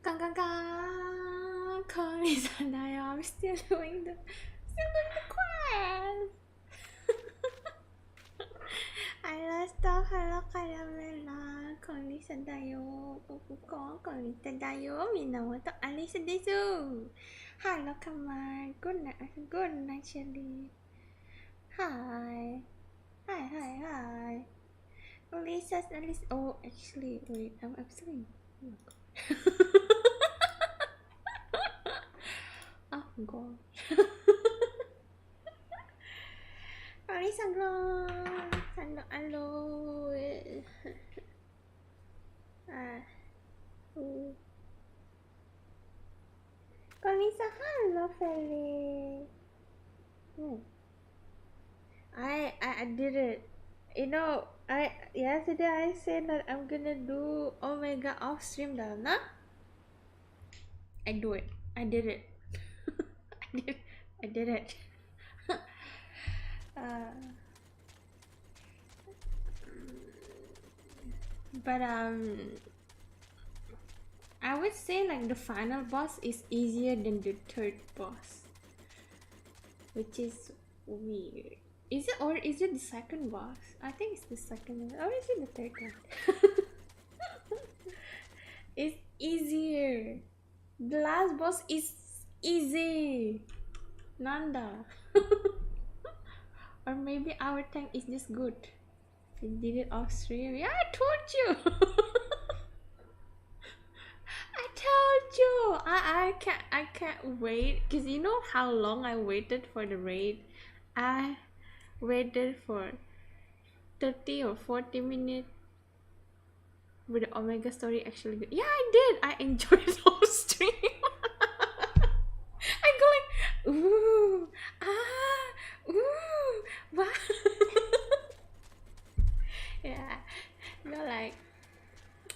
I'm still doing the quest. Stolf, hello Caramella. Konnichiwa. Konnichiwa. MinamotoArisa desu. Hello Kamar. Good night, Shelly. Hi. Hi. Alisa. Oh, actually, wait. I'm saying. Oh god. Arisa hello. Konnichiwa, hello Feli. I did it. You know, yesterday I said that I'm gonna do Omega off stream though, nah? I do it. I did it. I did it. But I would say like the final boss is easier than the third boss, which is weird. Is it the second boss? I think it's the second one. Or is it the third one? It's easier. The last boss is easy. Nanda. Or maybe our tank is just good. We did it off stream. Yeah, I told you. I told you. I can't wait, because you know how long I waited for the raid. I waited for 30 or 40 minutes with the Omega story actually good. Yeah, I did. I enjoyed the whole stream. I go like, ooh, what? Yeah, no, like,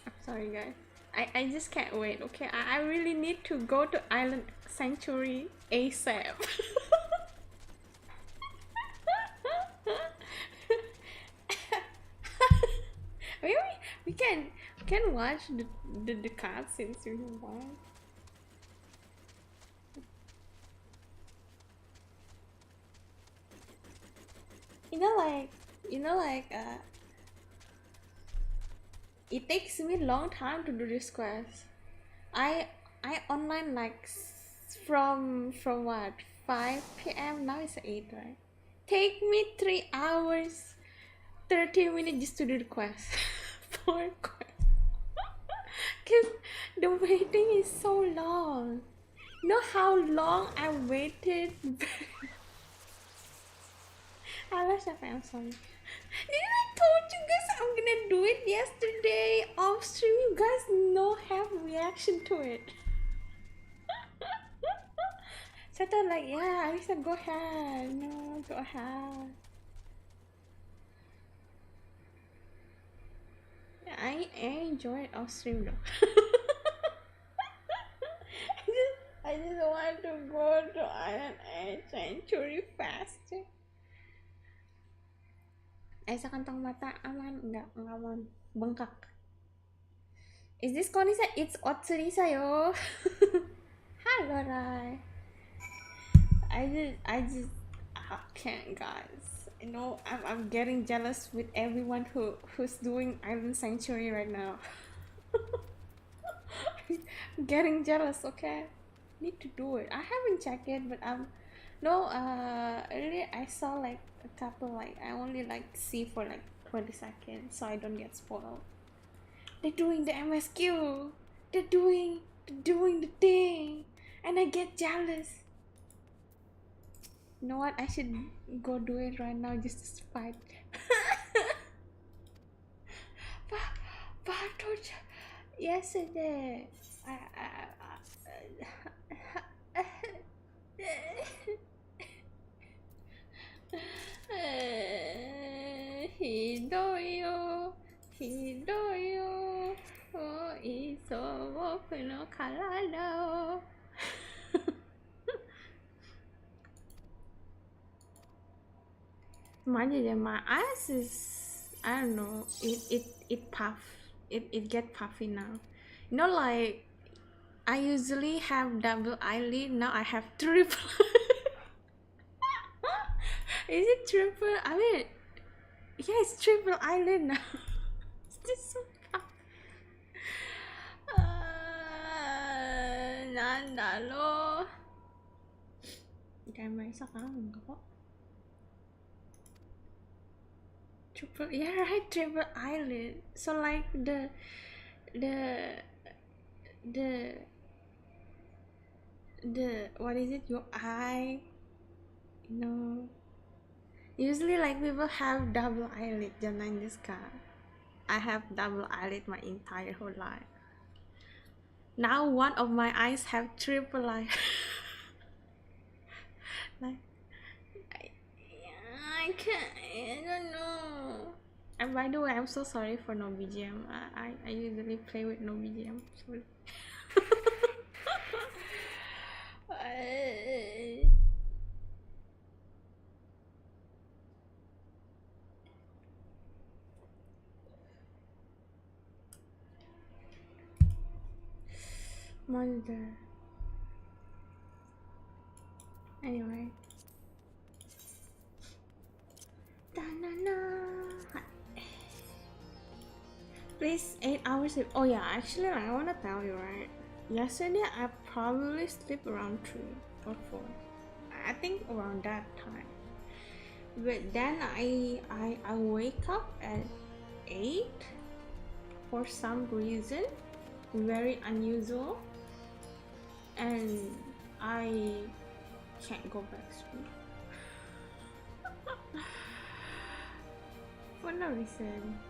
I'm sorry guys. I just can't wait. Okay, I really need to go to Island Sanctuary ASAP. Maybe we can watch the cutscenes if you want. You know like it takes me a long time to do this quest. I online like from what, 5 p.m. now it's 8, right? Take me 3 hours 30 minutes just to do the quest. 4 quests. Because the waiting is so long. You know how long I waited? I'm sorry. Didn't I told you guys I'm gonna do it yesterday off stream? You guys no have reaction to it. So I thought like, yeah, Arisa, go ahead. No, go ahead. I enjoy it off stream though. I just want to go to Island Sanctuary faster. Sa kantong mata, aman, enggak aman, bengkak. Is this Konisa? It's Otsurisa yo. Hello, Rai. I just can't, guys. You know, I'm getting jealous with everyone who's doing Island Sanctuary right now. I'm getting jealous, okay? Need to do it. I haven't checked it, but earlier I saw like a couple, like I only like see for like 20 seconds so I don't get spoiled. They're doing the MSQ. They're doing the thing, and I get jealous. You know what? I should go do it right now just to spite. But I told you yesterday. Hidoyo, o iso boku no karada. My eyes is, I don't know, it puff, it get puffy now. You know, like I usually have double eyelid. Now I have triple. Is it triple? I mean, yeah, it's triple eyelid now. This so fun. Nandalo. Kaya may isa ka ko. Triple, yeah, right, triple eyelid. So like the what is it? Your eye, you know. Usually, like people have double eyelid. Jangan this car. I have double eyelid my entire whole life. Now one of my eyes have triple eye. Like I can't. I don't know. And by the way, I'm so sorry for no BGM. I usually play with no BGM. Sorry. Monitor. Anyway. Please 8 hours sleep. Oh yeah, actually I wanna tell you, right? Yesterday I probably sleep around 3 or 4. I think around that time. But then I wake up at 8 for some reason, very unusual, and I can't go back to sleep. For no reason.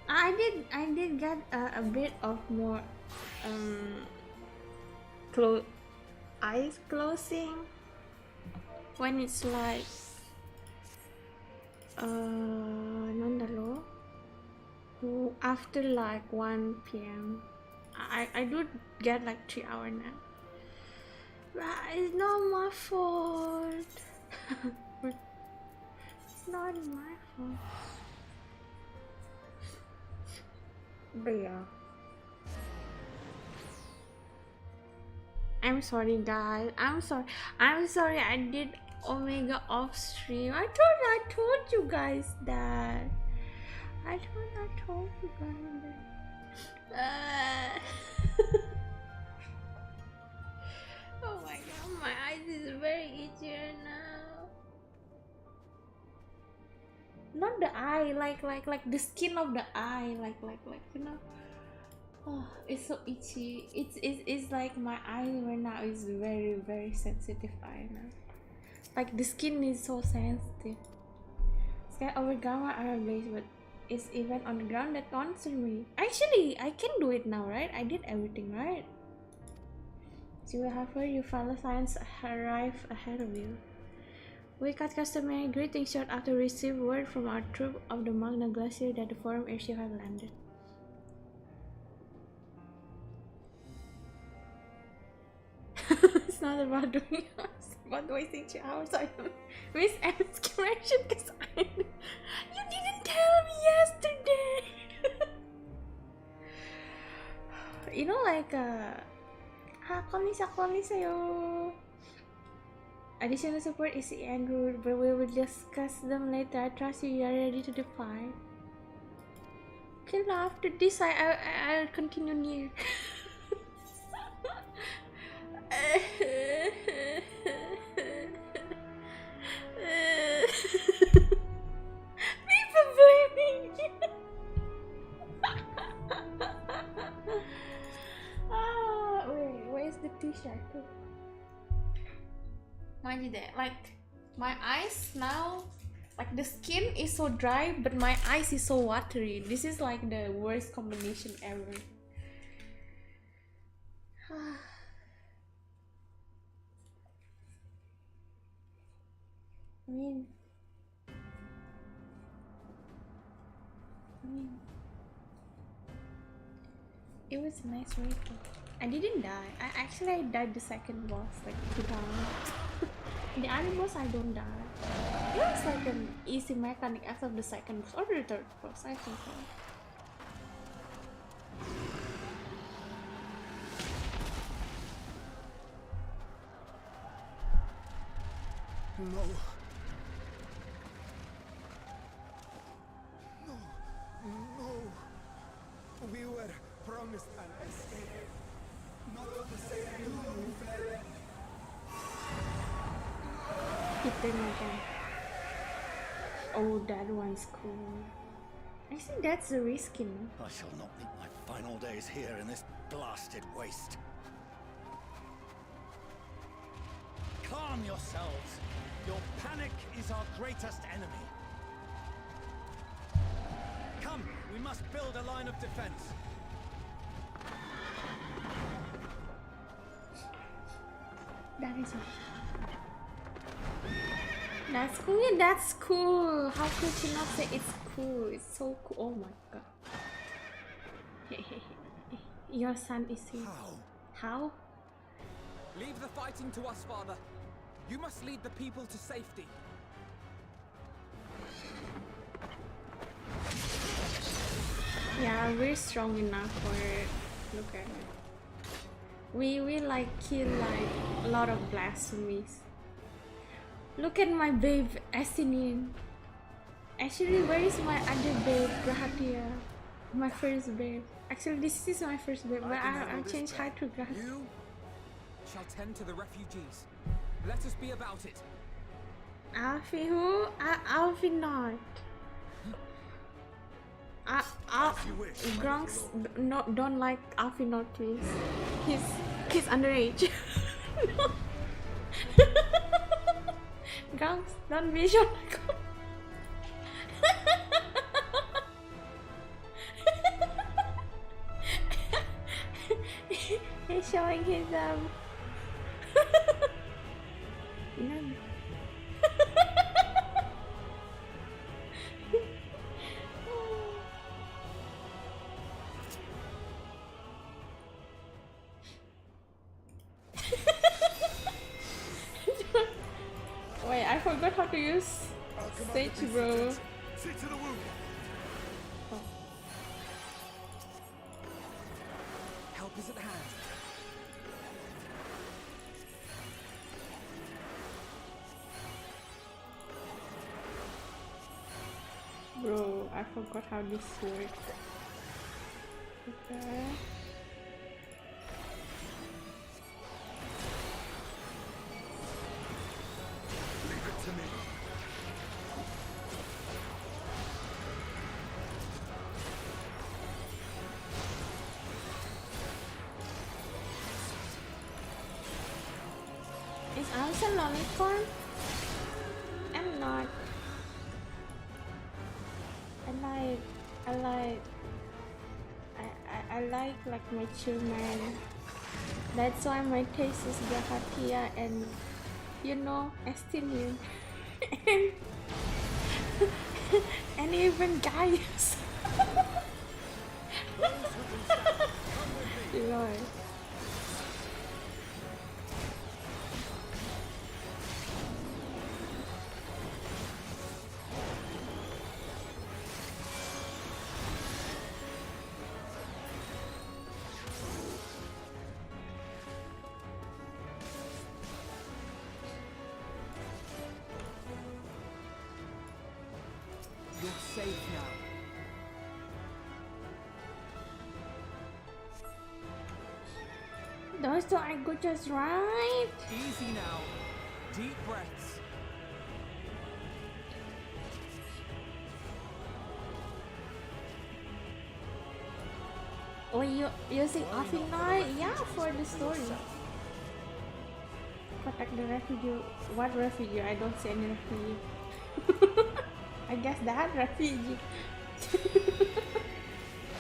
I did get a bit of more eyes closing when it's like nandalo after like 1 p.m. I do get like 3-hour nap. But it's not my fault. It's not my fault. But yeah, I'm sorry guys. I'm sorry I did Omega off stream. I told you guys that. I told you guys that. Oh my god, my eyes is very itchy now. Not the eye, like the skin of the eye, like you know. Oh, it's so itchy. It's like my eye right now is very sensitive eye now. Like the skin is so sensitive. It's kind of origami are base, but it's even on the ground that answer me. Actually, I can do it now, right? I did everything right. So you will have heard your fellow science arrive ahead of you. We got customary greeting short after receive word from our troop of the Magna Glacier that the forum airship had landed. It's not about doing hours, it's about wasting 2 hours. I don't miss M's correction because you didn't tell me yesterday. You know, like konnichiwa yo. Additional support is en route, but we will discuss them later. I trust you are ready to depart. Okay, after this, I'll continue near. People blaming you. Wait, where's the t-shirt? Like my eyes now, like the skin is so dry but my eyes is so watery. This is like the worst combination ever. I mean it was a nice raid. I didn't die. I died the second boss, like 2 times. The other boss I don't die. It was like an easy mechanic after the second boss or the third boss, I think so. No. No. No. We were promised an escape. Not the same you fell. Hit them again. Oh, that one's cool. I think that's a risky, no? I shall not meet my final days here in this blasted waste. Calm yourselves. Your panic is our greatest enemy. Come, we must build a line of defense. That is it. That's cool. Yeah, that's cool. How could you not say it's cool? It's so cool. Oh my god. Your son is here. How? Leave the fighting to us, father. You must lead the people to safety. Yeah, we're strong enough for it. Look at it. We like kill like a lot of blasphemies. Look at my babe, Asinian. Actually, where is my other babe, Grahatia? My first babe. Actually, this is my first babe, but I changed her to Grahatia. You shall tend to the refugees. Let us be about it. Alfie who? Alfie not. Grunks don't like Alfie not, please. He's underage. No. Grunks, don't be sure. He's showing his no. Wait, I forgot how to use stage, bro. See to the wound. Oh. Help is at hand. Bro, I forgot how this works. Okay. Leave it to me. Is Arisa lollipop? I'm not. I like mature man. That's why my taste is Gahatia and you know Estinian and even guys. Lord. You're safe now. Those two I go just right. Easy now. Deep breaths. Oh, you using Affinite? Yeah, for the story. Protect the refugee. What refugee? I don't see any refugee. I guess that refugee.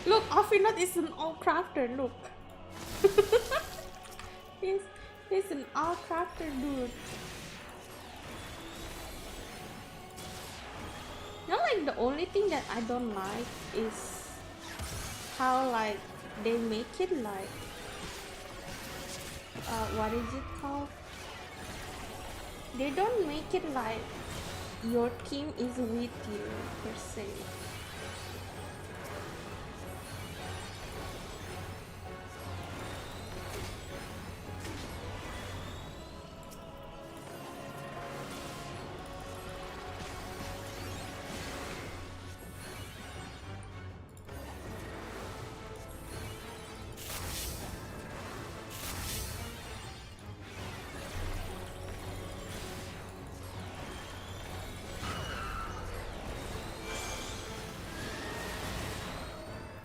Look, Affinite is an all crafter. Look. he's an all crafter dude. Not like the only thing that I don't like is how like they make it like what is it called? They don't make it like your team is with you per se.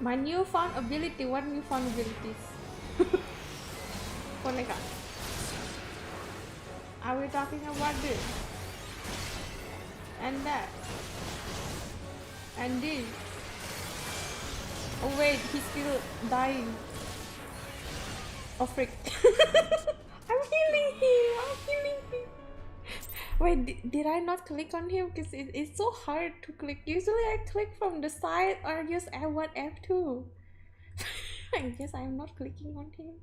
My newfound ability. What newfound abilities? Boneka. Are we talking about this? And that? And this? Oh wait, he's still dying. Oh frick. I'm healing him. Wait, did I not click on him? Because it's so hard to click. Usually I click from the side or use F1, F2. I guess I'm not clicking on him.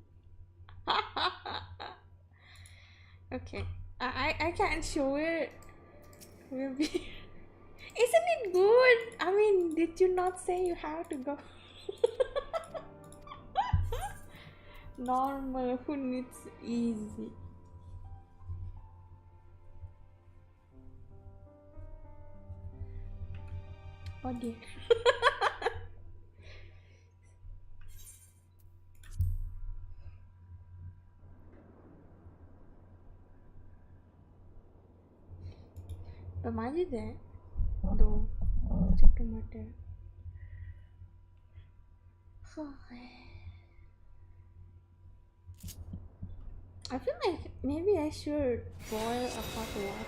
Okay. I can't show it. Maybe. Isn't it good? I mean, did you not say you have to go? Normal, who needs easy? Oh dear. Remind you there? Though, check the matter. I feel like maybe I should boil a hot water.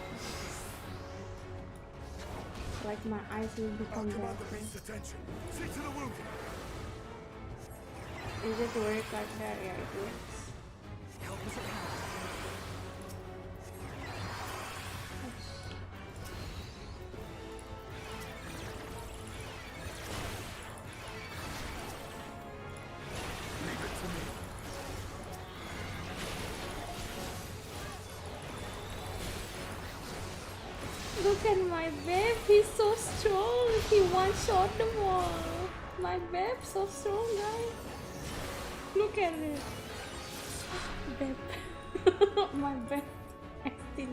Like my eyes will become dark. Is it work like that? Yeah, it works. Help us at hand. Leave it to me. Look at my babe, he's so strong. He one-shot them all. My babe, so strong, guys. Look at it. Babe. My babe. I still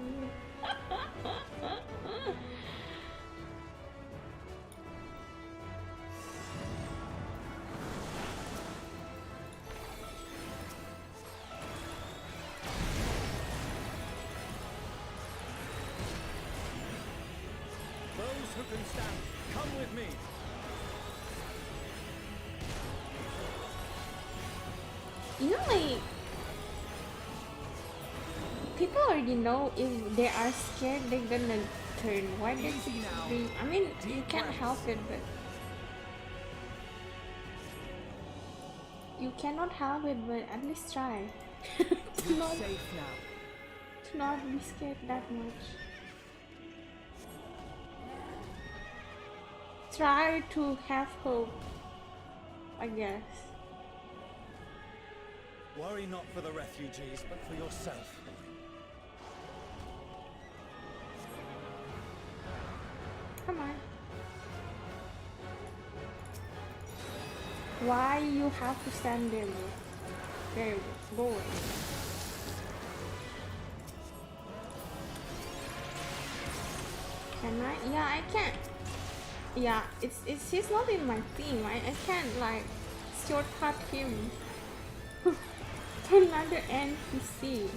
Those who can stand, come with me. You know, like, people already know if they are scared they're gonna turn. Why they keep doing? I mean, you can't help it, but you cannot help it. But at least try to not Safe now. to not be scared that much. Try to have hope, I guess. Worry not for the refugees, but for yourself. Come on. Why you have to stand there? There you go. Go away. Can I? Yeah, I can. Yeah, it's he's not in my team. I can't like shortcut him to another NPC.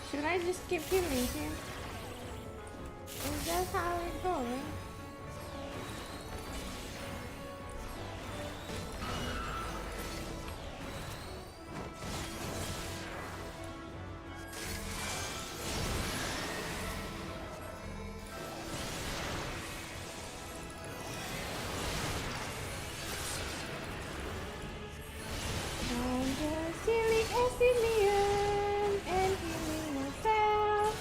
Should I just keep healing him? Is that how it goes? I'm just silly Assyrian and healing myself.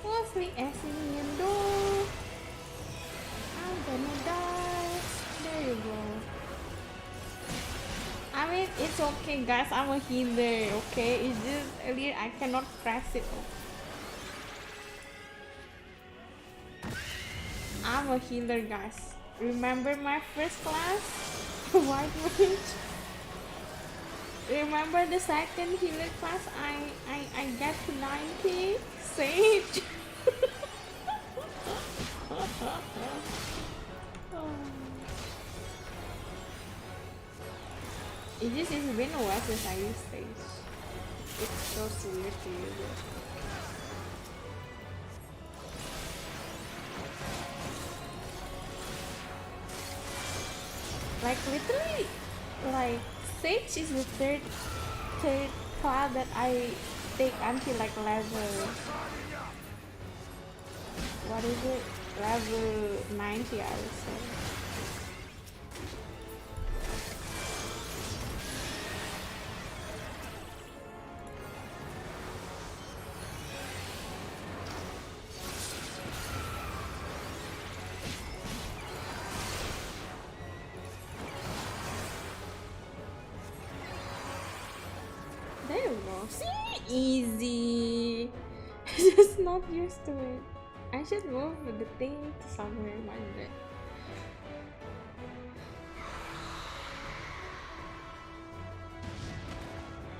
Mostly Assyrian though. I'm gonna die. There you go. I mean, it's okay, guys. I'm a healer, okay? It's just earlier I cannot press it. I'm a healer, guys. Remember my first class? White mage. Remember the second healer class I get to 90? Sage. It just has been a while since I used Sage. It's so weird to use it. Like literally, like Sage is the third class that I take until like level, what is it? Level 90, I would say. There you go. See? Easy. Just not used to it. I should move the thing to somewhere like that.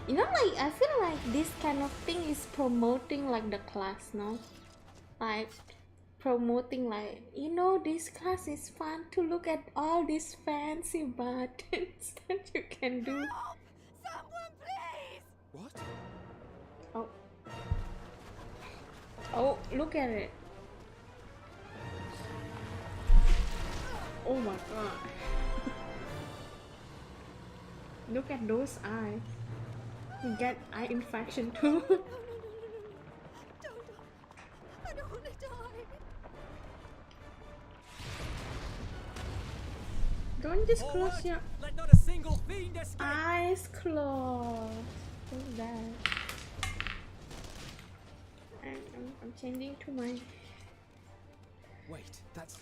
You know, like, I feel like this kind of thing is promoting like the class, no? Like, promoting like, you know, this class is fun to look at all these fancy buttons that you can do. Someone please! What? Oh. Oh, look at it. Oh my god. Look at those eyes. You get eye infection too. Don't. I don't want to die. Don't just Forward. close your Let not a single fiend escape. eyes closed. What's that? I'm changing to my... Wait, that's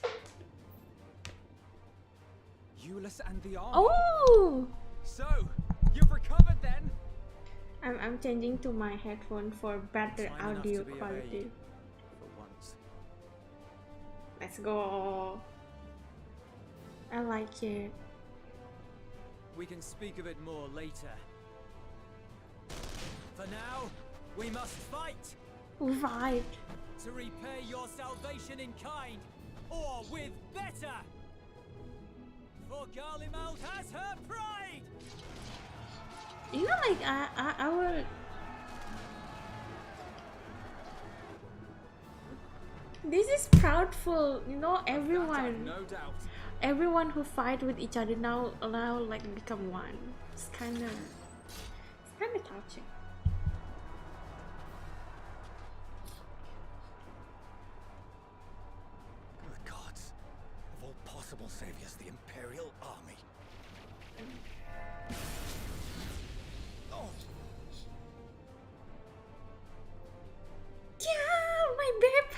Euless and the army. Oh! So, you've recovered then? I'm changing to my headphone for better Time enough audio to be of quality. aid. For once. Let's go. I like it. We can speak of it more later. For now, we must fight Right. to repay your salvation in kind, or with better. For Garlemald has her pride. You know, like I will. This is proudful. You know, That I've everyone, no doubt. everyone who fight with each other now like become one. It's kind of touching. The gods. Of all possible saviors, the Imperial Army. Oh, Yeah, my babe.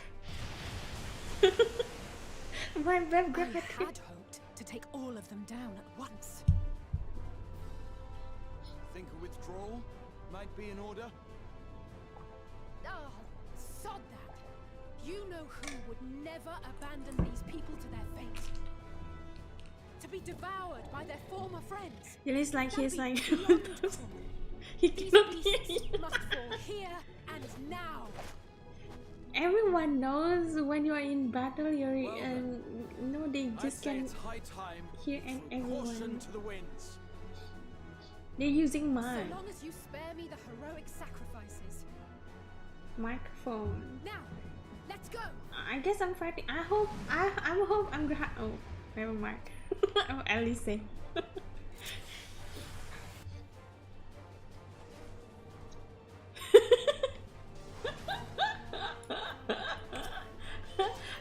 My babe I got had it. hoped to take all of them down at once. think a withdrawal might be in order? Oh, sod that. You know who would never abandon these people to their fate. To be devoured by their former friends. He's like, That'd he's be like, beyond cruel. he These cannot hear beasts you. must fall here and now. Everyone knows when you are in battle, you're Well, no, they I just say can it's high time hear and for caution everyone. to the winds. They're using So my long as you spare me the heroic sacrifices. microphone. Now, let's go. I guess I'm fighting. I hope I'm gonna. Oh, never mind. I'm Alice.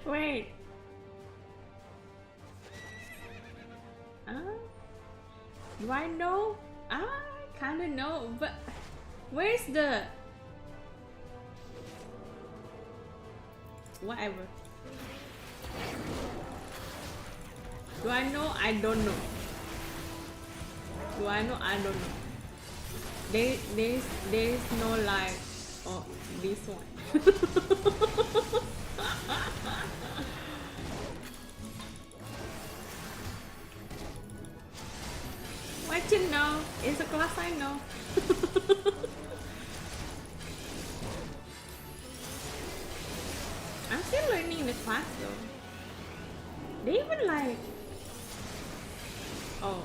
Wait. Do I know? I kinda know, but where's the whatever? Do I know? I don't know. Do I know? I don't know. There's no life. Oh, this one. class I know. I'm still learning the class though. They even like... Oh.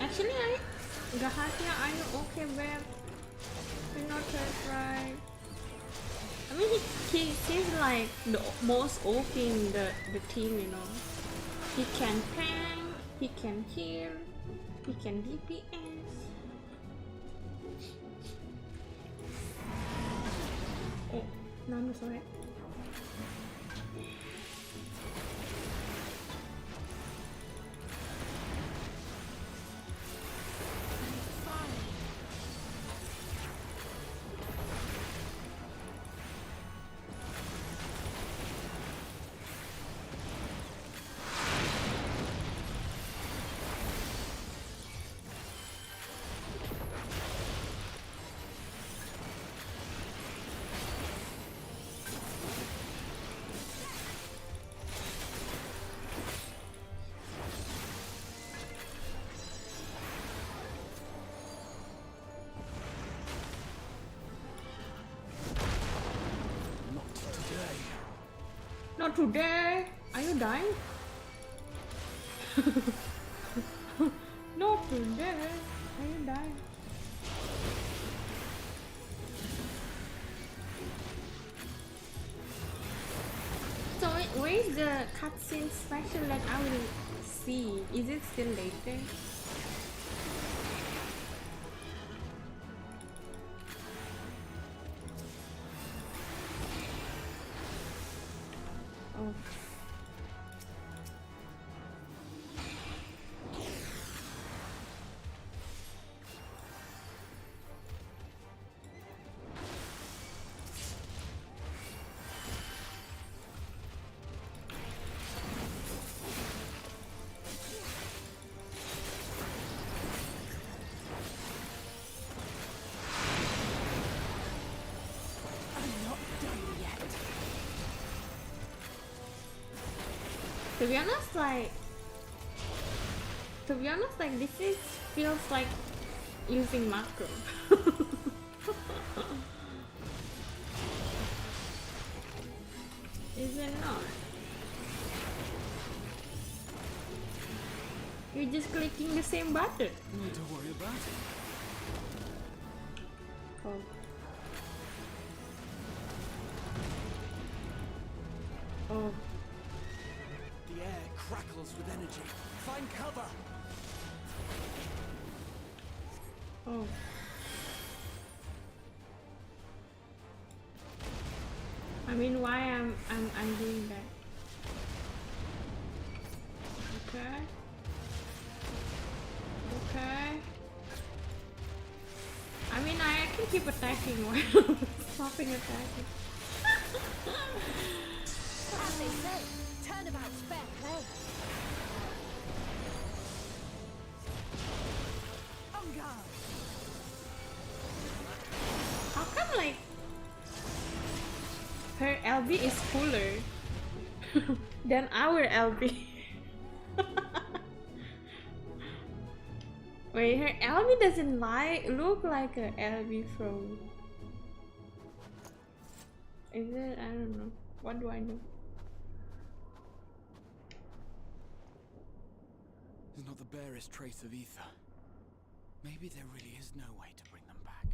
Actually, Gahatia, are you okay, babe? You're not hurt, right? I mean, he's like the most OP in the team, you know. He can tank, he can heal, he can DPS. Oh, no, I'm sorry. Not today. Are you dying? Not today. Are you dying? So where is the cutscene special that I will see? Is it still later? Oh. To be honest, this feels like using macro. Is it not? You're just clicking the same button. Don't worry about it. Oh. Oh. The air crackles with energy. Find cover. Oh. I mean, why I'm doing that? Okay. Okay. I mean, I can keep attacking while stopping attacking. As they say, turnabout's fair play. On guard. How come like her LB is cooler than our LB? Wait, her LB doesn't look like a LB from... Is it? I don't know. What do I know? There's not the barest trace of ether. Maybe there really is no way to bring them back.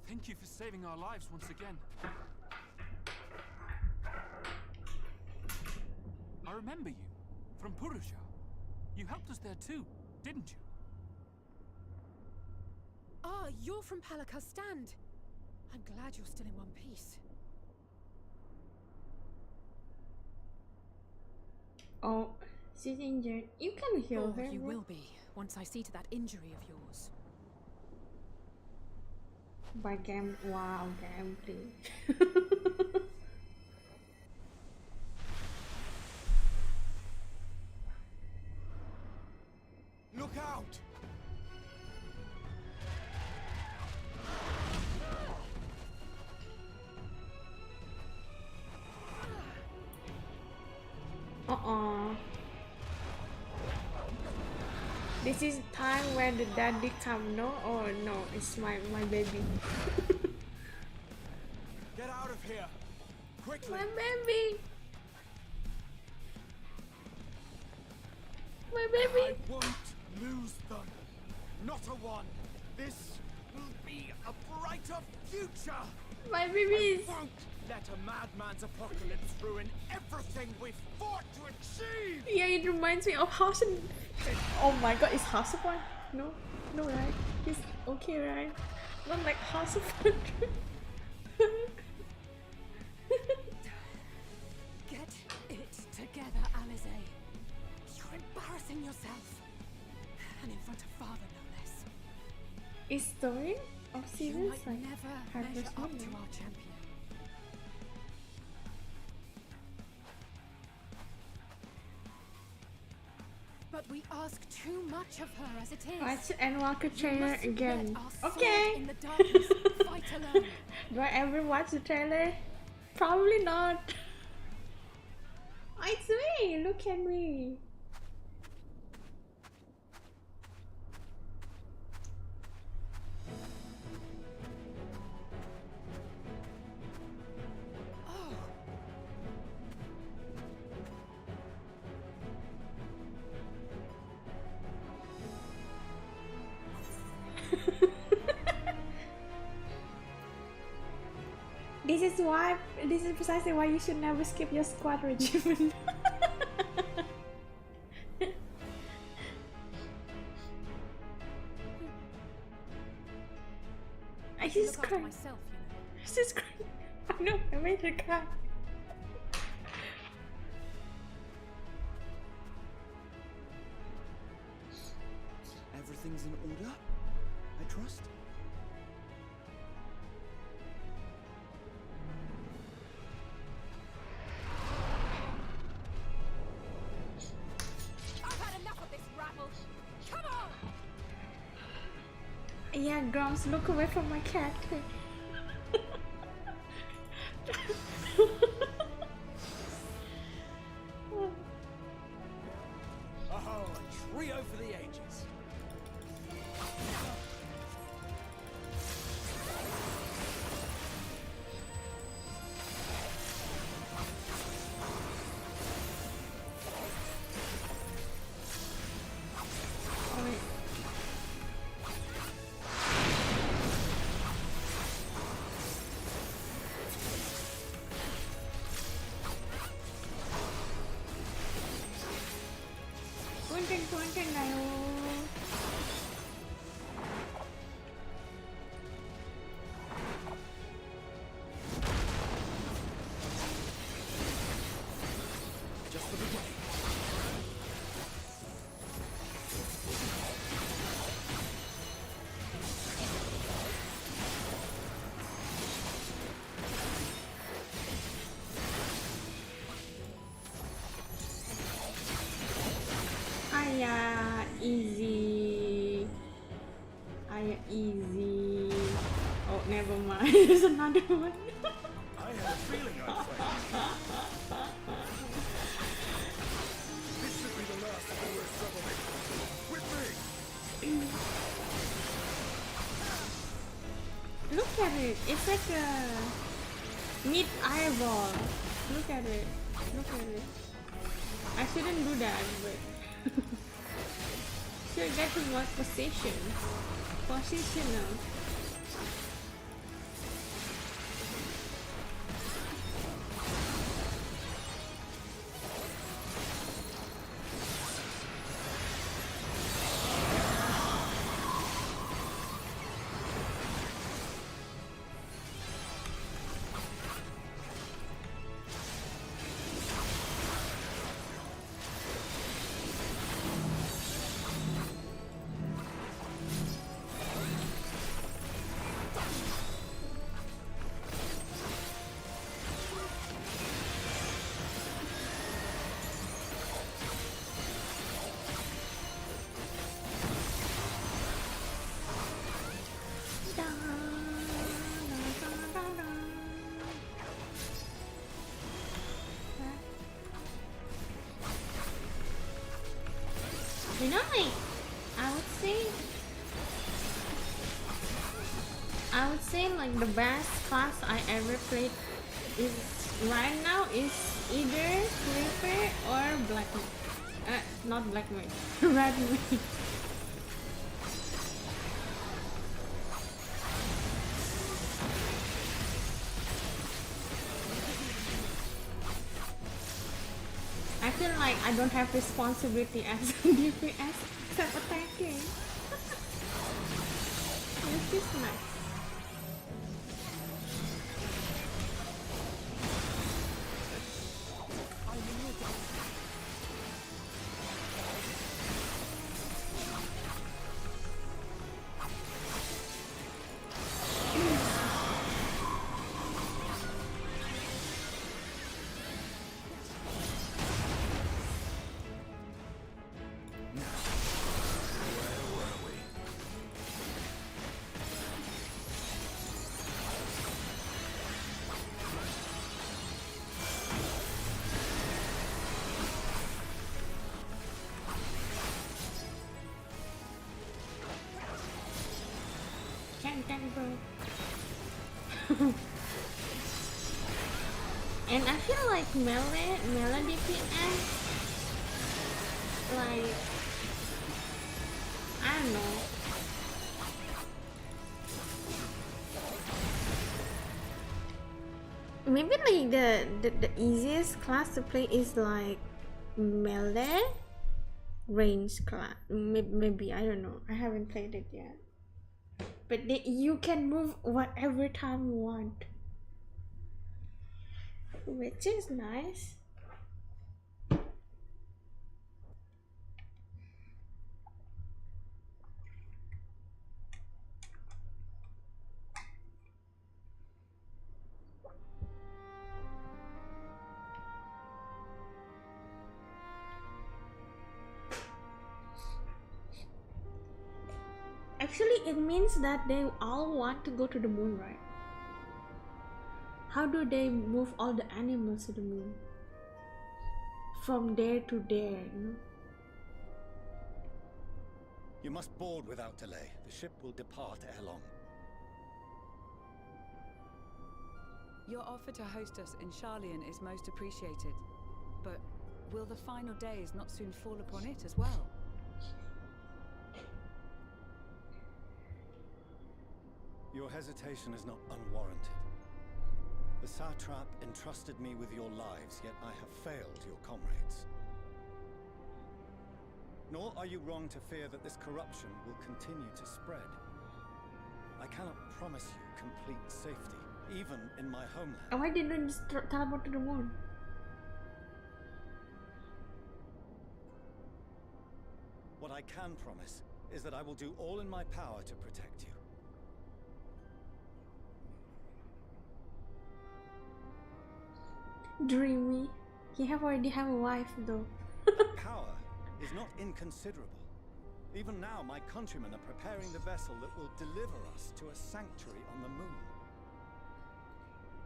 Thank you for saving our lives once again. I remember you from Purusha. You helped us there too, didn't you? Ah, you're from Palaka's stand. I'm glad you're still in one piece. Oh, she's injured. You can heal her. You bro. will be, once I see to that injury of yours. By game, wow, gameplay. Look out! This is time where the daddy come, no? Oh no, it's my baby. Get out of here! Quickly! My baby! My I baby! won't lose them! Not a one! This will be a brighter future! My baby! I won't let a madman's apocalypse ruin everything we've fought to achieve! Yeah, it reminds me of House and... Oh my god, is House of One? No? No, right? He's okay, right? Not like House of One. Get it together, Alize. You're embarrassing yourself. And in front of father, no less. Is story of You seasons might like never Harvest measure up Moon? to our champion. But we ask too much of her as it is. Watch Endwalker You trailer mustn't again. let our sword Okay. in the darkness fight alone. Do I ever watch the trailer? Probably not. It's me! Look at me! Oh, This is precisely why you should never skip your squad regimen. I look just after cried. myself, you know. I just cried. I know, I made her cry. Everything's in order? I trust? I've had enough of this rabble. Come on! Yeah, Grumps, look away from my cat. Oh, a trio for the ages. Oh, wait. 꾼텐가요? Just for the day. Easy. Easy. Oh, never mind. There's another one. I had a feeling I'd fail. This should be the last of the worst troublemakers. With me! Look at it. It's like a neat eyeball. Look at it. Look at it. I shouldn't do that, but should get to what position? Positional. You know, like, I would say like the best class I ever played is right now is either Reaper or Black Mage. Not Black Mage, Red Mage. I feel like I don't have responsibility as a DPS except attacking. Which is nice. And I feel like melee DPS, like, I don't know. Maybe like the easiest class to play is like melee range class. Maybe I don't know. I haven't played it yet. But you can move whatever time you want, which is nice. Actually, it means that they all want to go to the moon, right? How do they move all the animals to the moon? From there to there, you know? You must board without delay. The ship will depart ere long. Your offer to host us in Sharlayan is most appreciated. But will the final days not soon fall upon it as well? Your hesitation is not unwarranted. The satrap entrusted me with your lives, yet I have failed your comrades. Nor are you wrong to fear that this corruption will continue to spread. I cannot promise you complete safety, even in my homeland. Why didn't you just teleport to the moon? What I can promise is that I will do all in my power to protect you. Dreamy. He already have a wife though. Power is not inconsiderable. Even now, my countrymen are preparing the vessel that will deliver us to a sanctuary on the moon.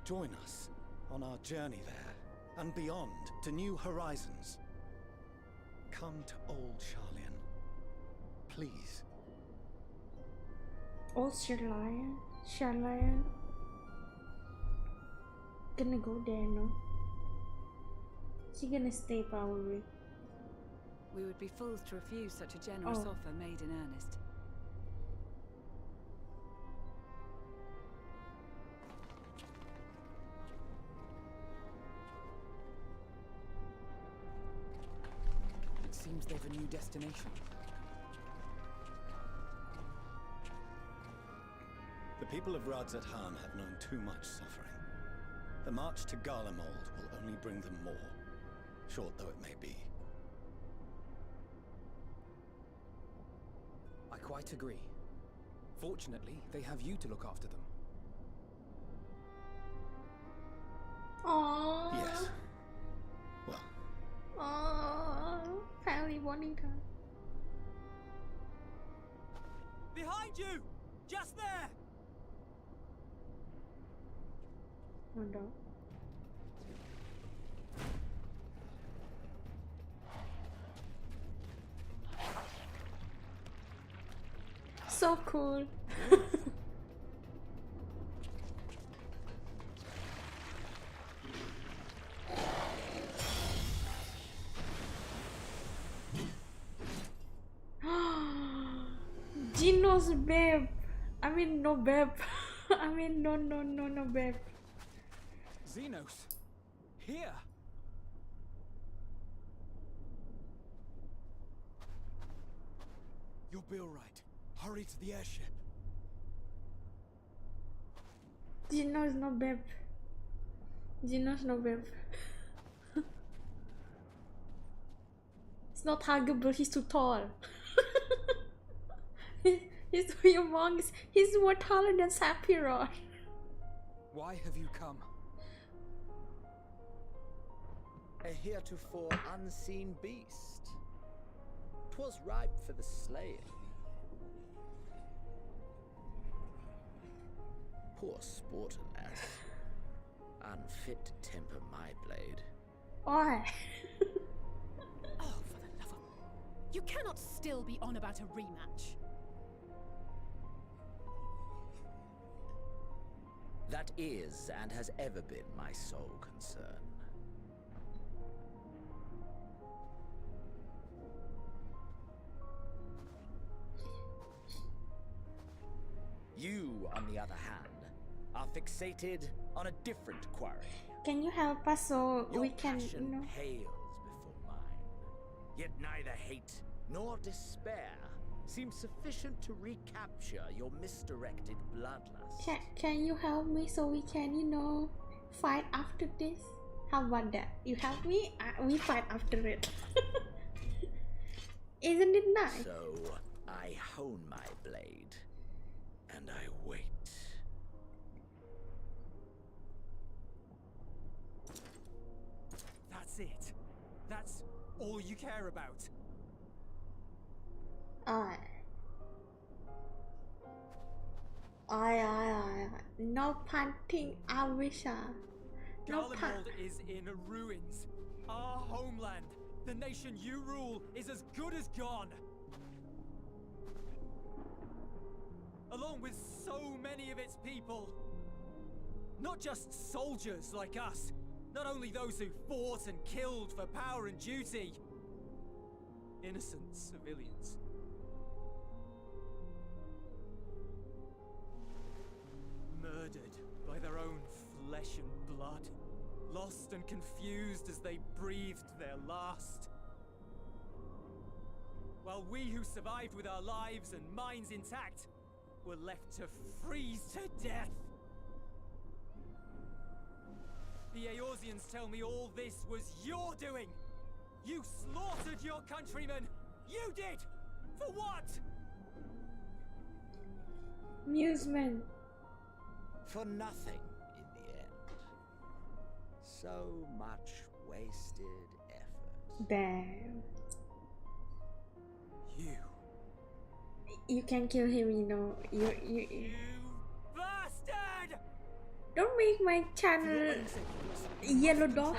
Join us on our journey there, and beyond, to new horizons. Come to old Sharlayan, please. Old Sharlayan. Gonna go there, no? She gonna stay probably. We would be fools to refuse such a generous offer made in earnest. It seems they've a new destination. The people of Radzathan have known too much suffering. The march to Garlemald will only bring them more, short though it may be. I quite agree. Fortunately, they have you to look after them. Aww. Yes. Well. Aww. Family bonding time. Behind you! Just there! Oh no. so cool. Gino's babe. I mean, no babe. I mean, no babe. Xenos! Here! You'll be alright. Hurry to the airship. Gino's no babe. Gino's no babe. It's not huggable, he's too tall. He's too humongous. He's more taller than Sephiroth. Why have you come? A heretofore unseen beast. 'Twas ripe for the slaying. Poor sport, alas. Unfit to temper my blade. Why? Oh, for the love of... You cannot still be on about a rematch. That is and has ever been my sole concern. You, on the other hand, are fixated on a different quarry. Can you help us so Your we can, you passion know? pales before mine. Yet neither hate nor despair seems sufficient to recapture your misdirected bloodlust. Can you help me so we can, you know, fight after this? How about that? You help me, we fight after it. Isn't it nice? So I hone my blade, and I wait. That's it. That's all you care about. I. No punting, Awisa. No punt. Garlemald is in ruins. Our homeland, the nation you rule, is as good as gone. Along with so many of its people. Not just soldiers like us. Not only those who fought and killed for power and duty. Innocent civilians. Murdered by their own flesh and blood. Lost and confused as they breathed their last. While we who survived with our lives and minds intact were left to freeze to death. The Eorzeans tell me all this was your doing! You slaughtered your countrymen! You did! For what? Amusement. For nothing in the end. So much wasted effort. Damn. You You can kill him, you know. You bastard! don't make my channel yellow dot.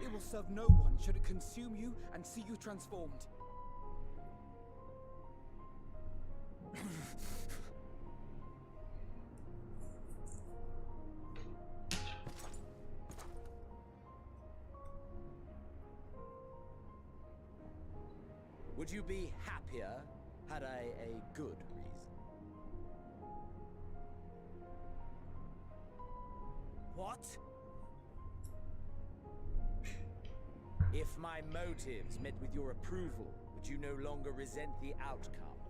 It will serve no one should it consume you and see you transformed. Would you be happier had I a good reason? What? If my motives met with your approval, would you no longer resent the outcome?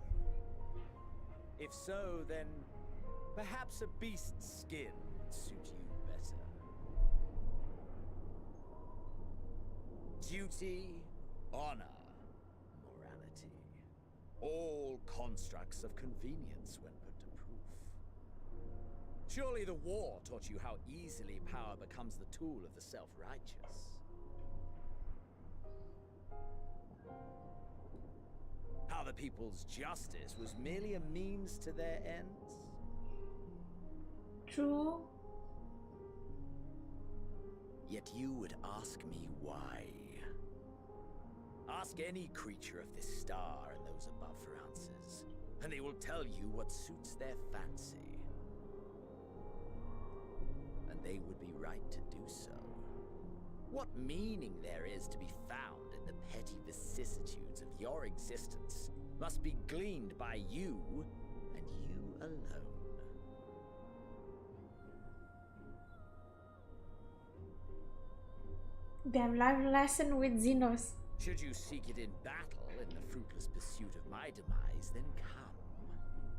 If so, then perhaps a beast's skin would suit you better. Duty, honor, morality. All constructs of convenience when put to proof. Surely the war taught you how easily power becomes the tool of the self-righteous. How the people's justice was merely a means to their ends? True. Yet you would ask me why. Ask any creature of this star and those above for answers, and they will tell you what suits their fancy. And they would be right to do so. What meaning there is to be found in the petty vicissitudes of your existence must be gleaned by you, and you alone. Damn life lesson with Xenos. Should you seek it in battle in the fruitless pursuit of my demise, then come.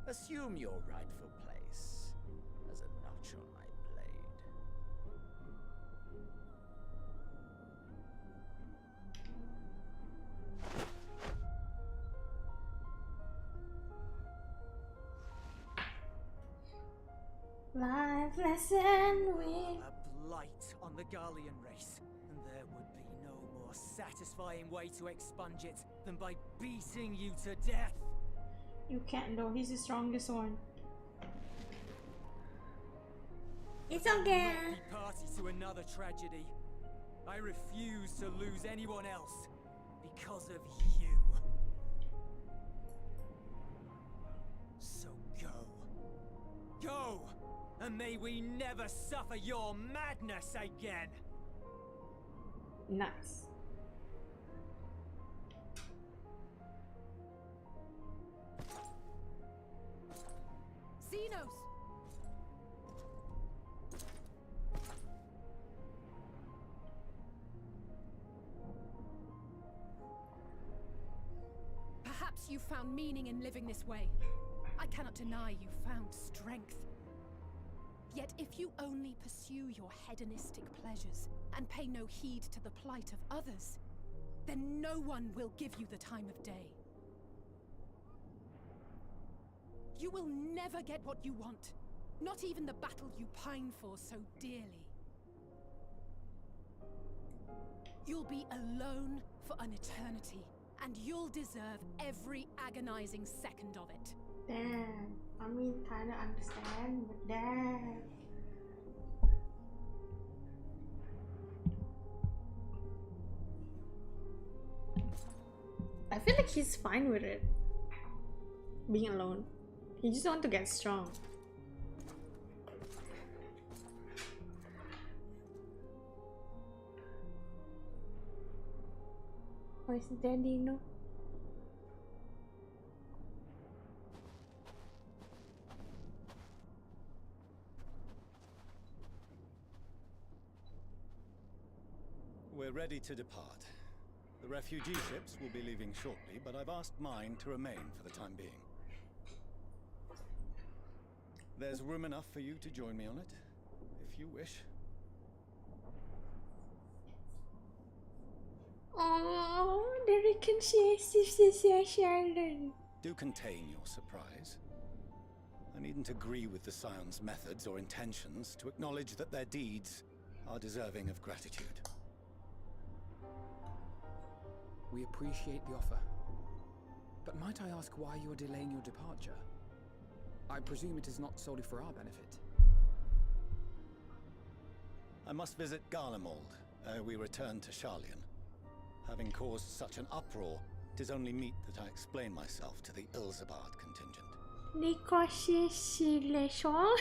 Assume your rightful place as a notch on my blade. Life lesson with... A blight on the Garlean race, and there would be no more satisfying way to expunge it than by beating you to death. You can't though, he's the strongest one. It's okay. Not be party to another tragedy. I refuse to lose anyone else because of you. So go. Go! And may we never suffer your madness again! Nice. Xenos! Perhaps you found meaning in living this way. I cannot deny you found strength. Yet if you only pursue your hedonistic pleasures and pay no heed to the plight of others, then no one will give you the time of day. You will never get what you want, not even the battle you pine for so dearly. You'll be alone for an eternity, and you'll deserve every agonizing second of it. Damn. I mean, kinda understand, but damn. I feel like he's fine with it. Being alone. He just wants to get strong. Oh, is there Dino? We're ready to depart. The refugee ships will be leaving shortly, but I've asked mine to remain for the time being. There's room enough for you to join me on it, if you wish. Oh, the reconciliation. Do contain your surprise. I needn't agree with the Scion's methods or intentions to acknowledge that their deeds are deserving of gratitude. We appreciate the offer. But might I ask why you are delaying your departure? I presume it is not solely for our benefit. I must visit Garlemald ere we return to Sharlayan. Having caused such an uproar, 'tis only meet that I explain myself to the Ilzabard contingent. Reconciliation?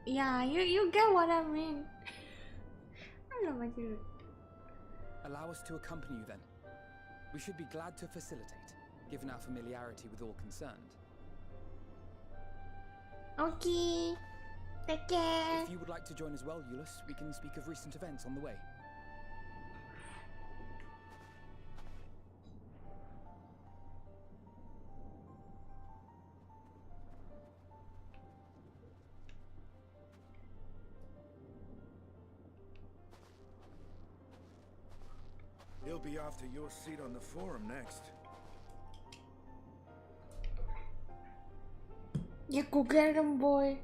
Yeah, you get what I mean. I don't know what you... Allow us to accompany you then. We should be glad to facilitate, given our familiarity with all concerned. Okay. Take care. If you would like to join as well, Euless, we can speak of recent events on the way. He'll be after your seat on the forum next. You go get him, boy.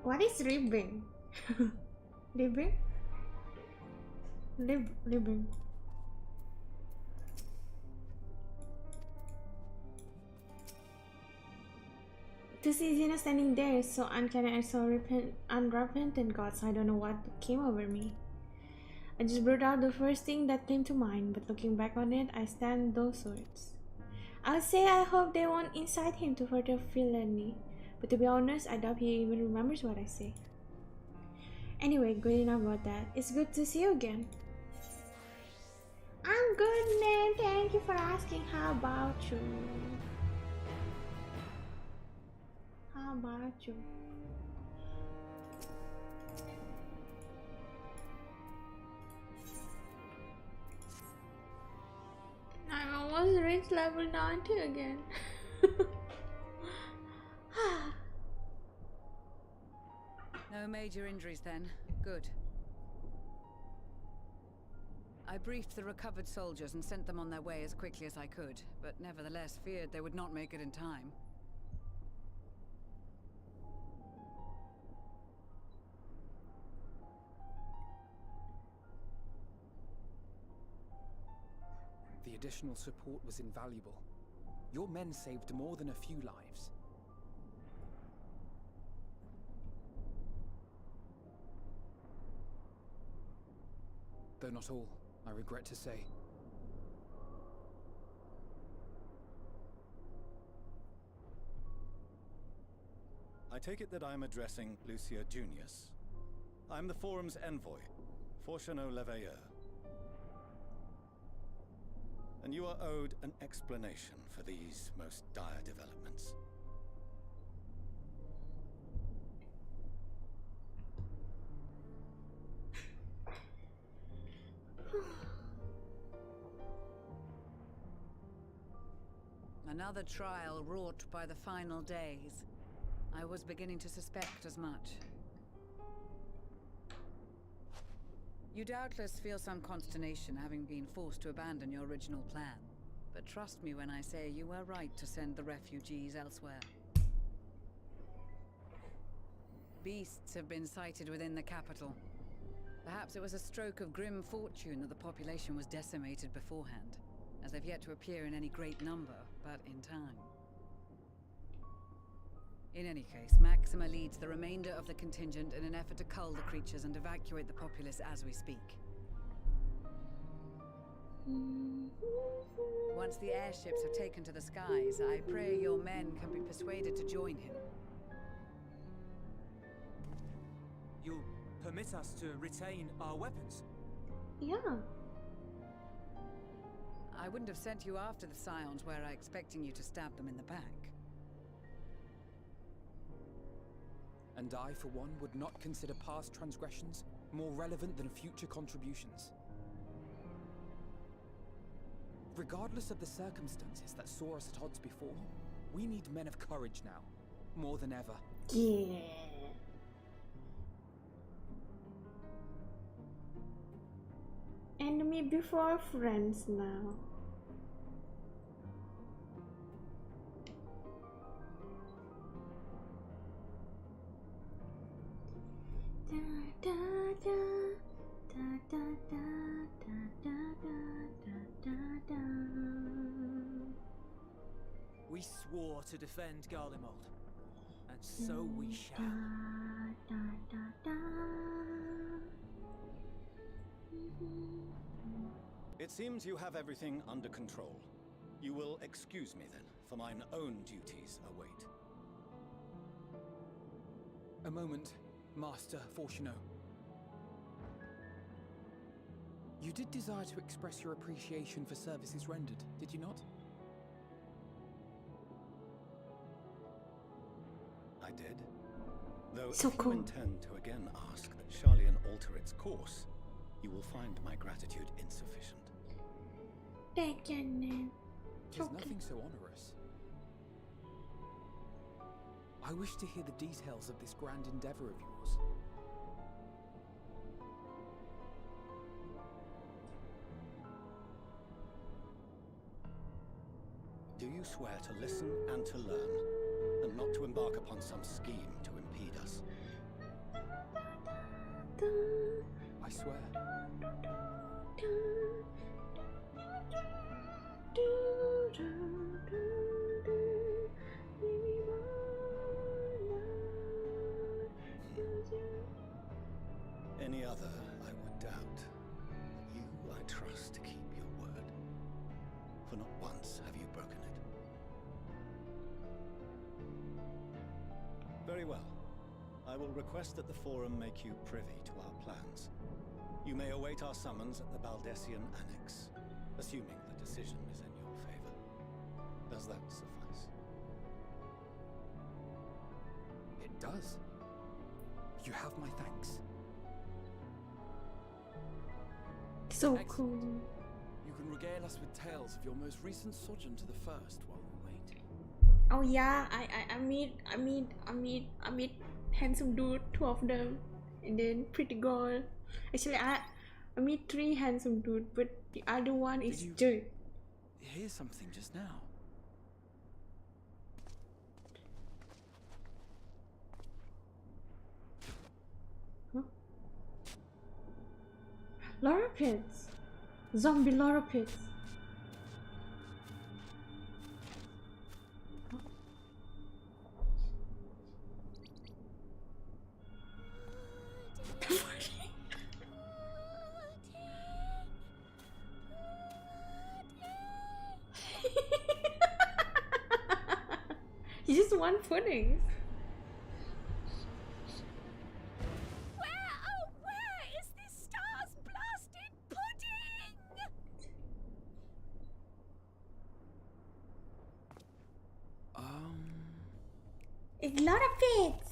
What is ribbing? Ribbing? Ribbing. To see Xena standing there is so uncanny and so unrepentant gods, I don't know what came over me. I just brought out the first thing that came to mind, but looking back on it, I stand those words. I would say I hope they won't incite him to further villainy, but to be honest, I doubt he even remembers what I say. Anyway, good enough about that. It's good to see you again. I'm good, man. Thank you for asking. How about you? How about you? I almost reached level 90 again. No major injuries then. Good. I briefed the recovered soldiers and sent them on their way as quickly as I could, but nevertheless feared they would not make it in time. The additional support was invaluable. Your men saved more than a few lives. Though not all, I regret to say. I take it that I'm addressing Lucia Junius. I'm the Forum's envoy, Fortuno Leveilleur. And you are owed an explanation for these most dire developments. Another trial wrought by the final days. I was beginning to suspect as much. You doubtless feel some consternation having been forced to abandon your original plan. But trust me when I say you were right to send the refugees elsewhere. Beasts have been sighted within the capital. Perhaps it was a stroke of grim fortune that the population was decimated beforehand, as they've yet to appear in any great number, but in time. In any case, Maxima leads the remainder of the contingent in an effort to cull the creatures and evacuate the populace as we speak. Once the airships have taken to the skies, I pray your men can be persuaded to join him. You'll permit us to retain our weapons? Yeah. I wouldn't have sent you after the Scions were I expecting you to stab them in the back. And I, for one, would not consider past transgressions more relevant than future contributions. Regardless of the circumstances that saw us at odds before, we need men of courage now, more than ever. Yeah. Enemy before friends now. We swore to defend Garlemald, and so we shall. It seems you have everything under control. You will excuse me then, for mine own duties await. A moment, Master Fortuno. You did desire to express your appreciation for services rendered, did you not? I did. Though So if cool. you intend to again ask that Charlian alter its course, you will find my gratitude insufficient. Thank you, Nan. Tis nothing so onerous. I wish to hear the details of this grand endeavor of yours. Do you swear to listen and to learn, and not to embark upon some scheme to impede us? swear. Any other I would doubt. You I trust to keep your word. For not once have you broken it. Very well. I will request that the Forum make you privy to our plans. You may await our summons at the Baldessian Annex, assuming the decision is in your favor. Does that suffice? It does. You have my thanks. So Excellent. cool. You can regale us with tales of your most recent sojourn to the First while we wait. Oh yeah, I meet handsome dude, 2 of them, and then pretty girl. Actually, I meet 3 handsome dude, but the other one is you- jerk. Here's something just now. Laura pits, zombie Laura pits. You just want pudding. Where is this star's blasted pudding? It's Laura pits.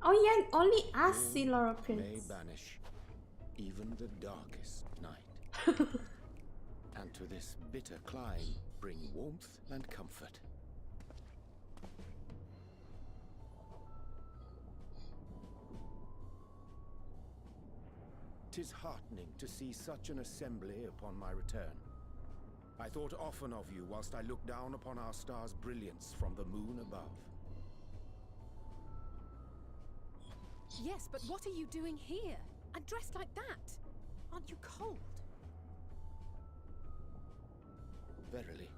Oh yeah, only us see Laura May pits. banish even the darkest night. And to this bitter clime bring warmth and comfort. 'Tis heartening to see such an assembly upon my return. I thought often of you whilst I looked down upon our star's brilliance from the moon above. Yes, but what are you doing here? And dressed like that? Aren't you cold? Verily,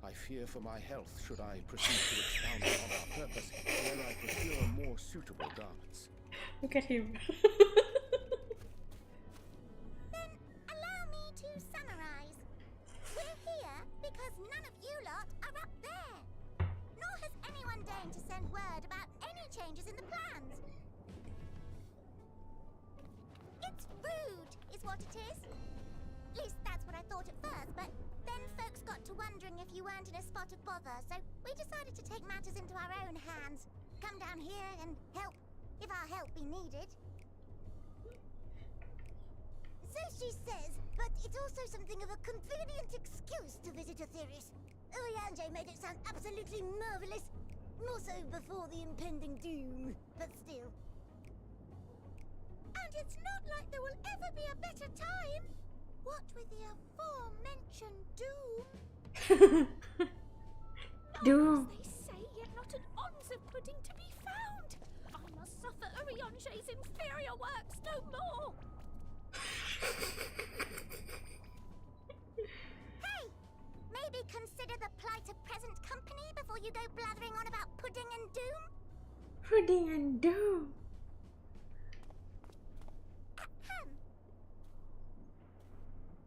I fear for my health should I proceed to expound upon our purpose ere I procure more suitable garments. Look at him. Then allow me to summarize. We're here because none of you lot are up there. Nor has anyone deigned to send word about any changes in the plans. It's rude, is what it is. At least that's what I thought at first, but then folks got to wondering if you weren't in a spot of bother, so we decided to take matters into our own hands. Come down here and help, if our help be needed. So she says, but it's also something of a convenient excuse to visit Etheris. Oriange made it sound absolutely marvelous. More so before the impending doom, but still. And it's not like there will ever be a better time. What with the aforementioned doom? Doom. As they say, yet not an ounce of pudding to be found. I must suffer Oriange's inferior works no more. Hey! Maybe consider the plight of present company before you go blathering on about pudding and doom? Pudding and doom. Ahem.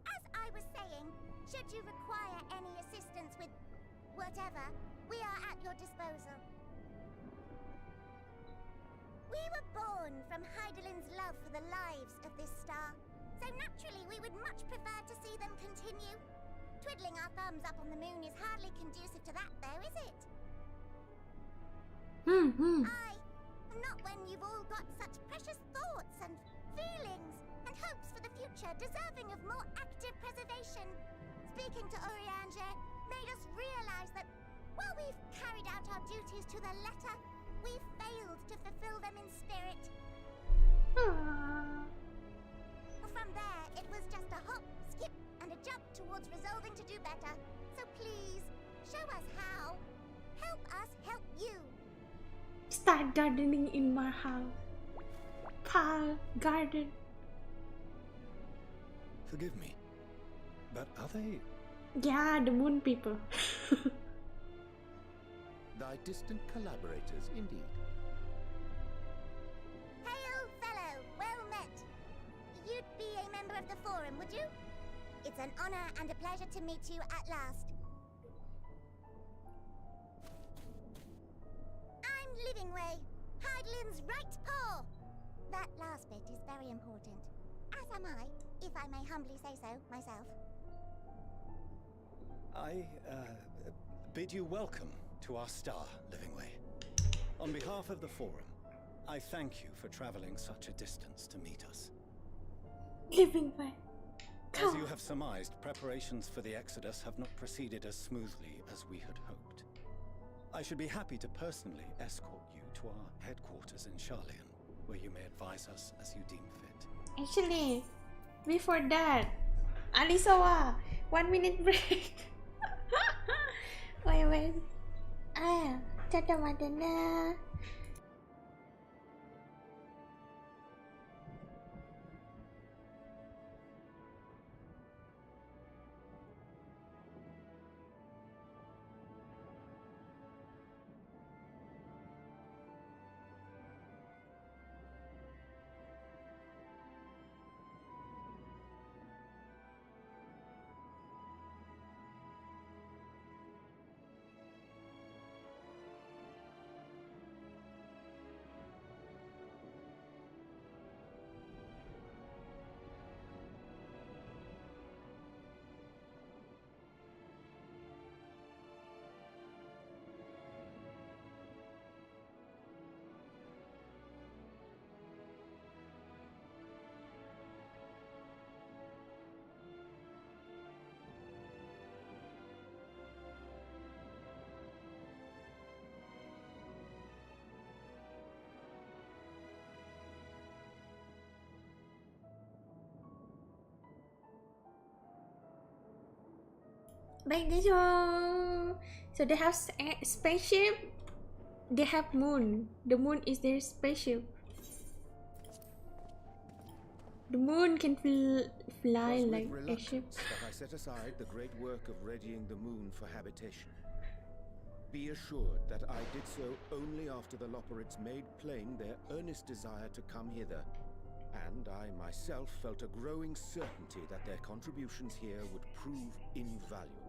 As I was saying, should you require any assistance with whatever, we are at your disposal. We were born from Heidelin's love for the lives of this star, so naturally we would much prefer to see them continue. Twiddling our thumbs up on the moon is hardly conducive to that, though, is it? Aye, not when you've all got such precious thoughts and feelings and hopes for the future deserving of more active preservation. Speaking to Oriange made us realize that while we've carried out our duties to the letter, we've failed to fulfill them in spirit. From there, it was just a hop, skip, and a a jump towards resolving to do better. So please, show us how. Help us help you. Start gardening in my house. Pal, garden. Forgive me, but are they... Yeah, the moon people. Thy distant collaborators, indeed. Hail, fellow, well met. You'd be a member of the forum, would you? It's an honor and a pleasure to meet you at last. I'm Livingway, Hydelin's right paw. That last bit is very important. As am I, if I may humbly say so myself. I bid you welcome to our star, Livingway. On behalf of the forum, I thank you for traveling such a distance to meet us. Livingway. As you have surmised, preparations for the Exodus have not proceeded as smoothly as we had hoped. I should be happy to personally escort you to our headquarters in Charlian, where you may advise us as you deem fit. Actually, before that, Arisa, 1 minute break. wait. Catamatana. Baik guys, so they have spaceship, they have moon. The moon is their spaceship. The moon can fly like a ship. That I set aside the great work of readying the moon for habitation. Be assured that I did so only after the Loperids made plain their earnest desire to come hither, and I myself felt a growing certainty that their contributions here would prove invaluable.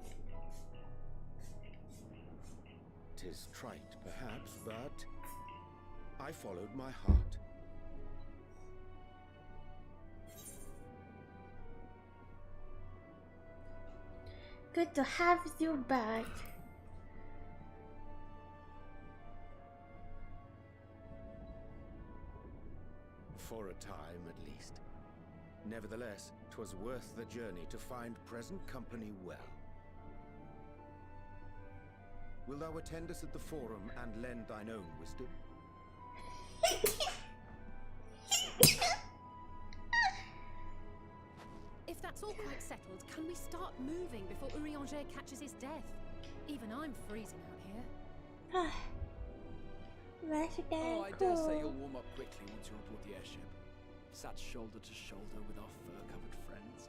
'Tis trite, perhaps, but I followed my heart. Good to have you back. For a time, at least. Nevertheless, 'twas worth the journey to find present company well. Will thou attend us at the forum and lend thine own wisdom? If that's all quite settled, can we start moving before Urianger catches his death? Even I'm freezing out here. Oh, I dare say you'll warm up quickly once you're aboard the airship. Sat shoulder to shoulder with our fur-covered friends.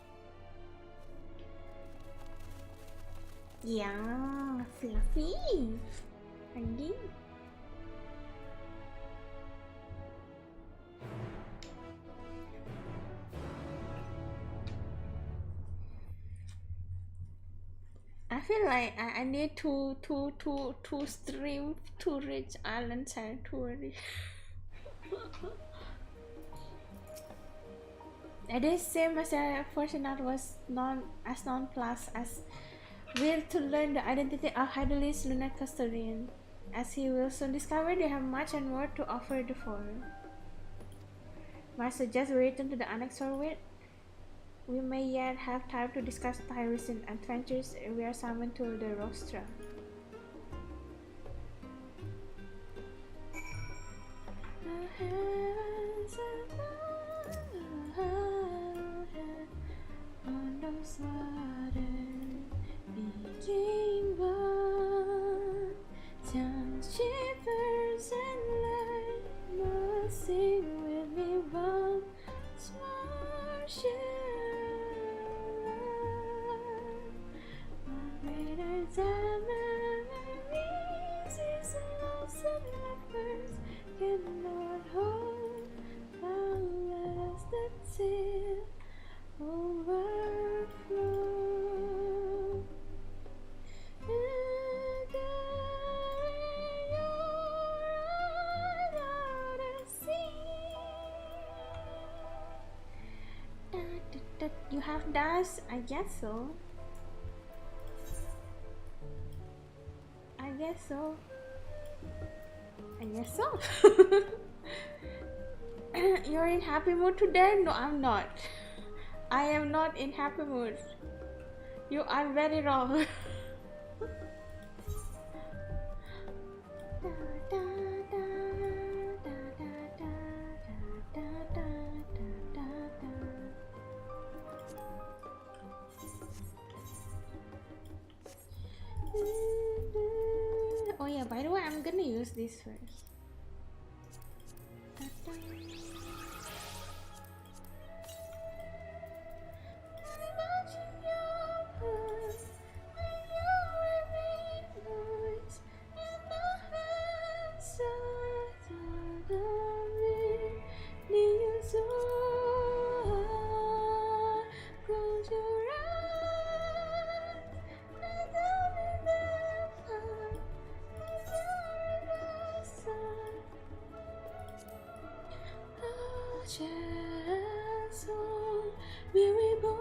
Yeah, fluffy. Handy. I feel like I need to stream to reach Island Sanctuary. It is same as a Fortunate was non-plus as will to learn the identity of Hydalis Lunar Custodian. As he will soon discover, they have much and more to offer the forum. Might suggest we return to the Annex Orbit. We may yet have time to discuss the recent adventures we are summoned to the Rostra. On those sing with me once more, greater than memories is a lonesome lovers cannot hold unless the tear overflow. And in your eyes out at sea. You have dust? I guess so. I guess so. I guess so. You're in happy mood today? No, I'm not. I am not in happy mood. You are very wrong. Oh yeah, by the way, I'm gonna use this first. Close your eyes and tell me that oh, just so be reborn.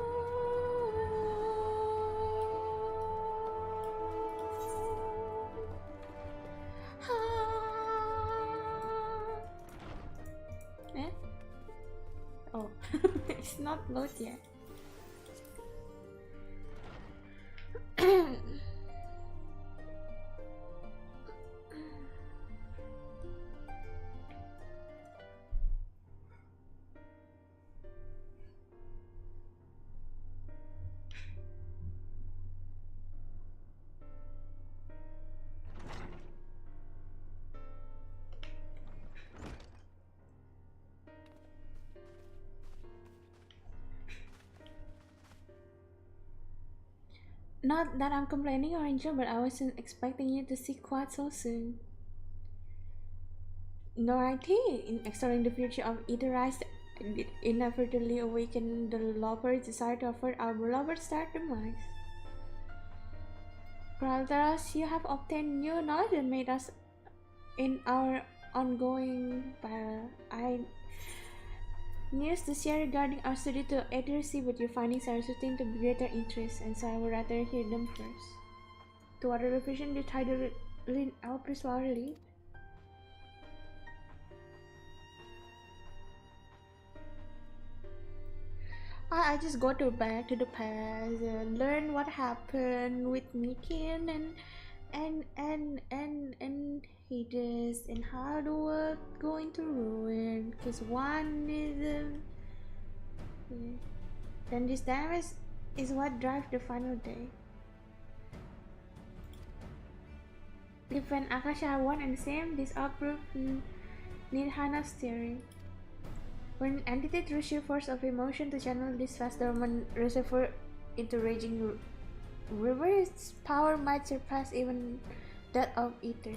Eh? Oh, it's not load yet. Not that I'm complaining, Angel, but I wasn't expecting you to see quite so soon. Nor I did. In exploring the future of Iterise, it inadvertently awakened the lover's desire to offer our beloved star demise. Perhaps you have obtained new knowledge and made us in our ongoing battle. I news to share regarding our study to accuracy, but your findings are suiting to greater interest, and so I would rather hear them first. To what revision did I lean out persuasively? I just go back to the past, learn what happened with Mikian and Hades, and how the world going to ruin, because one is then this damage is what drives the final day. If when Akasha are one and the same, this outproof need Hana's steering. When an entity through sheer force of emotion to channel this vast dormant reservoir into raging river, its power might surpass even that of Ether.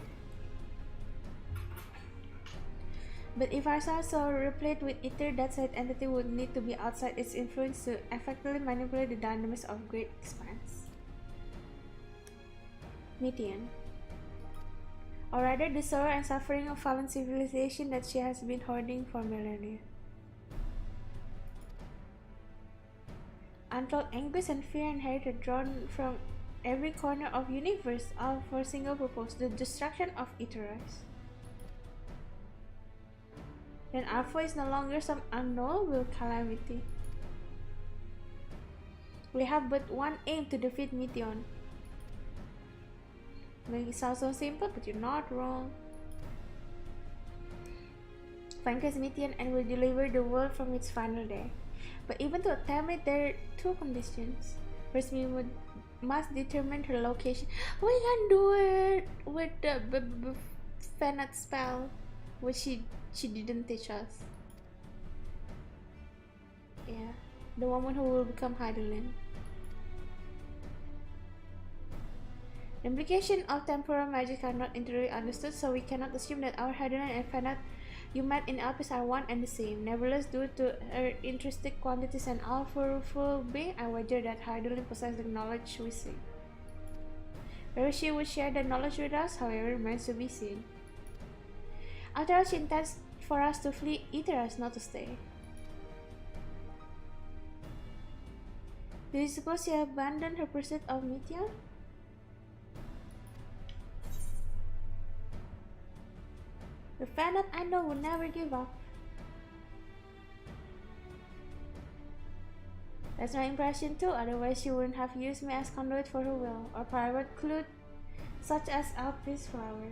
But if our soul so replete with Ether, that said entity would need to be outside its influence to effectively manipulate the dynamics of great expanse. Midian. Or rather, the sorrow and suffering of fallen civilization that she has been hoarding for millennia. Untold anguish and fear and hatred drawn from every corner of universe, all for a single purpose, the destruction of Iteris. Then Alpha is no longer some unknowable calamity. We have but one aim to defeat Midian. Maybe it sounds so simple, but you're not wrong. Vanquish Midian and will deliver the world from its final day. But even to attempt it, there are two conditions. First, we must determine her location. We can do it with the Fanarts spell. which she didn't teach us. Yeah, the woman who will become Heidelin. The implication of temporal magic are not entirely understood, so we cannot assume that our Heidelin and Fanarts you met in Alpes are one and the same. Nevertheless, due to her intrinsic quantities and all-powerful being, I wager that Heidelin possesses the knowledge we seek. Whether she would share that knowledge with us, however, remains to be seen. After all, she intends for us to flee, Etheras not to stay. Do you suppose she abandoned her pursuit of Mythia? The Fanarts I know would never give up. That's my impression too, otherwise she wouldn't have used me as conduit for her will, or private clue such as Alpes flower.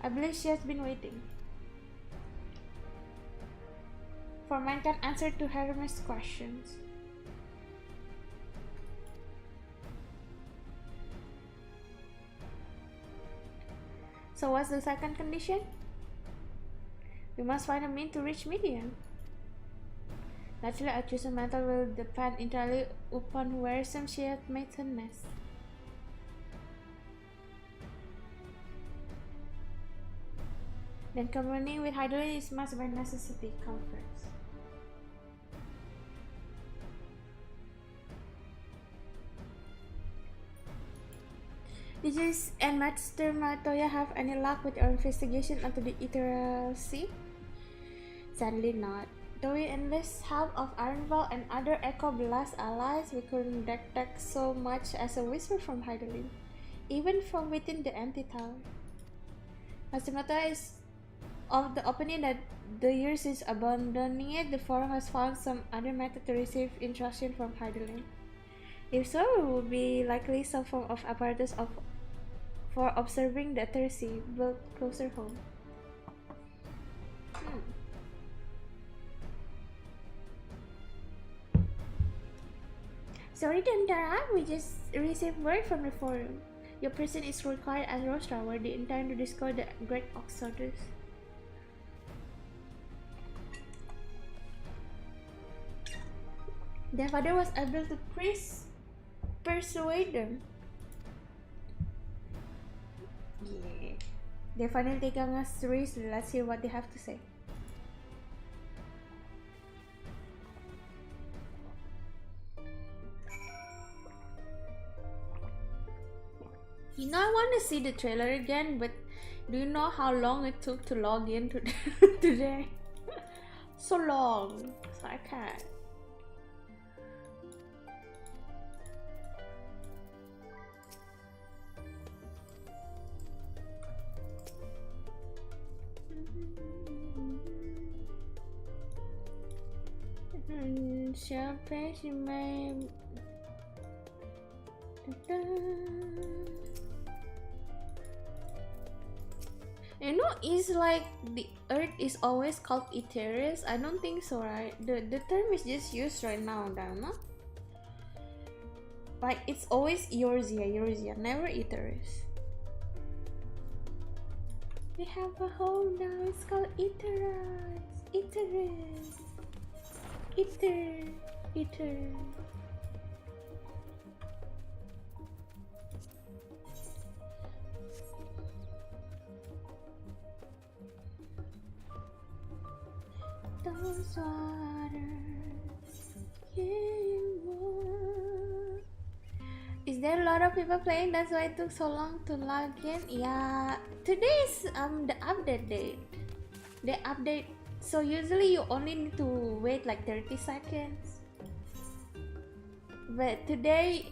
I believe she has been waiting for mankind answer to Hermes' questions. So what's the second condition? We must find a means to reach Midian. Naturally, our chosen method will depend entirely upon where some she had made her nest. Then communing with Heidelin is must by necessity come first. Did you and Master Matoya have any luck with our investigation into the Ethereal Sea? Sadly not. Though we enlist help of Ironval and other Echo Blast allies, we couldn't detect so much as a whisper from Heidelin, even from within the anti-tower. Master Matoya is of the opinion that the years since abandoning it, the forum has found some other method to receive instruction from Heidelin. If so, it would be likely some form of apparatus for observing the Ether Sea built closer home. Sorry to interrupt, we just received word from the forum. Your presence is required at Rostra, where they intend to discover the Great Oxodus. Their father was able to persuade them. Yeah. They're finally taking us through, so let's hear what they have to say. You know, I want to see the trailer again, but do you know how long it took to log in today? So long, so I can't. Share page you may. You know, it's like the Earth is always called Ethereus. I don't think so, right? The term is just used right now, Dana. Like it's always Eorzea, never Ethereus. We have a home now. It's called Ethereus. Ether. Those waters came more. Is there a lot of people playing? That's why it took so long to log in. Yeah, today is the update date. The update. So usually you only need to wait like 30 seconds. But today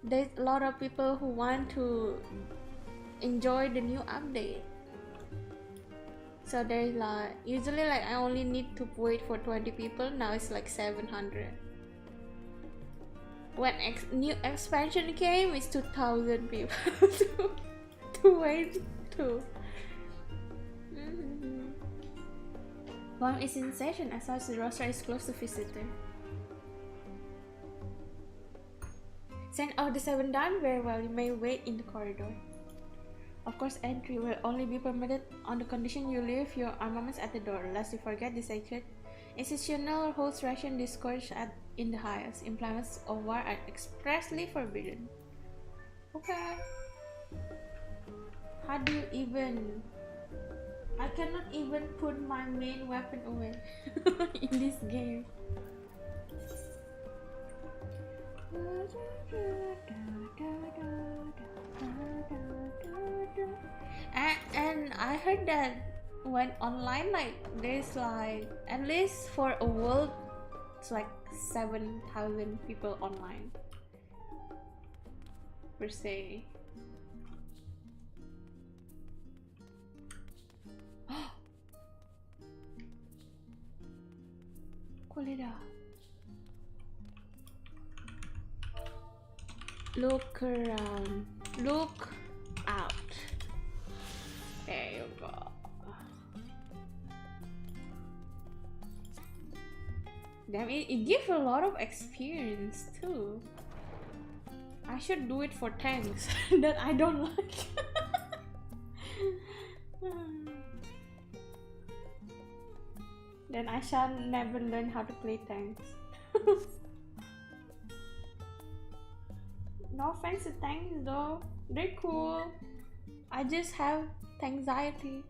there's a lot of people who want to enjoy the new update. So there's like usually like I only need to wait for 20 people. Now it's like 700. When new expansion came, it's 2,000 people to wait to. One is in session as such the roster is close to visitor. Send out the 7 done. Very well. You may wait in the corridor. Of course, entry will only be permitted on the condition you leave your armaments at the door, lest you forget the sacred. Institutional holds ration discouraged in the highest. Implements of war are expressly forbidden. Okay. How do you even... I cannot even put my main weapon away in this game. And I heard that when online, like there's like at least for a world, it's like 7,000 people online per se. Kolida. Look around. Look out. There you go. Damn, it gives a lot of experience too. I should do it for tanks that I don't like. Then I shall never learn how to play tanks. No offense to tanks though, they're cool. I just have anxiety.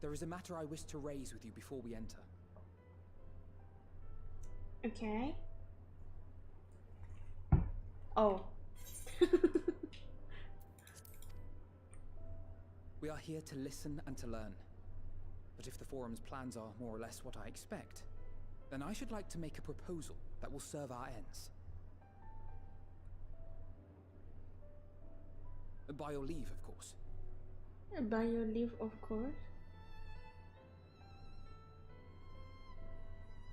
There is a matter I wish to raise with you before we enter. Okay. Oh. We are here to listen and to learn. But if the forum's plans are more or less what I expect, then I should like to make a proposal that will serve our ends. By your leave, of course. By your leave, of course.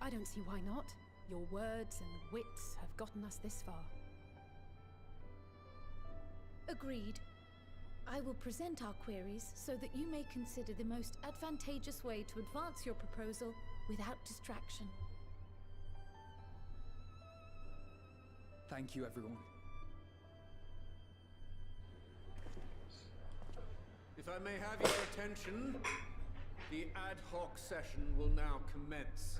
I don't see why not. Your words and wits have gotten us this far. Agreed. I will present our queries so that you may consider the most advantageous way to advance your proposal without distraction. Thank you, everyone. If I may have your attention, the ad hoc session will now commence.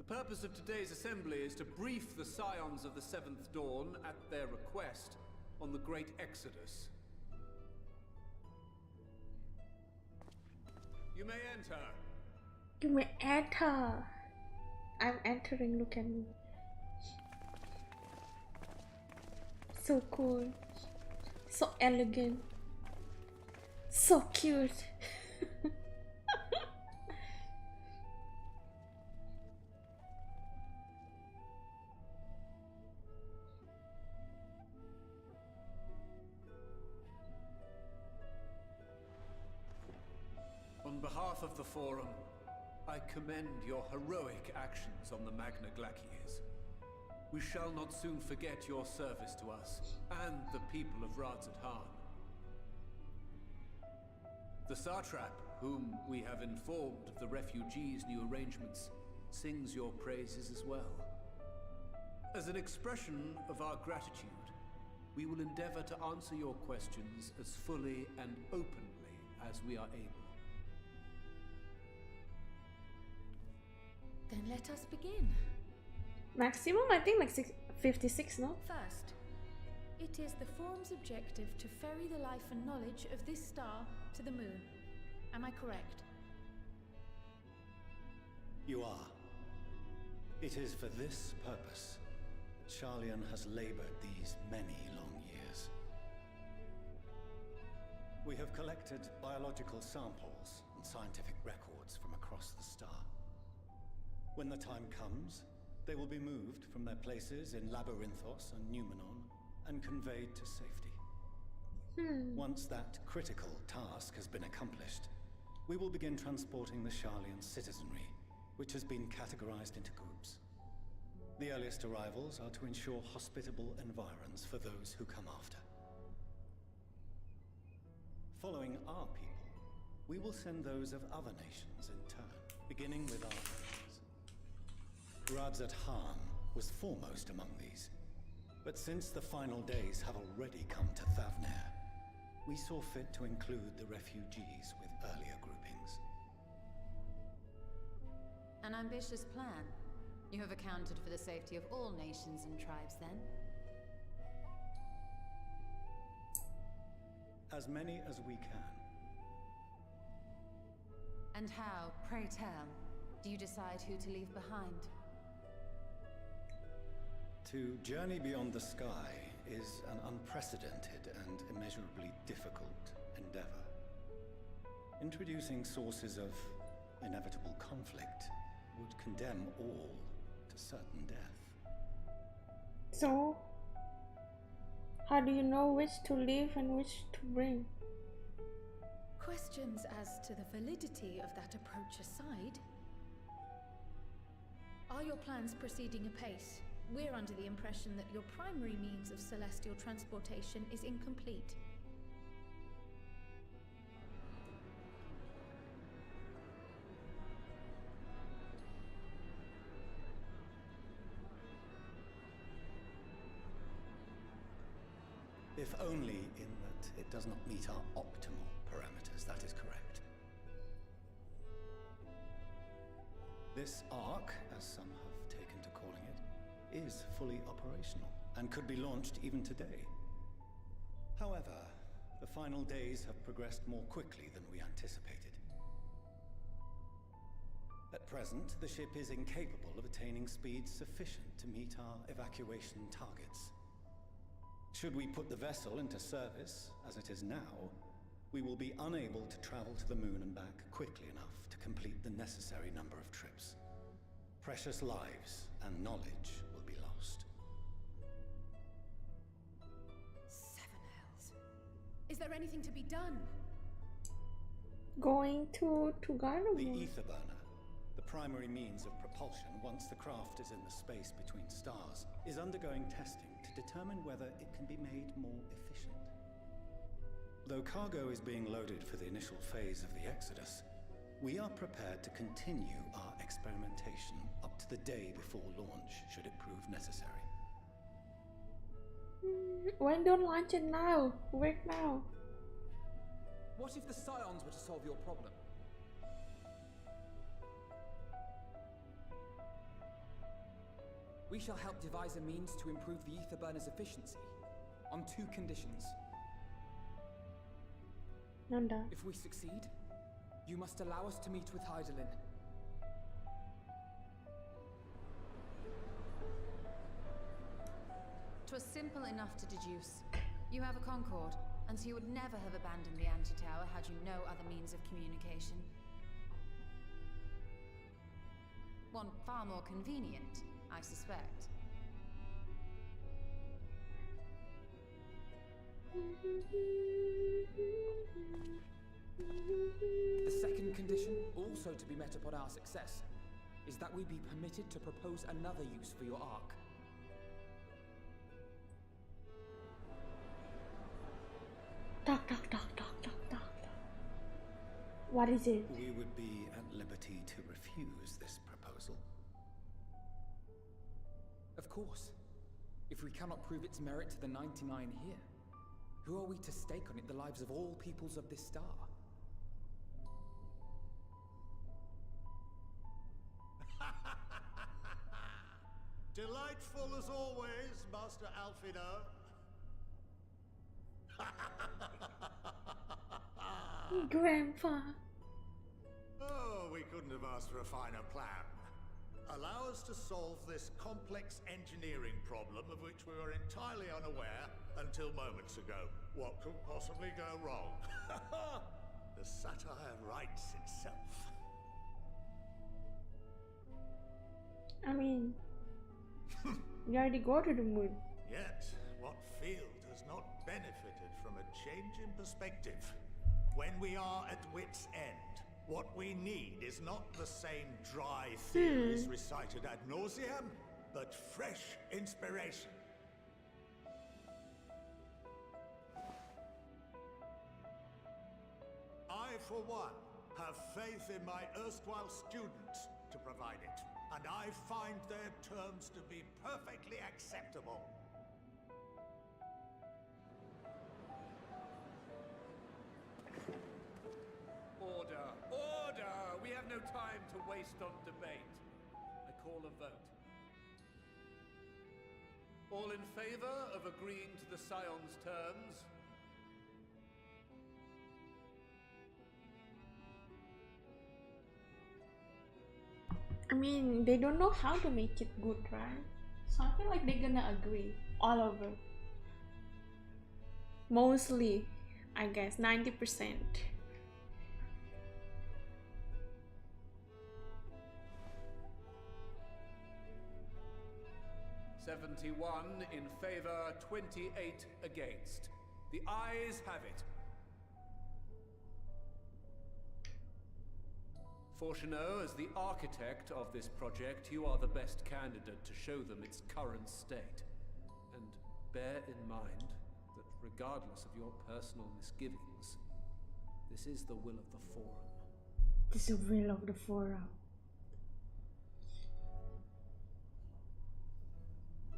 The purpose of today's assembly is to brief the Scions of the Seventh Dawn at their request on the Great Exodus. You may enter. You may enter. I'm entering, look at me. So cool. So elegant. So cute. On behalf of the Forum, I commend your heroic actions on the Magna Glaciers. We shall not soon forget your service to us and the people of Radzat-Han. The Satrap, whom we have informed of the refugees' new arrangements, sings your praises as well. As an expression of our gratitude, we will endeavor to answer your questions as fully and openly as we are able. Then let us begin. Maximum, I think like 56, no? First, it is the Forum's objective to ferry the life and knowledge of this star to the moon. Am I correct? You are. It is for this purpose that Charlian has labored these many long years. We have collected biological samples and scientific records from across the star. When the time comes, They will be moved from their places in Labyrinthos and Numenon and conveyed to safety. Once that critical task has been accomplished, we will begin transporting the Sharlayan citizenry, which has been categorized into groups. The earliest arrivals are to ensure hospitable environs for those who come after. Following our people, we will send those of other nations in turn, beginning with our friends. Radzat Han was foremost among these, but since the final days have already come to Thavnair, we saw fit to include the refugees with earlier groupings. An ambitious plan. You have accounted for the safety of all nations and tribes, then? As many as we can. And how, pray tell, do you decide who to leave behind? To journey beyond the sky is an unprecedented and immeasurably difficult endeavor. Introducing sources of inevitable conflict would condemn all to certain death. So, how do you know which to leave and which to bring? Questions as to the validity of that approach aside, are your plans proceeding apace? We're under the impression that your primary means of celestial transportation is incomplete. If only in that it does not meet our optimal parameters, that is correct. This arc, as some have taken to calling it, is fully operational and could be launched even today. However, the final days have progressed more quickly than we anticipated. At present, the ship is incapable of attaining speeds sufficient to meet our evacuation targets. Should we put the vessel into service, as it is now, we will be unable to travel to the moon and back quickly enough to complete the necessary number of trips. Precious lives and knowledge will be lost. 7 hells. Is there anything to be done? Going to Garden. The ether burner, the primary means of propulsion once the craft is in the space between stars, is undergoing testing to determine whether it can be made more efficient. Though cargo is being loaded for the initial phase of the Exodus, we are prepared to continue our experimentation up to the day before launch, should it prove necessary. Why don't launch it now? Work now. What if the Scions were to solve your problem? We shall help devise a means to improve the ether burner's efficiency, on 2 conditions. Nanda. If we succeed, you must allow us to meet with Hydaelyn. 'Twas simple enough to deduce. You have a Concord, and so you would never have abandoned the anti-tower had you no other means of communication. One far more convenient, I suspect. The second condition, also to be met upon our success, is that we be permitted to propose another use for your Ark. Talk. What is it? We would be at liberty to refuse this proposal. Of course. If we cannot prove its merit to the 99 here, who are we to stake on it the lives of all peoples of this star? Delightful as always, Master Alfino. Grandpa. Oh, we couldn't have asked for a finer plan. Allow us to solve this complex engineering problem of which we were entirely unaware until moments ago. What could possibly go wrong? The satire writes itself. I mean, We already go to the moon. Yet, what field has not benefited from a change in perspective? When we are at wit's end, what we need is not the same dry theories recited ad nauseam, but fresh inspiration. I, for one, have faith in my erstwhile students to provide it, and I find their terms to be perfectly acceptable. Order! Order! We have no time to waste on debate. I call a vote. All in favor of agreeing to the Scion's terms? I mean, they don't know how to make it good, right? So I feel like they're gonna agree all over. Mostly, I guess 90%. "71 in favor, 28 against. The ayes have it. Fortuneau, as the architect of this project, you are the best candidate to show them its current state. And bear in mind that regardless of your personal misgivings, this is the will of the Forum. This is the will of the Forum.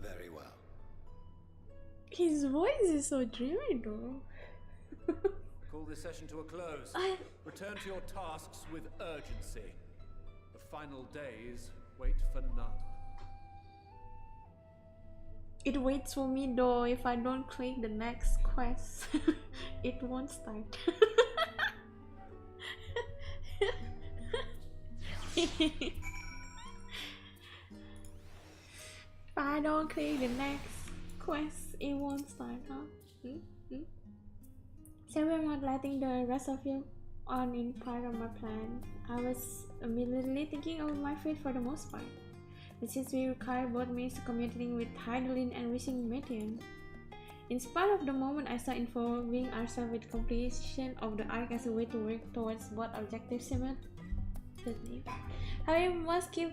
Very well. His voice is so dreamy though. Call this session to a close. Return to your tasks with urgency. The final days wait for none. It waits for me though. If I don't click the next quest, it won't start. If I don't click the next quest, it won't start, huh? So we're not letting the rest of you on in part of my plan. I was immediately thinking of my fate for the most part. But since we require both means to communicating with Hydaelyn and reaching Meteon. In spite of the moment I start involving ourselves with completion of the arc as a way to work towards both objectives simultaneously. However, we must keep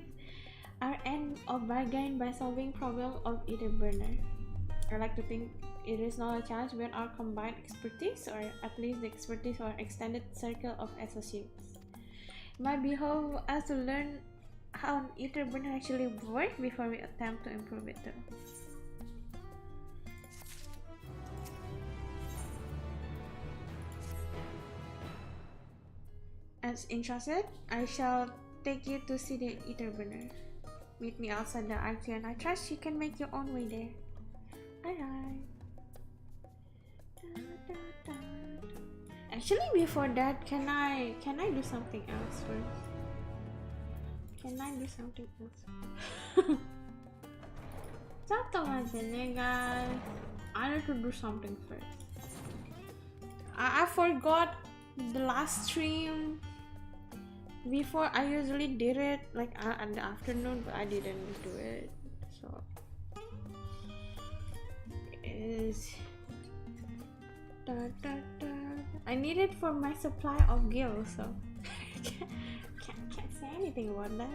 our end of bargain by solving problem of either burner. I like to think it is not a challenge beyond our combined expertise, or at least the expertise of our extended circle of associates. It might behoove us to learn how an ether burner actually works before we attempt to improve it too. As interested, I shall take you to see the ether burner. Meet me outside the arch, and I trust you can make your own way there. Alright. Actually, before that, can I do something else first? Can I do something else? Satu aja nih guys. I need to do something first. I forgot the last stream. Before I usually did it like in the afternoon, but I didn't do it. So I need it for my supply of gil, so can't say anything about that.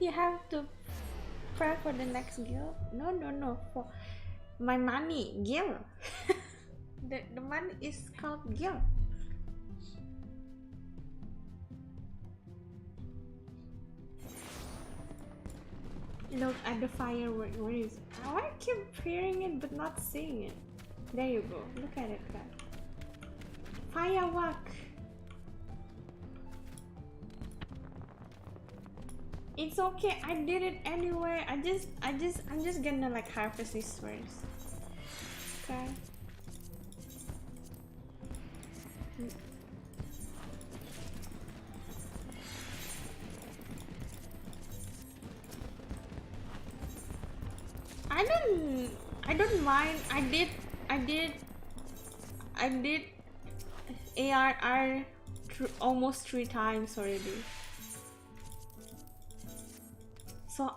You have to pray for the next guild. No, for my money guild. the money is called guild. Look at the firework. Where is it? I want to keep hearing it but not seeing it. There you go. Look at it, guys. Firework. It's okay. I did it anyway. I'm just gonna like harvest this first. Okay. I don't mind. I did ARR almost 3 times already. So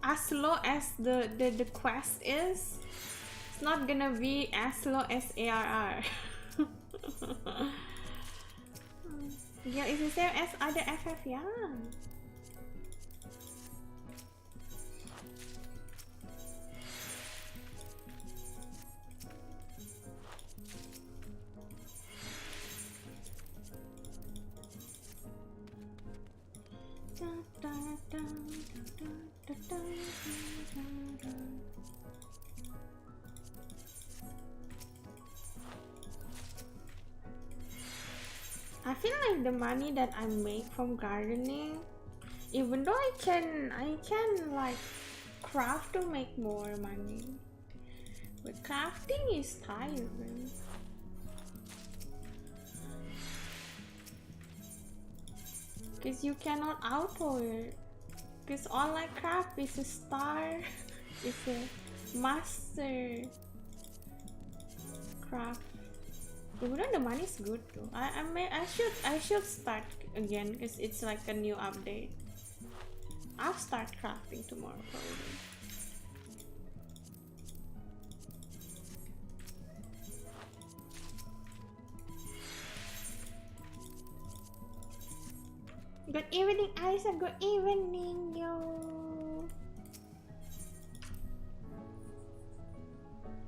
as low as the quest is, it's not gonna be as low as ARR. Yeah, it's the same as other FF, yeah. I feel like the money that I make from gardening, even though I can like craft to make more money, but crafting is tiring. Because you cannot auto it. Because all I craft is a star, is a master craft. Even though the money is good too. I should start again because it's like a new update. I'll start crafting tomorrow probably. Good evening, Arisa. Good evening, yo.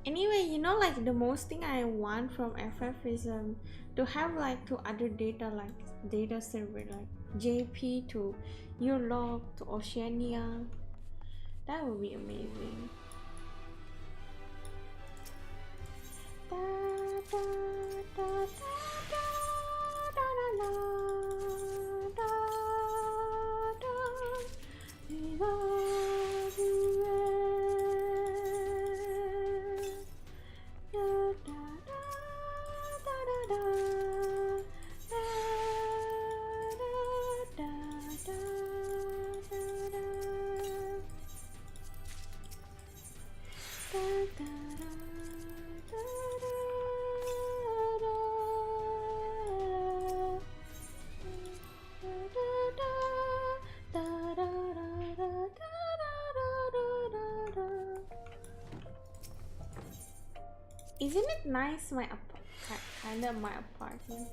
Anyway, you know, like the most thing I want from FF is to have like to other data, like data server like JP to Europe to Oceania. That would be amazing. Da, da, da, da, da, da, da, da. Isn't it nice, my kind of my apartment?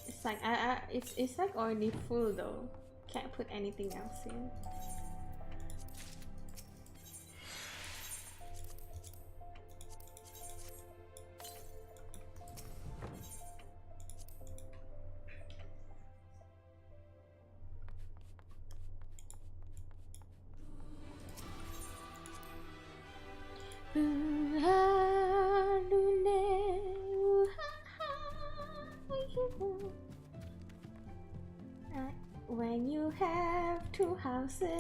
It's like it's like already full though. Can't put anything else in. When you have 2 houses,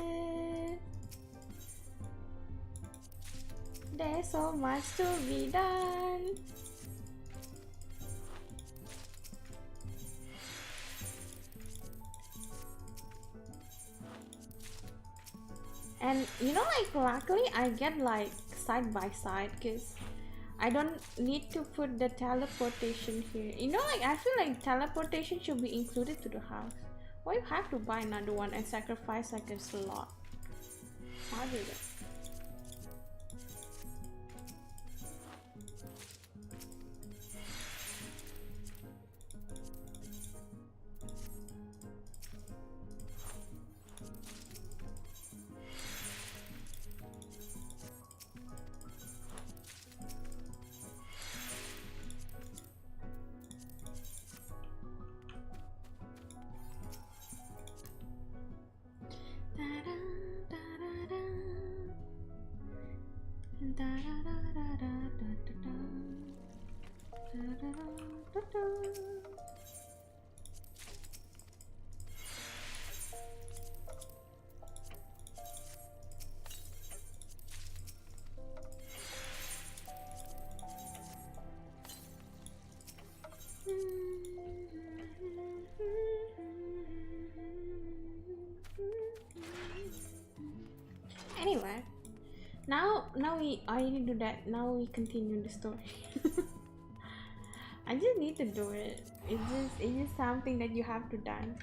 there's so much to be done. And you know, like luckily I get like side by side because I don't need to put the teleportation here. You know, like I feel like teleportation should be included to the house. Why you have to buy another one and sacrifice like a slot? How do that? Da, now we already do that. Now we continue the story. I just need to do it. It's just something that you have to done.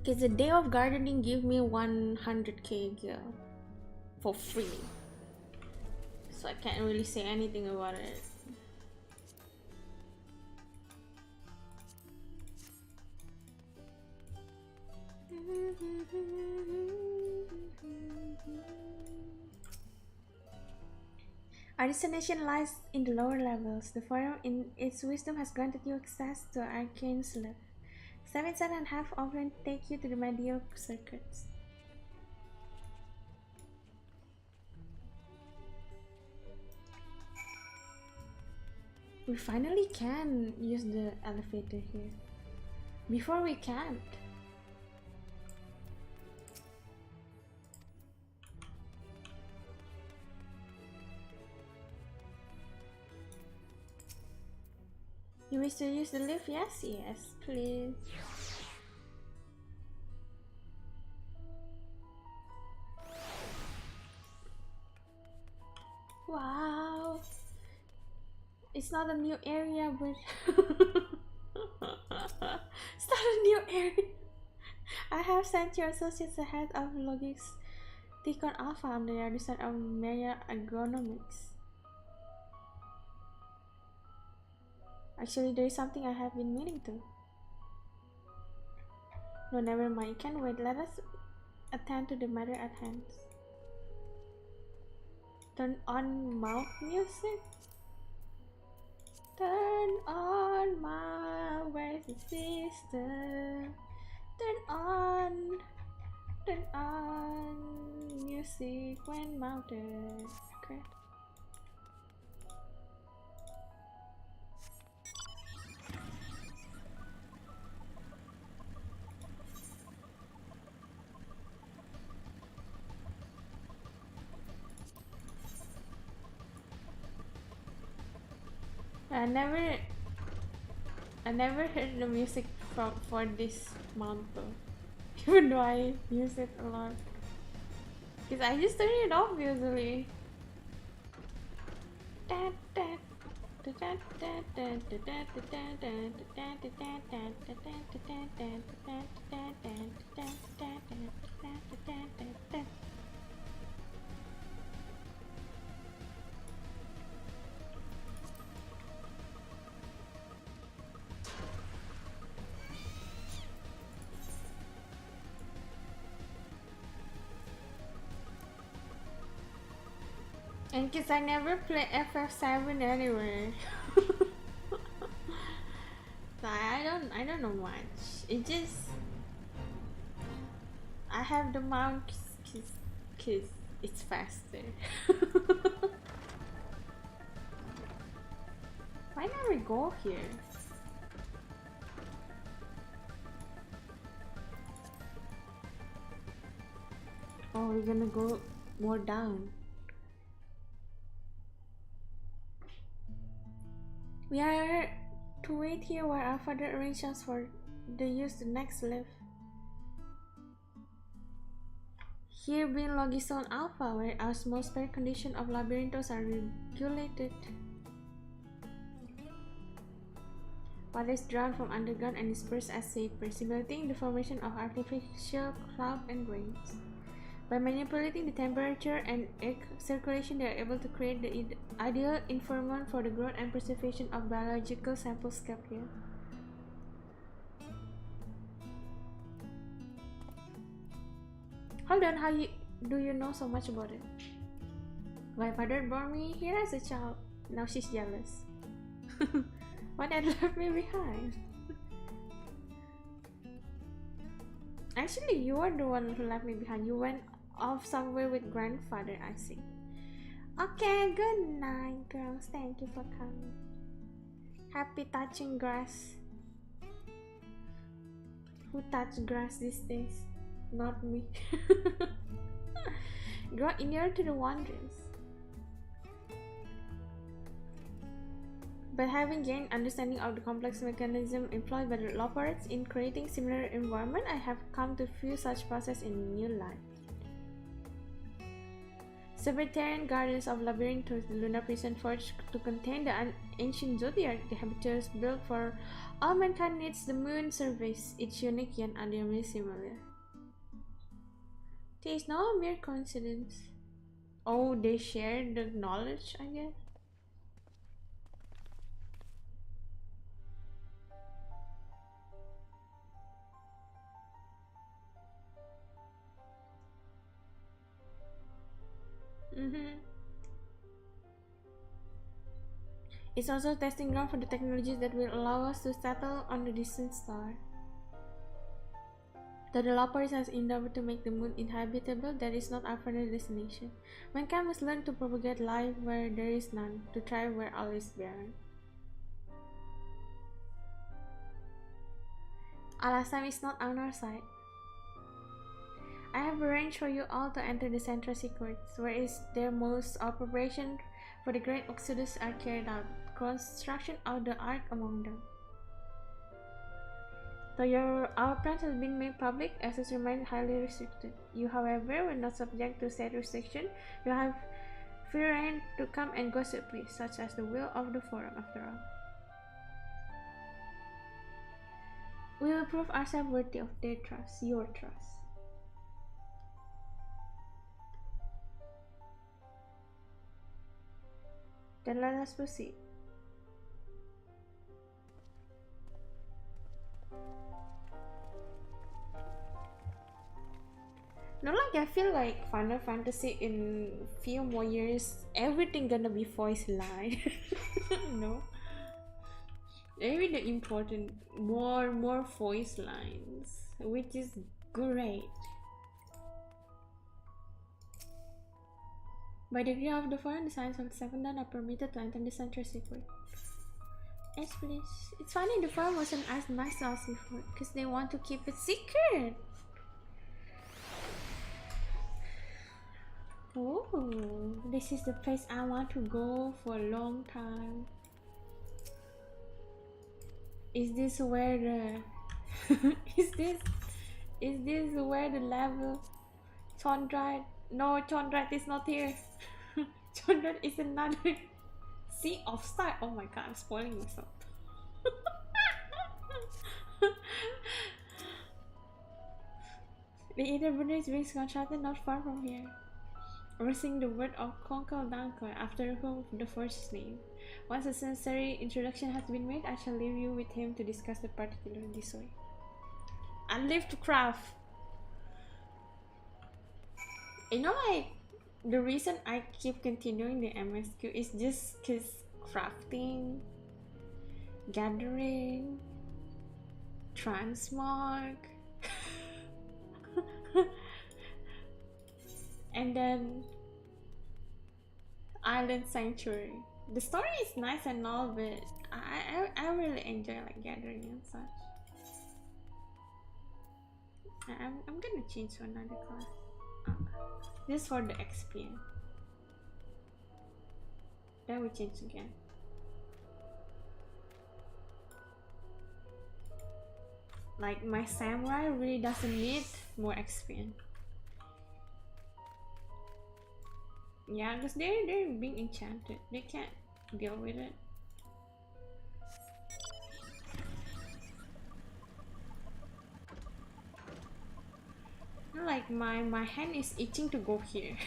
Because the day of gardening give me 100k gear for free, so I can't really say anything about it. Arisa Nation lies in the lower levels. The forum in its wisdom has granted you access to arcane slip. 7 inside and half often take you to the medial circuits. We finally can use the elevator here. Before we can't. You wish to use the lift? Yes, yes, please. Wow. It's not a new area, but it's not a new area. I have sent your associates ahead of logistics Ticon Alpha on the other side of Maya Agronomics. Actually, there is something I have been meaning to. No, never mind. Can't wait. Let us attend to the matter at hand. Turn on mouth music. Turn on my where's the system? Turn on music when mounted. Okay. I never heard the music for this mount though. Even though I use it a lot. Because I just turn it off usually. And cause I never play FF7 anywhere. So I don't know much. It just I have the mount cause it's faster. Why never go here? Oh, we're gonna go more down. We are to wait here while our father arranges for the use the next lift. Here being Logistone Alpha, where our small spare condition of labyrinthos are regulated. Waters drawn from underground and dispersed as safer, simulating the formation of artificial cloud and rains. By manipulating the temperature and air circulation, they are able to create the ideal environment for the growth and preservation of biological samplescape here. Hold on, do you know so much about it? My father brought me here as a child. Now she's jealous. Why dad left me behind? Actually, you are the one who left me behind. You went off somewhere with grandfather, I see. Okay, good night, girls. Thank you for coming. Happy touching grass. Who touch grass these days? Not me. Grow inured to the wonders. but having gained understanding of the complex mechanism employed by the Loporets in creating similar environment, I have come to view such process in new light. Subterranean gardens of labyrinthos, the lunar prison forged to contain the ancient zodiac, the habitats built for all mankind needs the moon service. It's unique yet utterly similar. There is no mere coincidence. Oh, they share the knowledge, I guess. It's also a testing ground for the technologies that will allow us to settle on the distant star. The developers has endeavored to make the moon inhabitable. That is not our final destination. Mankind must learn to propagate life where there is none, to thrive where all is barren. Alas, time is not on our side. I have arranged for you all to enter the central secrets, where is there most of preparation for the great exodus are carried out, construction of the ark among them. Though our plans have been made public, access remains highly restricted. You, however, will not subject to said restriction. You have free rein to come and go swiftly, such as the will of the forum, after all. We will prove ourselves worthy of their trust, your trust. Then let us proceed. No, like I feel like Final Fantasy in few more years, everything gonna be voice line. No, maybe the important more voice lines, which is great. By the degree of the foreign, the signs of the seven dawn are permitted to enter the central secret. Yes, please. It's funny the forum wasn't as nice to us before, because they want to keep it secret. Oh, this is the place I want to go for a long time. Is this where the is this where the level Chondrite? No, Chondrite is not here. Chondrite is another Sea of Star. Oh my god, I'm spoiling myself. The Ether brings contracted not far from here. Reversing the word of Konkal Dankor, after whom the forge is named. Once a necessary introduction has been made, I shall leave you with him to discuss the particular this way. I live to craft. You know, like, the reason I keep continuing the MSQ is just cause crafting, gathering, transmog, and then Island Sanctuary. The story is nice and all, but I really enjoy like gathering and such. I'm gonna change to another class. This for the XP. Then we change again. Like my samurai really doesn't need more XP. Yeah, because they're being enchanted. They can't deal with it. Like my hand is itching to go here.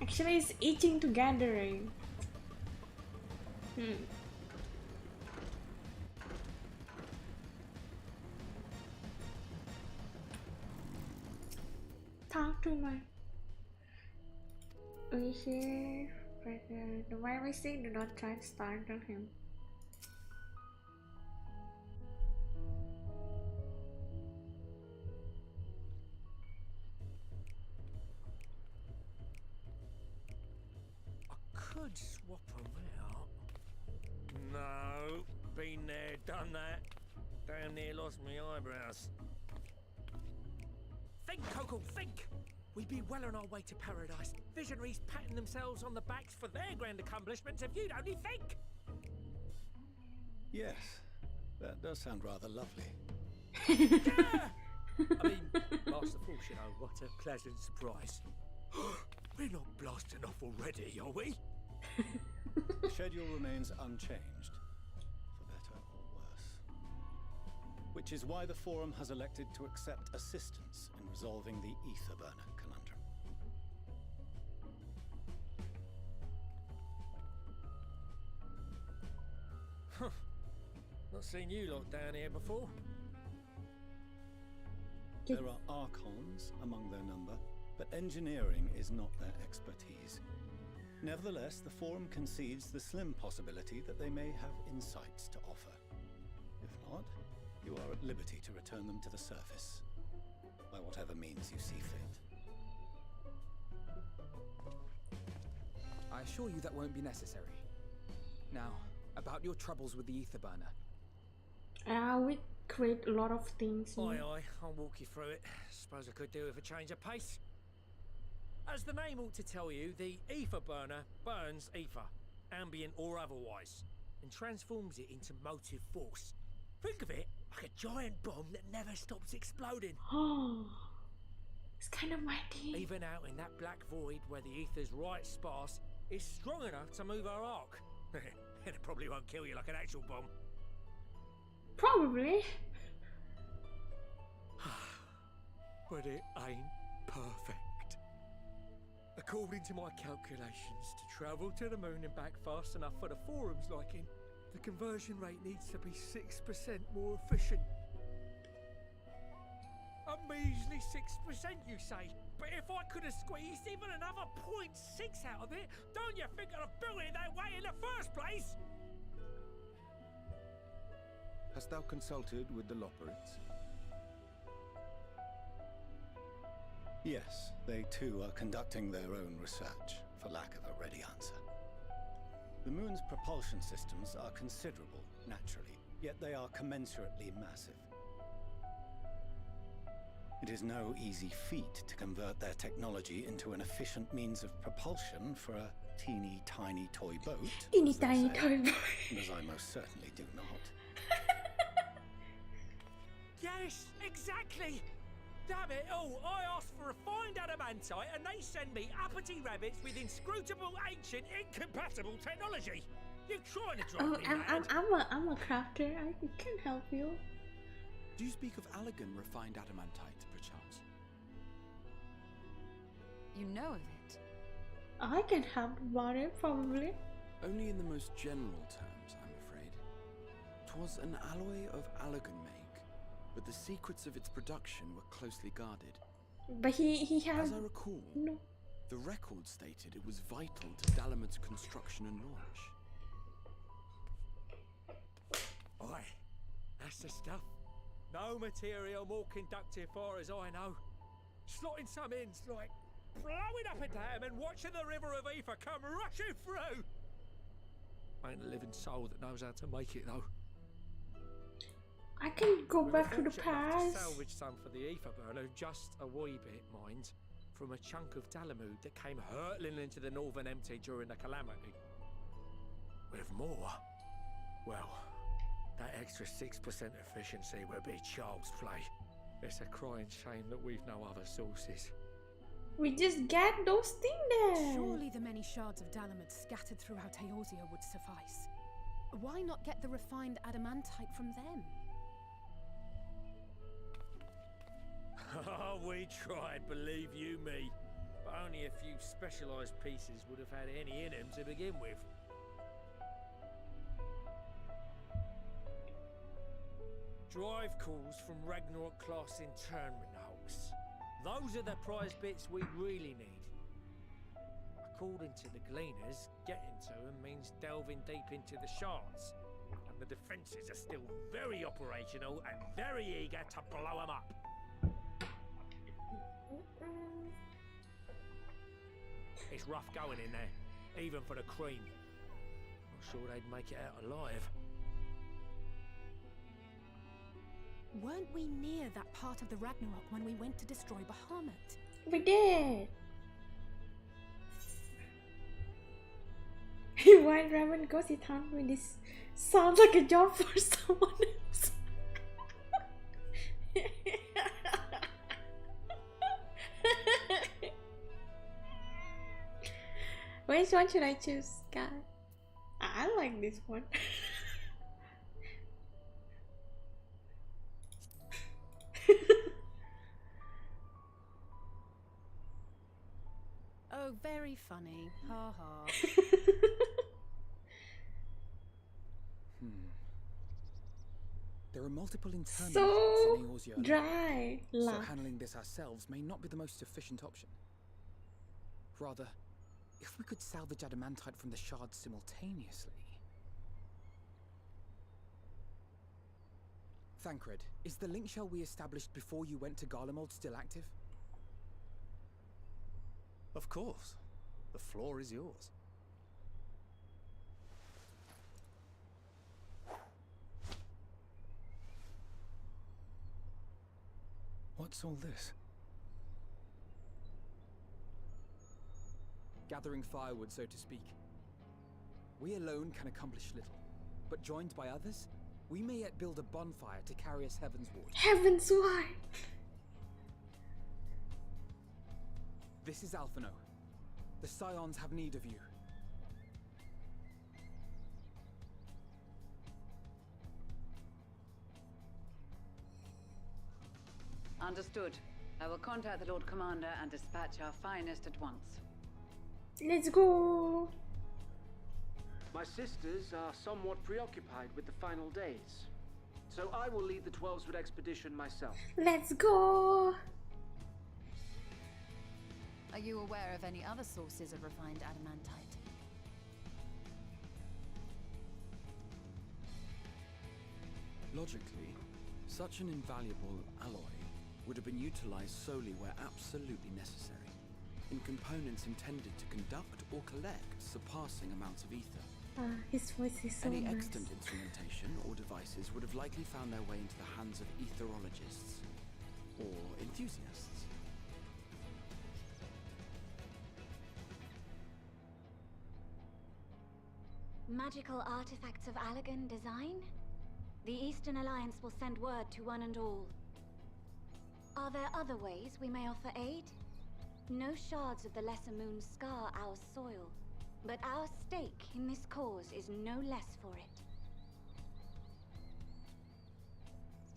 Actually, it's itching to gathering. Talk to my here, but the way we say, do not try to startle him. Could swap them out. No, been there, done that. Damn near lost my eyebrows. Think, Coco, think! we'd be well on our way to paradise. Visionaries patting themselves on the backs for their grand accomplishments if you'd only think. Yes, that does sound rather lovely. Yeah! I mean, masterful, you know, what a pleasant surprise. We're not blasting off already, are we? The schedule remains unchanged, for better or worse. Which is why the Forum has elected to accept assistance in resolving the ether burner conundrum. Huh. Not seen you lot down here before. There are Archons among their number, but engineering is not their expertise. Nevertheless, the Forum concedes the slim possibility that they may have insights to offer. If not, you are at liberty to return them to the surface, by whatever means you see fit. I assure you that won't be necessary. Now, about your troubles with the ether burner. We create a lot of things. Aye, I'll walk you through it. Suppose I could do with a change of pace. As the name ought to tell you, the ether burner burns ether, ambient or otherwise, and transforms it into motive force. Think of it like a giant bomb that never stops exploding. Oh, it's kind of mighty. Even out in that black void where the ether's right sparse, it's strong enough to move our arc. And it probably won't kill you like an actual bomb. Probably. But it ain't perfect. According to my calculations, to travel to the moon and back fast enough for the Forum's liking, the conversion rate needs to be 6% more efficient. A measly 6%, you say? But if I could have squeezed even another 0.6 out of it, don't you think I'd have built it that way in the first place? Hast thou consulted with the Loperids? Yes, they too are conducting their own research, for lack of a ready answer. The moon's propulsion systems are considerable, naturally, yet they are commensurately massive. It is no easy feat to convert their technology into an efficient means of propulsion for a teeny tiny toy boat. Teeny tiny toy boat. As I most certainly do not. Yes, exactly! Damn it all, I asked for refined adamantite and they send me uppity rabbits with inscrutable, ancient, incompatible technology! You're trying to drive me mad! I'm a crafter, I can help you. Do you speak of Allegan refined adamantite, perchance? You know of it? I can help about it, probably. Only in the most general terms, I'm afraid. 'Twas an alloy of Allegan make, but the secrets of its production were closely guarded. But he has... As I recall, the record stated it was vital to Dalamit's construction and launch. Aye, that's the stuff. No material more conductive far as I know. Slotting some ends like blowing up a dam and watching the river of ether come rushing through. Ain't a living soul that knows how to make it though. I can go back to the To past. salvage some for the ether burner, just a wee bit, mind, from a chunk of Dalamud that came hurtling into the northern empty during the calamity. With more, well, that extra 6% efficiency would be child's play. It's a crying shame that we've no other sources. We just get those things there. Surely the many shards of Dalamud scattered throughout Eorzea would suffice. Why not get the refined adamantite from them? Oh, we tried, believe you me. But only a few specialised pieces would have had any in them to begin with. Drive calls from Ragnarok class internment hulks. Those are the prize bits we really need. According to the Gleaners, getting to them means delving deep into the shards. And the defences are still very operational and very eager to blow them up. It's rough going in there, even for the cream. Not sure they'd make it out alive. Weren't we near that part of the Ragnarok when we went to destroy Bahamut? We did. White ramen goes it hungry. This sounds like a job for someone else. Which one should I choose, guys? I like this one. Oh, very funny. Ha ha. There are multiple internal So in Ouja alone, dry. so Laugh. handling this ourselves may not be the most efficient option. Rather, if we could salvage adamantite from the shards simultaneously. Thancred, is the link shell we established before you went to Garlemald still active? Of course. The floor is yours. What's all this? Gathering firewood, so to speak. We alone can accomplish little, but joined by others, we may yet build a bonfire to carry us heavensward. Heavensward! This is ArisaNooo. The Scions have need of you. Understood. I will contact the Lord Commander and dispatch our finest at once. Let's go! My sisters are somewhat preoccupied with the final days, so I will lead the 12-Sword expedition myself. Let's go! Are you aware of any other sources of refined adamantite? Logically, such an invaluable alloy would have been utilized solely where absolutely necessary, in components intended to conduct or collect surpassing amounts of ether. His voice is so Any nice. extant instrumentation or devices would have likely found their way into the hands of etherologists or enthusiasts. Magical artifacts of Allagan design? The Eastern Alliance will send word to one and all. Are there other ways we may offer aid? No shards of the Lesser Moon scar our soil, but our stake in this cause is no less for it.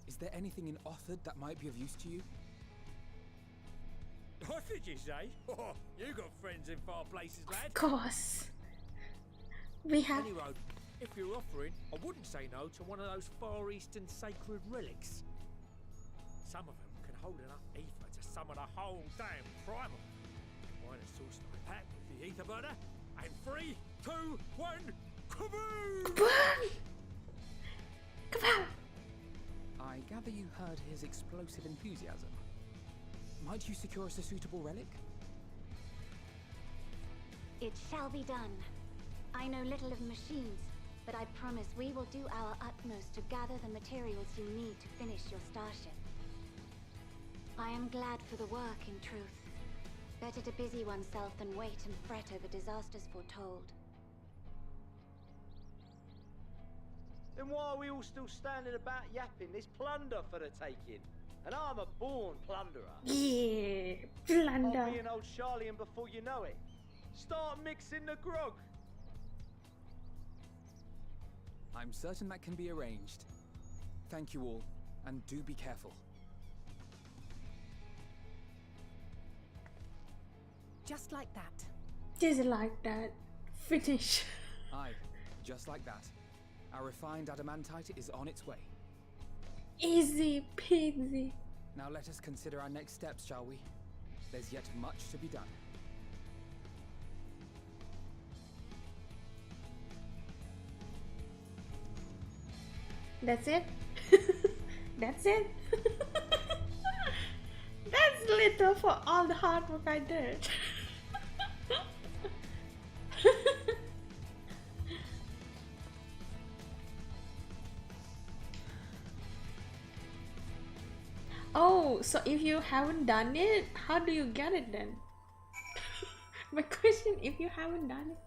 Is there anything in Othard that might be of use to you? What did you say? Oh, you got friends in far places, lad. Of course. We have... Anyway, if you're offering, I wouldn't say no to one of those Far Eastern sacred relics. Some of them can hold enough ether to summon a whole damn primal. Combine a source like that with the ether burner, and 3, 2, 1, kaboom! Kaboom! Kaboom! I gather you heard his explosive enthusiasm. Might you secure us a suitable relic? It shall be done. I know little of machines, but I promise we will do our utmost to gather the materials you need to finish your starship. I am glad for the work, in truth. Better to busy oneself than wait and fret over disasters foretold. Then why are we all still standing about yapping? There's plunder for the taking. And I'm a born plunderer. Yeah, plunder. I'll be an old Charlian before you know it. Start mixing the grog. I'm certain that can be arranged. Thank you all, and do be careful. Just like that. Just like that. Finish. Aye, just like that. Our refined adamantite is on its way. Easy peasy. Now let us consider our next steps, shall we? There's yet much to be done. That's it? That's it? That's little for all the hard work I did. Oh, so if you haven't done it, how do you get it then? My question, if you haven't done it.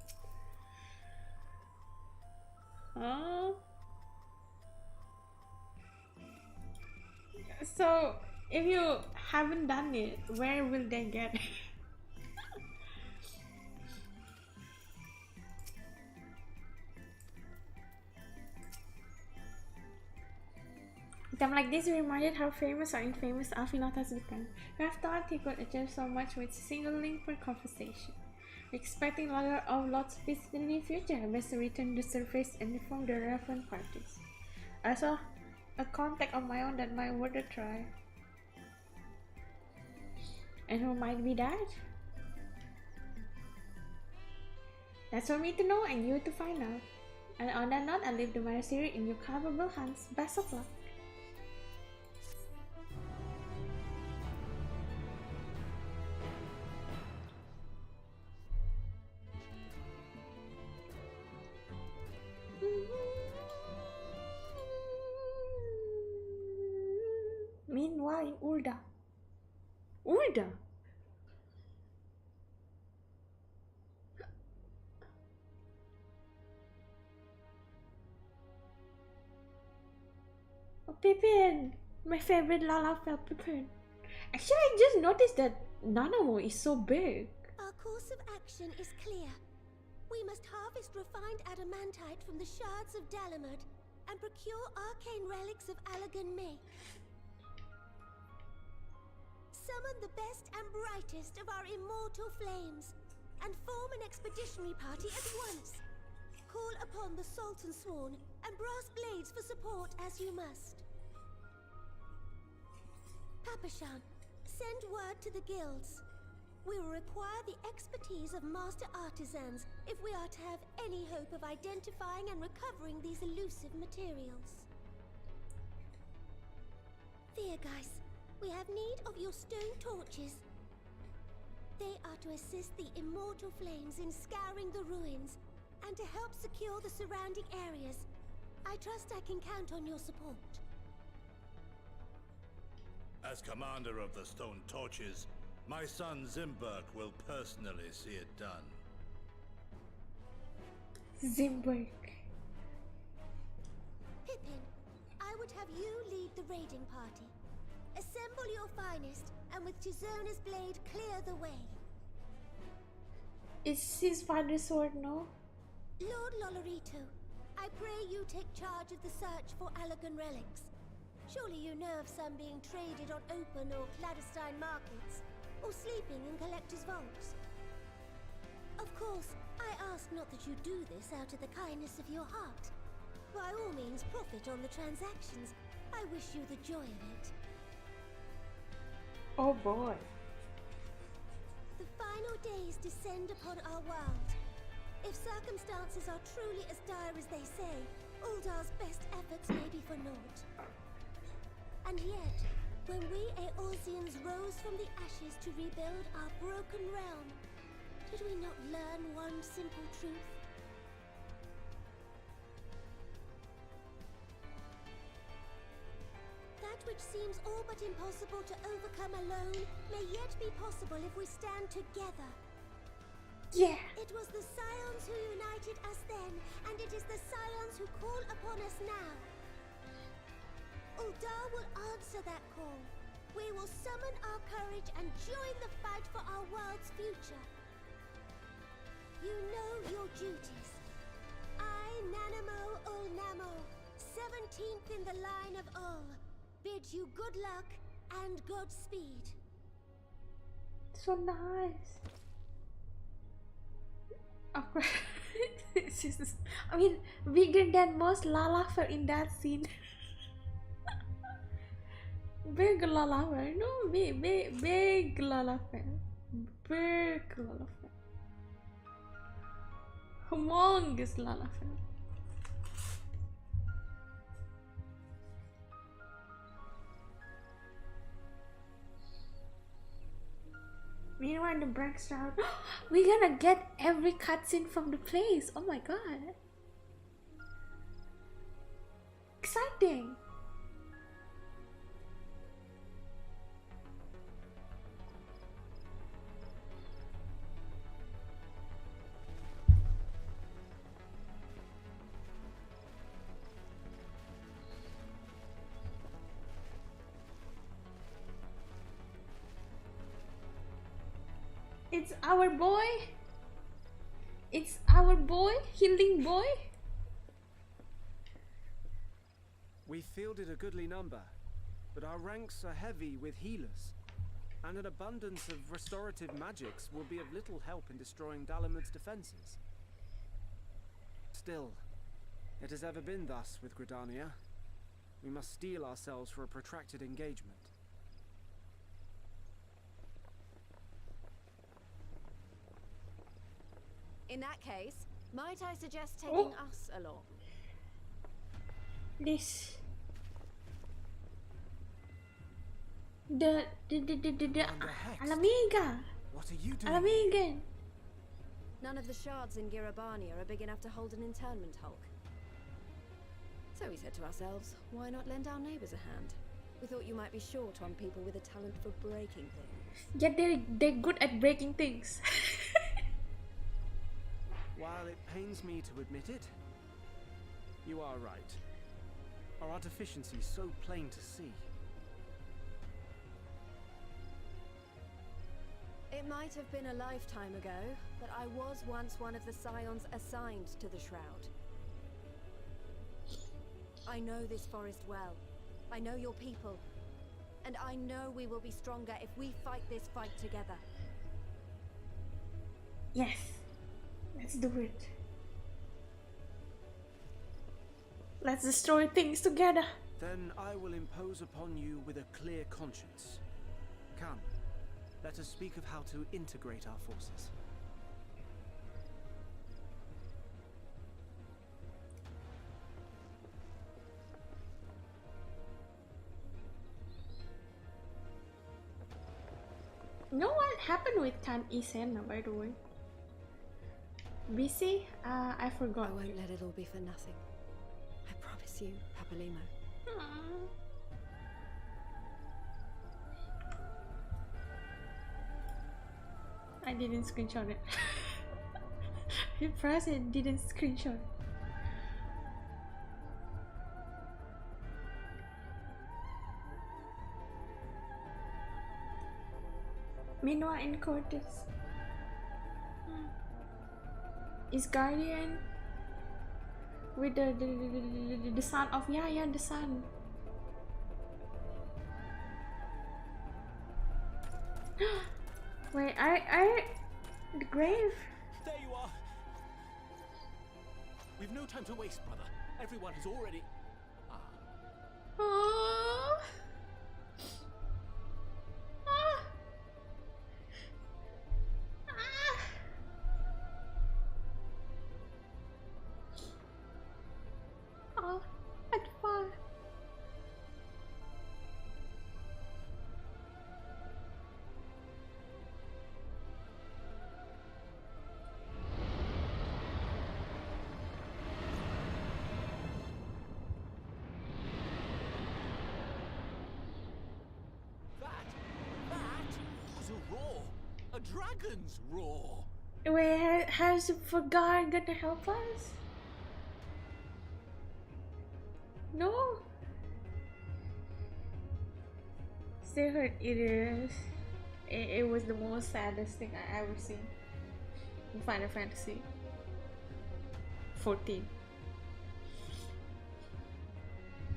So if you haven't done it, where will they get it? Time like this reminded how famous or infamous Alfinot has become. We have thought he could achieve so much with a single link per conversation. Expecting a lot of lots of visits in the future, I best return to the surface and inform the relevant parties. I saw a contact of my own that might worth a try. And who might be that? That's for me to know and you to find out. And on that note, I leave the matter series in your capable hands. Best of luck. Meanwhile, Ulda. Ulda? Oh, Pippin! My favorite Lalafell Pippin. Actually, I just noticed that Nanamo is so big. Our course of action is clear. We must harvest refined adamantite from the shards of Dalamud and procure arcane relics of Allagan make. Summon the best and brightest of our immortal flames and form an expeditionary party at once. Call upon the Sultan Sworn and brass blades for support as you must. Papashan, send word to the guilds. We will require the expertise of master artisans if we are to have any hope of identifying and recovering these elusive materials. There, guys. We have need of your stone torches. They are to assist the immortal flames in scouring the ruins and to help secure the surrounding areas. I trust I can count on your support. As commander of the stone torches, my son Zimberk will personally see it done. Zimberk. Pippin, I would have you lead the raiding party. Assemble your finest, and with Chizona's blade, clear the way. Is his father's sword, no? Lord Lolorito, I pray you take charge of the search for Allagan relics. Surely you know of some being traded on open or clandestine markets, or sleeping in collectors' vaults. Of course, I ask not that you do this out of the kindness of your heart. By all means, profit on the transactions. I wish you the joy of it. Oh boy. The final days descend upon our world. If circumstances are truly as dire as they say, Uldar's best efforts may be for naught. And yet, when we Eorzeans rose from the ashes to rebuild our broken realm, did we not learn one simple truth? That which seems all but impossible to overcome alone may yet be possible if we stand together. Yeah. It was the Scions who united us then, and it is the Scions who call upon us now. Uldar will answer that call. We will summon our courage and join the fight for our world's future. You know your duties. I, Nanamo Ulnamo, 17th in the line of Ul, bid you good luck and Godspeed. So nice. Of course, it's just, I mean, bigger than most Lalafer in that scene. Big Lalafer, no, big Lalafer, big Lalafer, humongous Lalafer. Meanwhile, the breaks out. We're gonna get every cutscene from the place. Oh my god. Exciting. It's our boy. It's our boy, healing boy. We fielded a goodly number, but our ranks are heavy with healers, and an abundance of restorative magics will be of little help in destroying Dalamud's defenses. Still, it has ever been thus with Gridania. We must steel ourselves for a protracted engagement. In that case, might I suggest taking us along? This. The Alamiga. What are you doing? Alamiga. None of the shards in Girabania are big enough to hold an internment hulk. So we said to ourselves, why not lend our neighbors a hand? We thought you might be short on people with a talent for breaking things. Yeah, they're good at breaking things. While it pains me to admit it, you are right. Our deficiency is so plain to see. It might have been a lifetime ago, but I was once one of the scions assigned to the Shroud. I know this forest well. I know your people. And I know we will be stronger if we fight this fight together. Yes. Let's do it. Let's destroy things together. Then I will impose upon you with a clear conscience. Come, let us speak of how to integrate our forces. You know what happened with Khan Isena, by the way? Busy? I forgot. I won't let it all be for nothing. I promise you, Papalimo. I didn't screenshot it. I pressed it, didn't screenshot. Meanwhile, in Cortex is Guardian with the son of the son. Wait, the grave. There you are. We've no time to waste, brother. Everyone has already. Oh. At far. That was a roar. A dragon's roar. Wait, how's the God gonna help us? No. Still hurt it is. It was the most saddest thing I ever seen in Final Fantasy 14.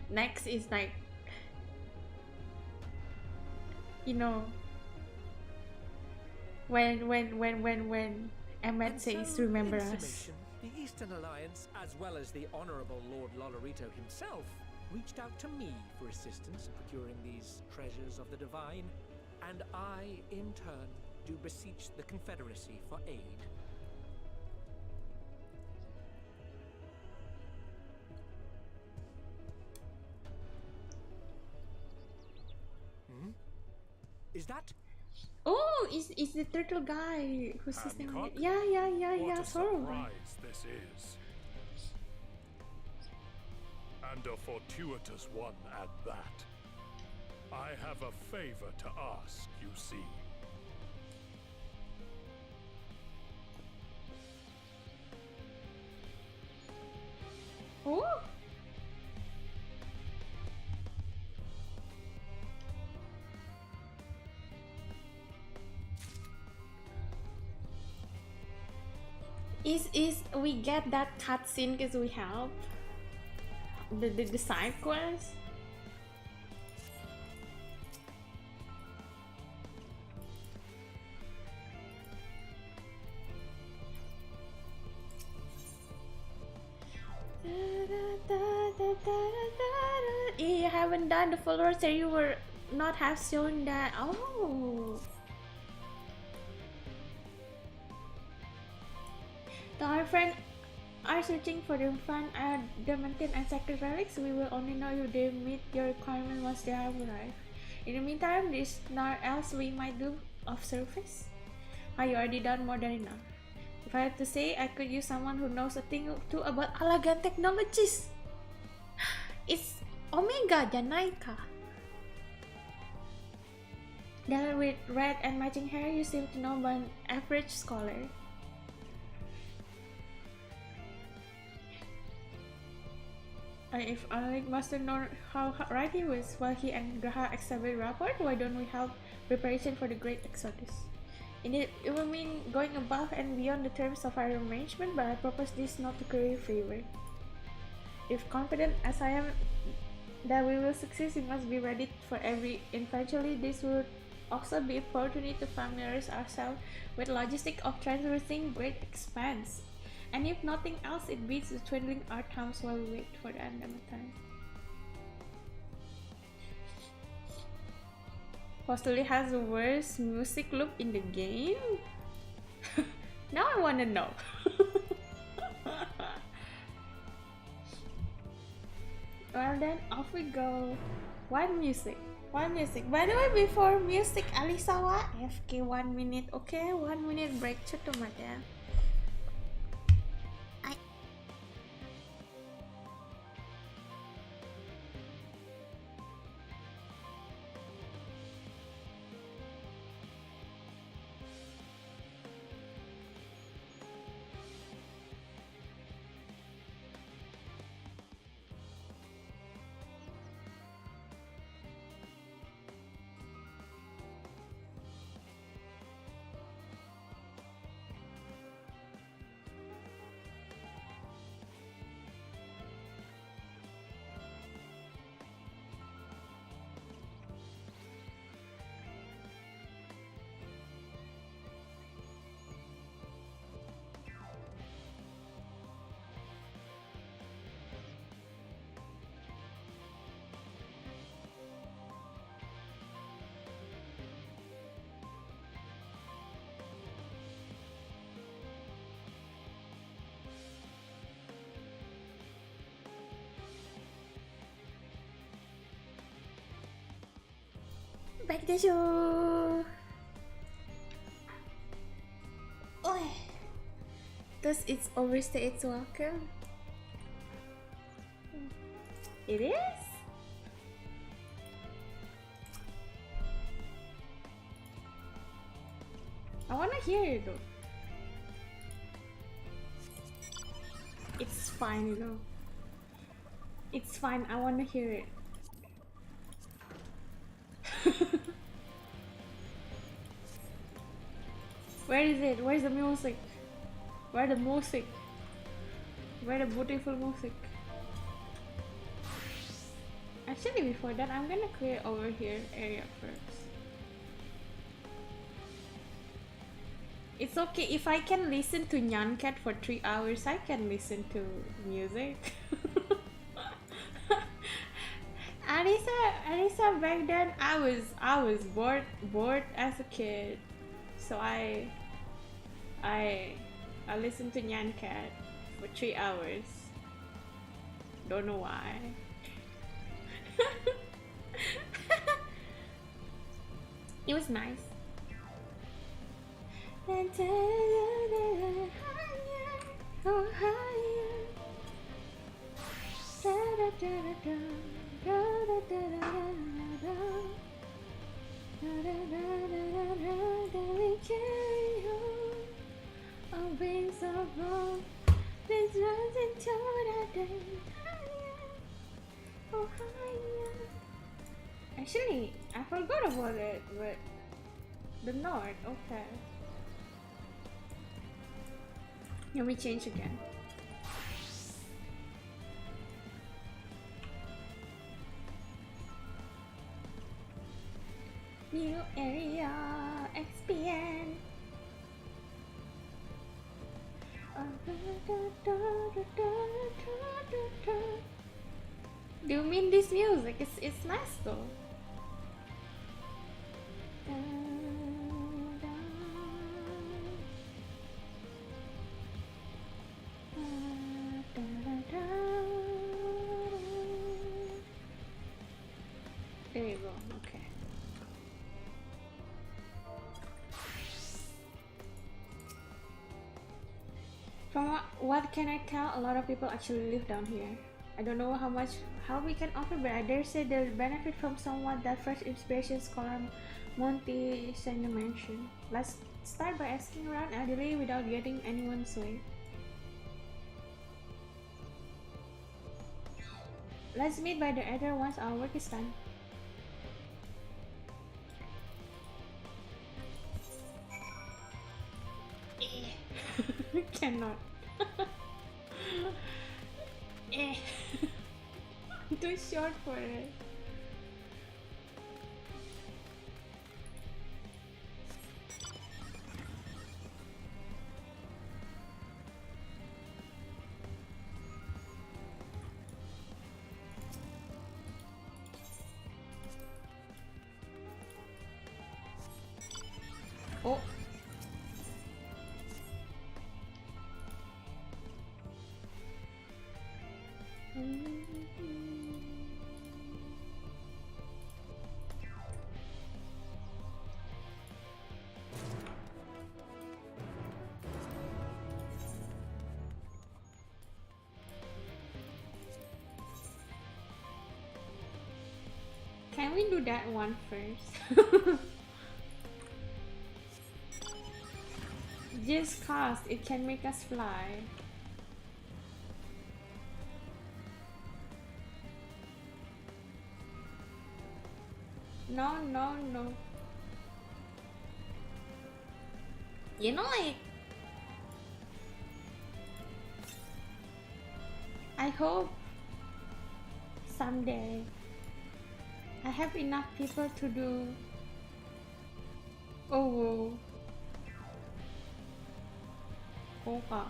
Next is like, you know, when Emmet says remember us. The Eastern Alliance, as well as the Honorable Lord Lolorito himself, reached out to me for assistance in procuring these treasures of the divine, and I, in turn, do beseech the Confederacy for aid. Is that? Oh, is the turtle guy who's his name? Hancock? Yeah. What a Sorry. surprise this is. And a fortuitous one at that. I have a favor to ask, you see. Oh. Is we get that cutscene because we help the side quest? You haven't done the full roster, you were not have shown that. Oh. Our friends are searching for the fun adamantine and sacred relics. We will only know if they meet your requirement once they have arrived. In the meantime, there's not else we might do of service. You already done more than enough. If I had to say, I could use someone who knows a thing or two about Alagan technologies. It's Omega Janaika. Then with red and matching hair, you seem to know about an average scholar. If Alec must know how right he was while he and Graha exhibit rapport, why don't we help preparation for the great exodus? Indeed, it will mean going above and beyond the terms of our arrangement, but I propose this not to curry favor. If confident as I am that we will succeed, we must be ready for every. Eventually, this would also be an opportunity to familiarize ourselves with logistics of traversing great expanse. And if nothing else, it beats the twiddling our thumbs while we wait for the end of time. Possibly has the worst music loop in the game? Now I wanna know. Well then, off we go. Why music? Why music? By the way, before music, Alisawa, FK 1 minute. Okay, 1 minute break. Cukup ya. Back the show. Oh, does it's overstay its welcome? It is. I wanna hear it though. It's fine though. It's fine. I wanna hear it. Where is it? Where's the music? Where the music? Where the beautiful music? Actually, before that, I'm gonna clear over here area first. It's okay if I can listen to Nyan Cat for 3 hours. I can listen to music. Arisa, back then I was bored as a kid, so I listened to Nyan Cat for 3 hours. Don't know why. It was nice. Actually, I forgot about it, but the note, okay. Let me change again. New area expand. Do you mean this music? It's nice though. There you go. Okay. From what can I tell, a lot of people actually live down here. I don't know how we can offer, but I dare say they'll benefit from somewhat that fresh inspiration scholar Monty Sena mentioned. Let's start by asking around idly without getting anyone's way. Let's meet by the other once our work is done. Cannot. Too short for it. Oh. Can we do that one first? Just cause it can make us fly. No. You know, like, I hope someday I have enough people to do. Oh, Ouja.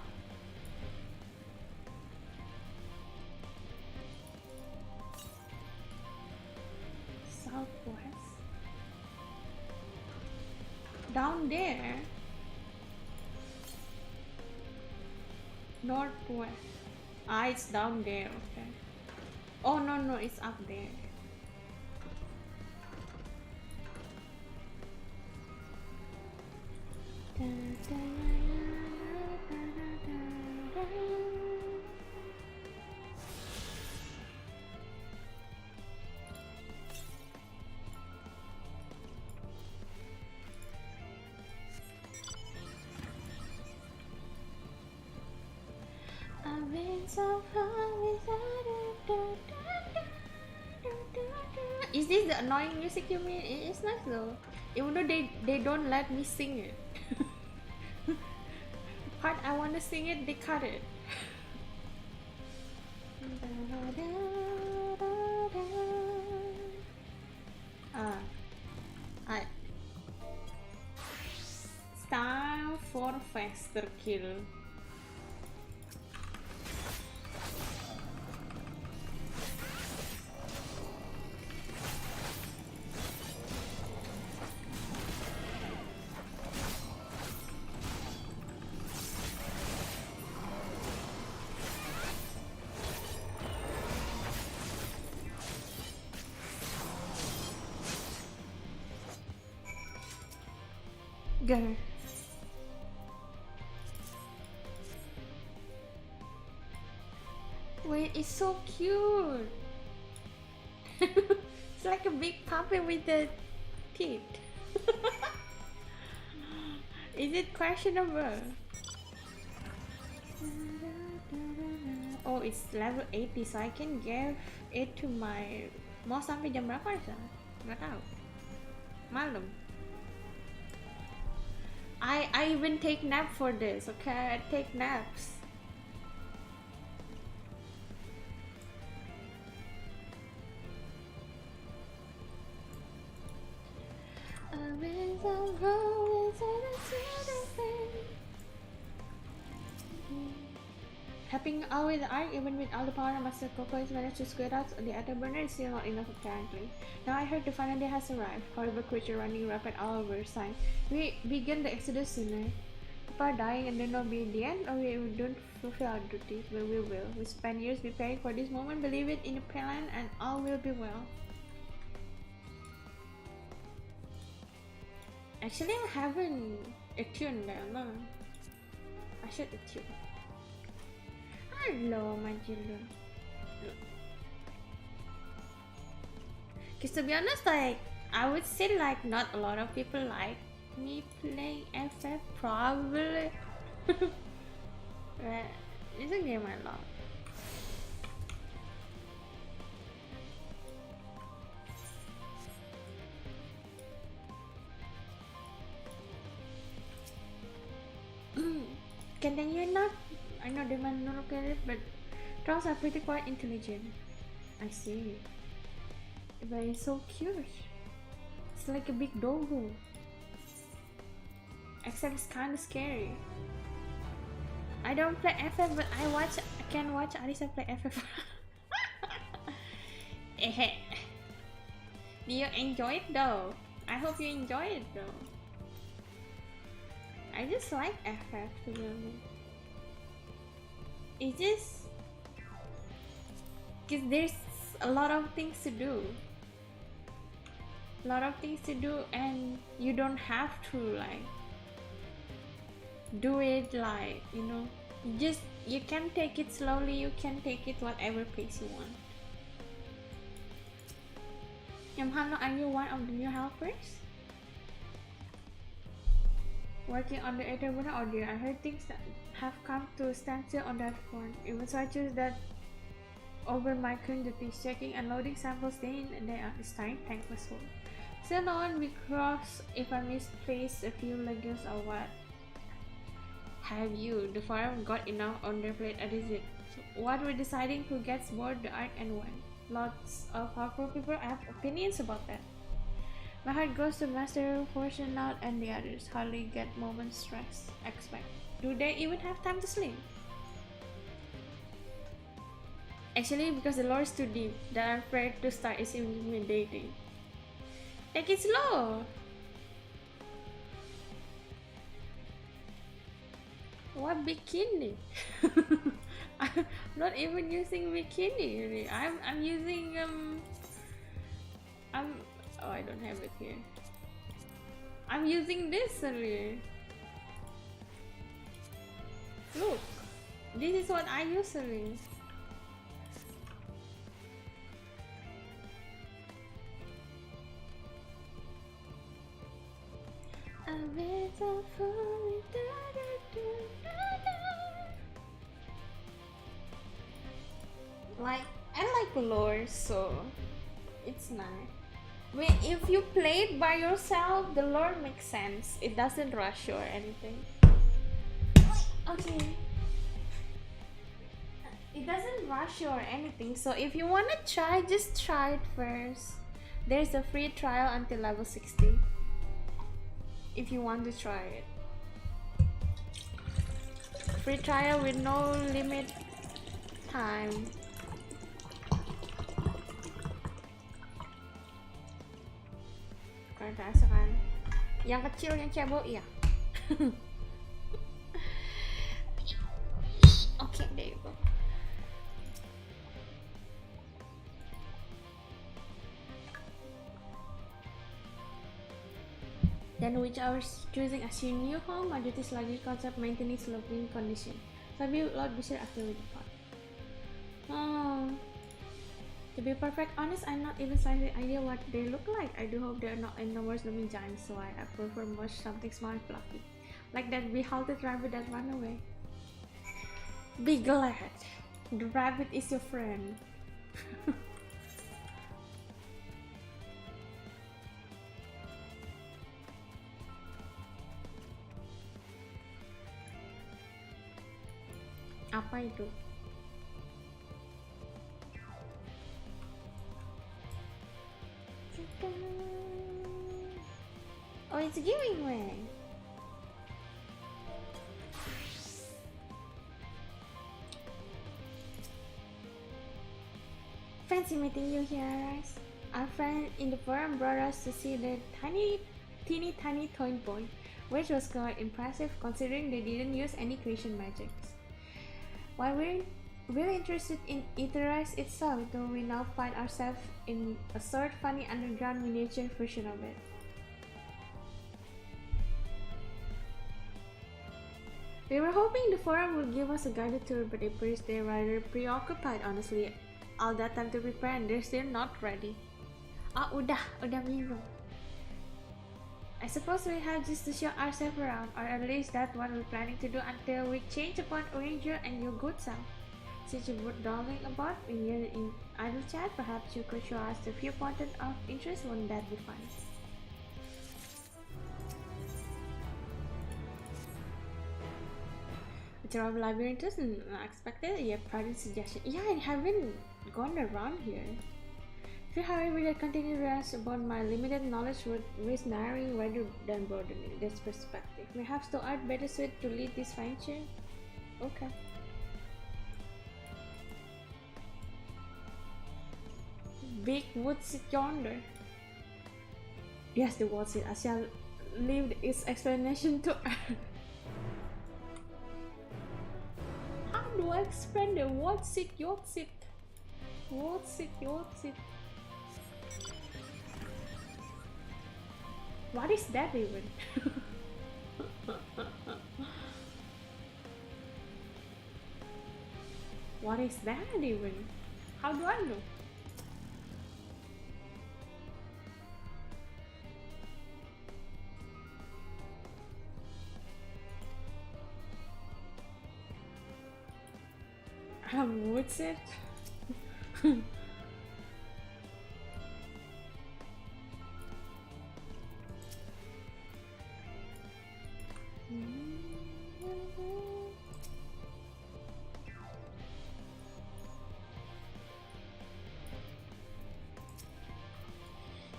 Southwest. Down there. Northwest. Ah, it's down there. Okay. Oh no, it's up there. I've been so far without. Is this the annoying music you mean? It's nice though. Even though they don't let me sing it. Part I wanna sing it, they cut it. It's time for faster kill. Go. Wait, it's so cute. It's like a big puppy with the teeth. Is it questionable? Oh, it's level 80, so I can give it to my... Mau sampai jam berapa ya? Nggak tahu. Malam. I even take nap for this, okay? I take naps. Helping out with the art, even with all the power Master Coco has managed to squid out the afterburner is still not enough apparently. Now I heard the final day has arrived. Horrible creature running rapid all over sign. We begin the exodus sooner. People are dying and then will be the end, or we don't fulfill our duties, but we will. We spend years preparing for this moment, believe it in the plan, and all will be well. Actually, I haven't attuned them. No. I should attune. Hello, my children. Cause to be honest, like I would say, like not a lot of people like me playing FF. Probably, but it's a game I love. Can you not? I know they might not look at it, but trolls are pretty quite intelligent. I see. But it's so cute. It's like a big doggo. Except it's kind of scary. I don't play FF, but I can watch Arisa play FF. Do you enjoy it though? I hope you enjoy it though. I just like FF to be honest. It's just because there's a lot of things to do. And you don't have to like do it like, you know, you can take it slowly, you can take it whatever pace you want. Yamhano, are you one of the new helpers? Working on the Etherburner audio, I heard things that have come to a standstill on that front. Even so, I choose that over my current duties, checking and loading samples day in and day out is time thankless for. Still no one because if I misplaced a few leggings or what have you. The forum got enough on their plate as it. What we're deciding who gets bored, the arc and when. Lots of powerful people have opinions about that. My heart goes to Master Fortune out and the others. Hardly get moments stress. Expect. Do they even have time to sleep? Actually, because the lore is too deep, that I'm afraid to start is intimidating. Take it slow! What bikini? I'm not even using bikini really. I'm using oh, I don't have it here. I'm using this only. Look, this is what I usually. Like, I like lore, so it's nice. When if you play it by yourself, the lore makes sense. It doesn't rush you or anything. Okay. It doesn't rush you or anything. So if you wanna try, just try it first. There's a free trial until level 60. If you want to try it. Free trial with no limit time. Rasa kan yang kecil yang cebok ya. Okay, there you go. Then which hours choosing as your new home, my duties lagi konsep maintaining living condition. Tapi lo bisa aktif with the part. To be perfect honest, I'm not even slightly idea what they look like. I do hope they're not enormous looming giants, so I prefer much something small and fluffy. Like that behalted rabbit that ran away. Be glad. The rabbit is your friend. Apa itu? Oh, it's giving way. Fancy meeting you here, Aris. Our friend in the forum brought us to see the teeny tiny toy boy, which was quite impressive considering they didn't use any creation magics. While we're really interested in Aetherise itself, though we now find ourselves in a sort of funny underground miniature version of it. We were hoping the forum would give us a guided tour, but it appears they're rather preoccupied, honestly. All that time to prepare and they're still not ready. Ah, udah minum. I suppose we have just to show ourselves around, or at least that's what we're planning to do until we change upon Ouja and your good self. Since you were darling about being here in idle chat, perhaps you could show us the few points of interest. Wouldn't that be fun? A tour of labyrinth isn't unexpected. Yeah, private suggestion. Yeah, I haven't gone around here. If you however that continue to ask about my limited knowledge would risk narrowing rather than broadening this perspective. Perhaps to art better suited to lead this venture? Okay. Big wood sit yonder. Yes, the word sit. I shall leave its explanation to art. How do I explain the word sit, yod sit? Word sit, yod sit. What is that even? What is that even? How do I know? What's it?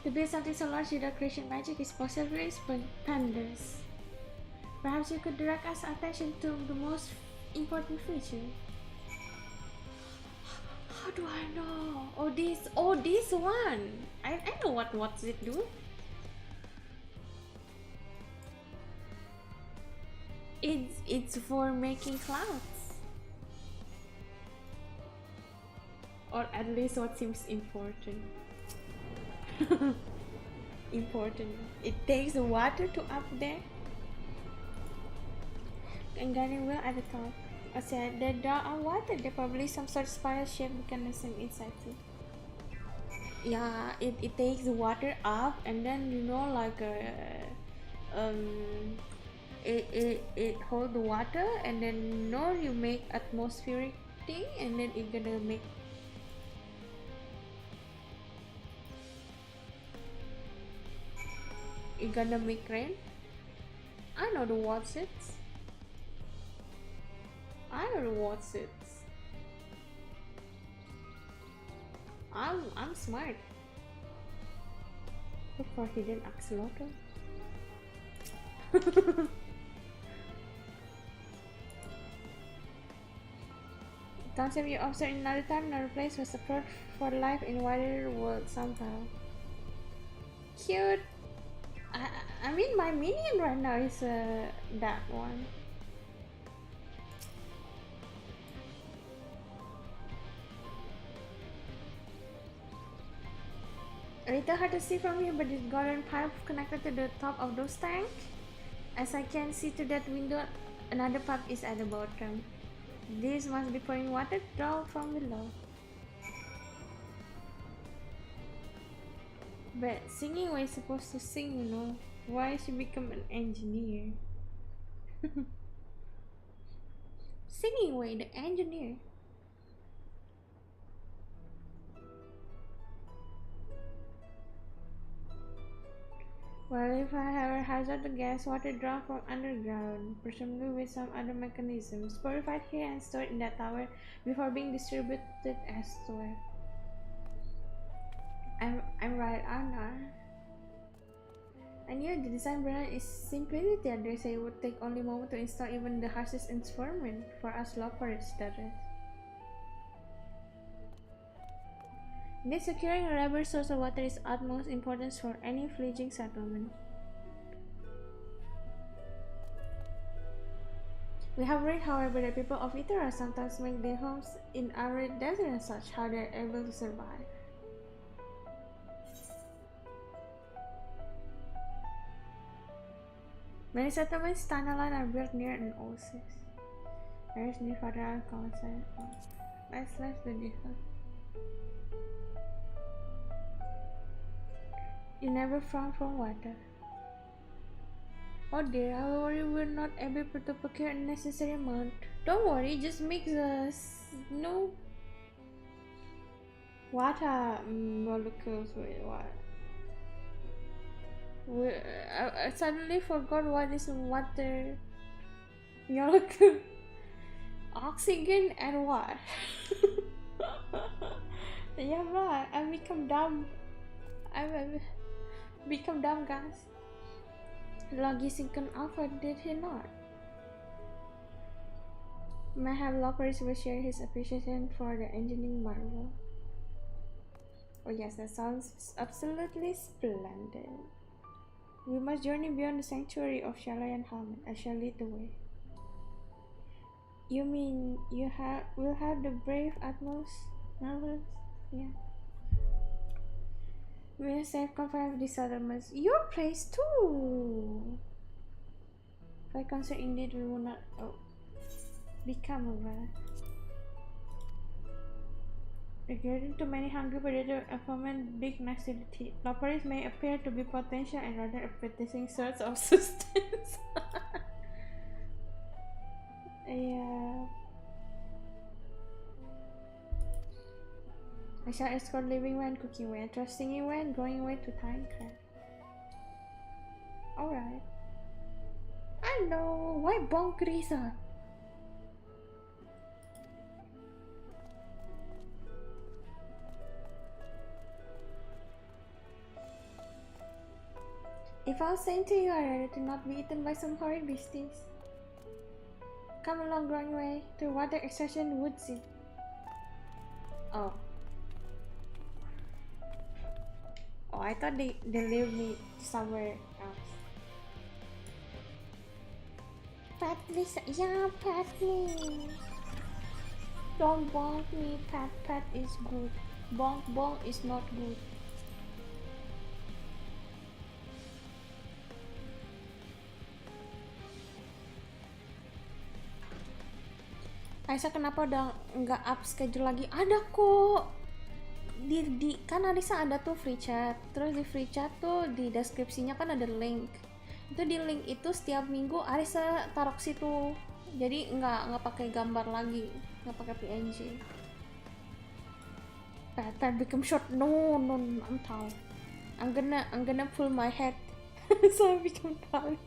To build something so large without creation magic is possibly stupendous. Perhaps you could direct us attention to the most important feature. How do I know? Oh this one. I know what's it do. It's for making clouds. Or at least what seems important. Important. It takes the water to up there. And guiding wheel at the top. I said there are water. There probably some sort of spiral shaped mechanism inside too. Yeah, it takes the water up and then you know like it hold the water and then you know you make atmospheric thing and then it gonna make rain. I know the what's it. I know the what's it. I'm smart. Look for hidden axolotl. Concept you observe in another time, another place was approach for life in wider world somehow. Cute. I mean my minion right now is that one. A little hard to see from here, but this golden pipe connected to the top of those tanks. As I can see to that window, another pipe is at the bottom. This must be pouring water down from below. But singing way is supposed to sing, you know. Why she become an engineer? Singing way, the engineer. Well, if I ever hazard the gas water drawn from underground, presumably with some other mechanisms, purified here and stored in that tower before being distributed elsewhere. I'm right, aren't I? I knew the design brand is simplicity. They say it would take only a moment to install even the harshest instrument for us loperids, that is. Indeed, securing a reliable source of water is utmost importance for any fledgling settlement. We have read, however, that people of Ithera sometimes make their homes in arid desert and such, how they are able to survive. Many settlements standalone are built near an oasis. There is near further concept. Let's do this one. You never frown from water. Oh dear, I worry we're not able to procure a necessary amount. Don't worry, just mix us water molecules with water. I suddenly forgot what is water molecule. Oxygen and what? Yeah, right. I become dumb. I become dumb, guys. Logi Synchron Alpha, did he not? May have Lopers will share his appreciation for the engineering marvel. Oh yes, that sounds absolutely splendid. We must journey beyond the sanctuary of Shalai and Helmet. I shall lead the way. You mean we'll have the brave utmost marvelous? Yeah. We'll save confine of these settlements. Your place too! If I consider indeed we will not become aware. Regarding too many hungry predators and foment big next to the teeth. Loperis may appear to be potential and rather appetizing source of sustenance. Yeah. I shall escort living way and cooking way, and trusting way and going away to Tinecraft. Alright. I know. Why bonk Risa? If I was saying to you, I'd rather to not be eaten by some horrid beasties. Come along, growing way to water extraction woodsy. Oh. Oh, I thought they leave me somewhere else. Pat me, yeah, pat me. Don't bonk me. Pat is good. Bonk is not good. Arisa kenapa udah nggak up schedule lagi? Ada kok. Kan Arisa ada tuh free chat. Terus di free chat tuh di deskripsinya kan ada link. Itu di link itu setiap minggu Arisa taruh situ. Jadi nggak pakai gambar lagi, nggak pakai PNG. Pat become short. No, I'm tall. I'm gonna pull my head so I become tall.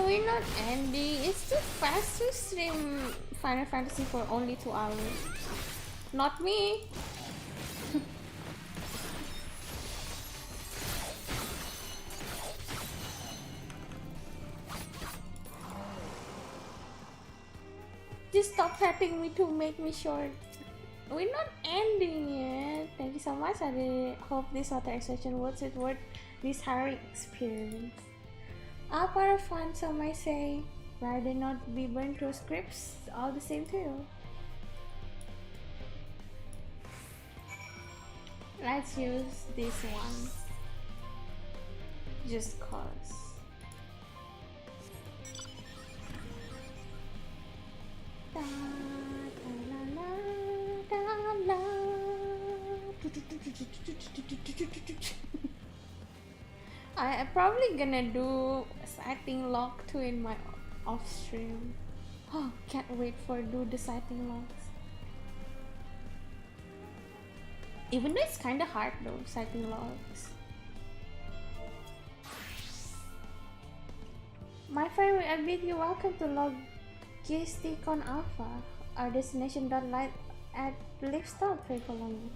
We're not ending. It's too fast to stream Final Fantasy for only 2 hours. Not me. Just stop petting me to make me short. We're not ending yet. Thank you so much. I hope this water extraction was worth this harrowing experience. All part of fun, some might say. Rather not be burned through scripts, all the same to you. Let's use this one. Just cause. Da, da, la, la, da, la. I'm probably gonna do sighting log too in my off stream. Oh, can't wait for do the sighting logs. Even though it's kinda hard though, sighting logs. My favorite ability, welcome to Logisticon Alpha. Our destination dot light at lift stop very long.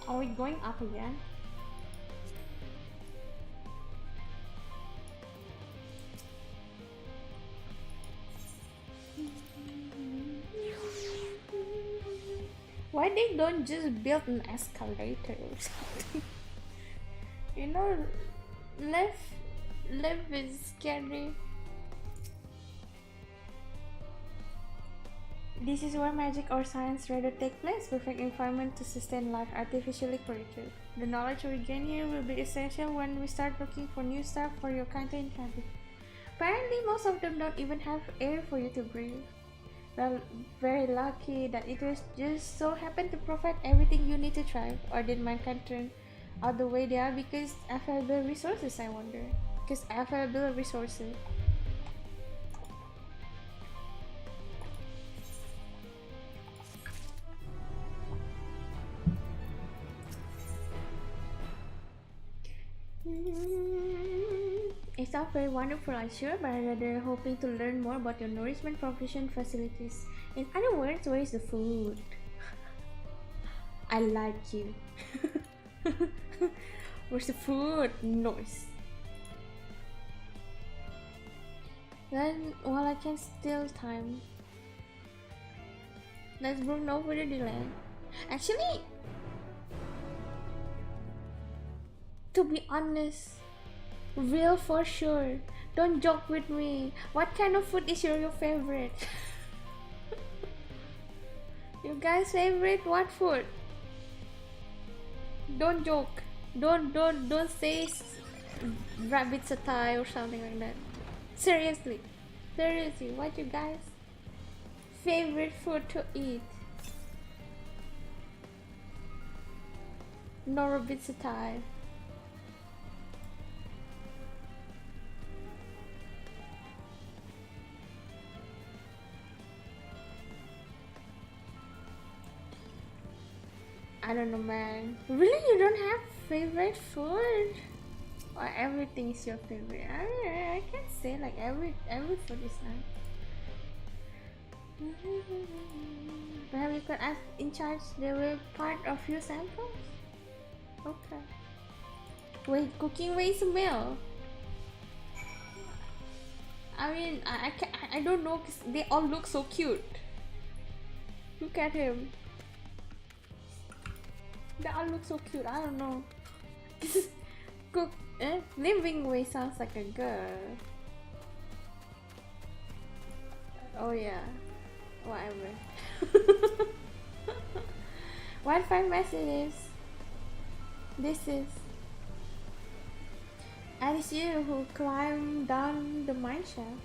Are we going up again? Why they don't just build an escalator or something? You know, life is scary. This is where magic or science rather take place, perfect environment to sustain life artificially created. The knowledge we gain here will be essential when we start looking for new stuff for your kind to inhabit. Apparently most of them don't even have air for you to breathe. Well, very lucky that it was just so happened to provide everything you need to thrive, or did mankind turn out the way they are because available resources, I wonder. Because available resources. It's not very wonderful, I'm sure, but I'm rather hoping to learn more about your nourishment provision facilities. In other words, where is the food? I like you. Where's the food? Noise. Then, while I can steal time, let's bring over the delay. Actually, to be honest, real for sure. Don't joke with me. What kind of food is your favorite? You guys' favorite what food? Don't joke. Don't say rabbit satay or something like that. Seriously, what you guys' favorite food to eat? No rabbit satay. I don't know, man. Really, you don't have favorite food? Or everything is your favorite? I can't say like every food is nice. Perhaps you could ask in charge they will part of your samples? Okay. Wait, cooking waste meal? I mean, I don't know because they all look so cute. Look at him. They all look so cute. I don't know. Cook. Living way sounds like a girl. Oh yeah. Whatever. Wi-Fi messages. This is. And it's you who climbed down the mine shaft.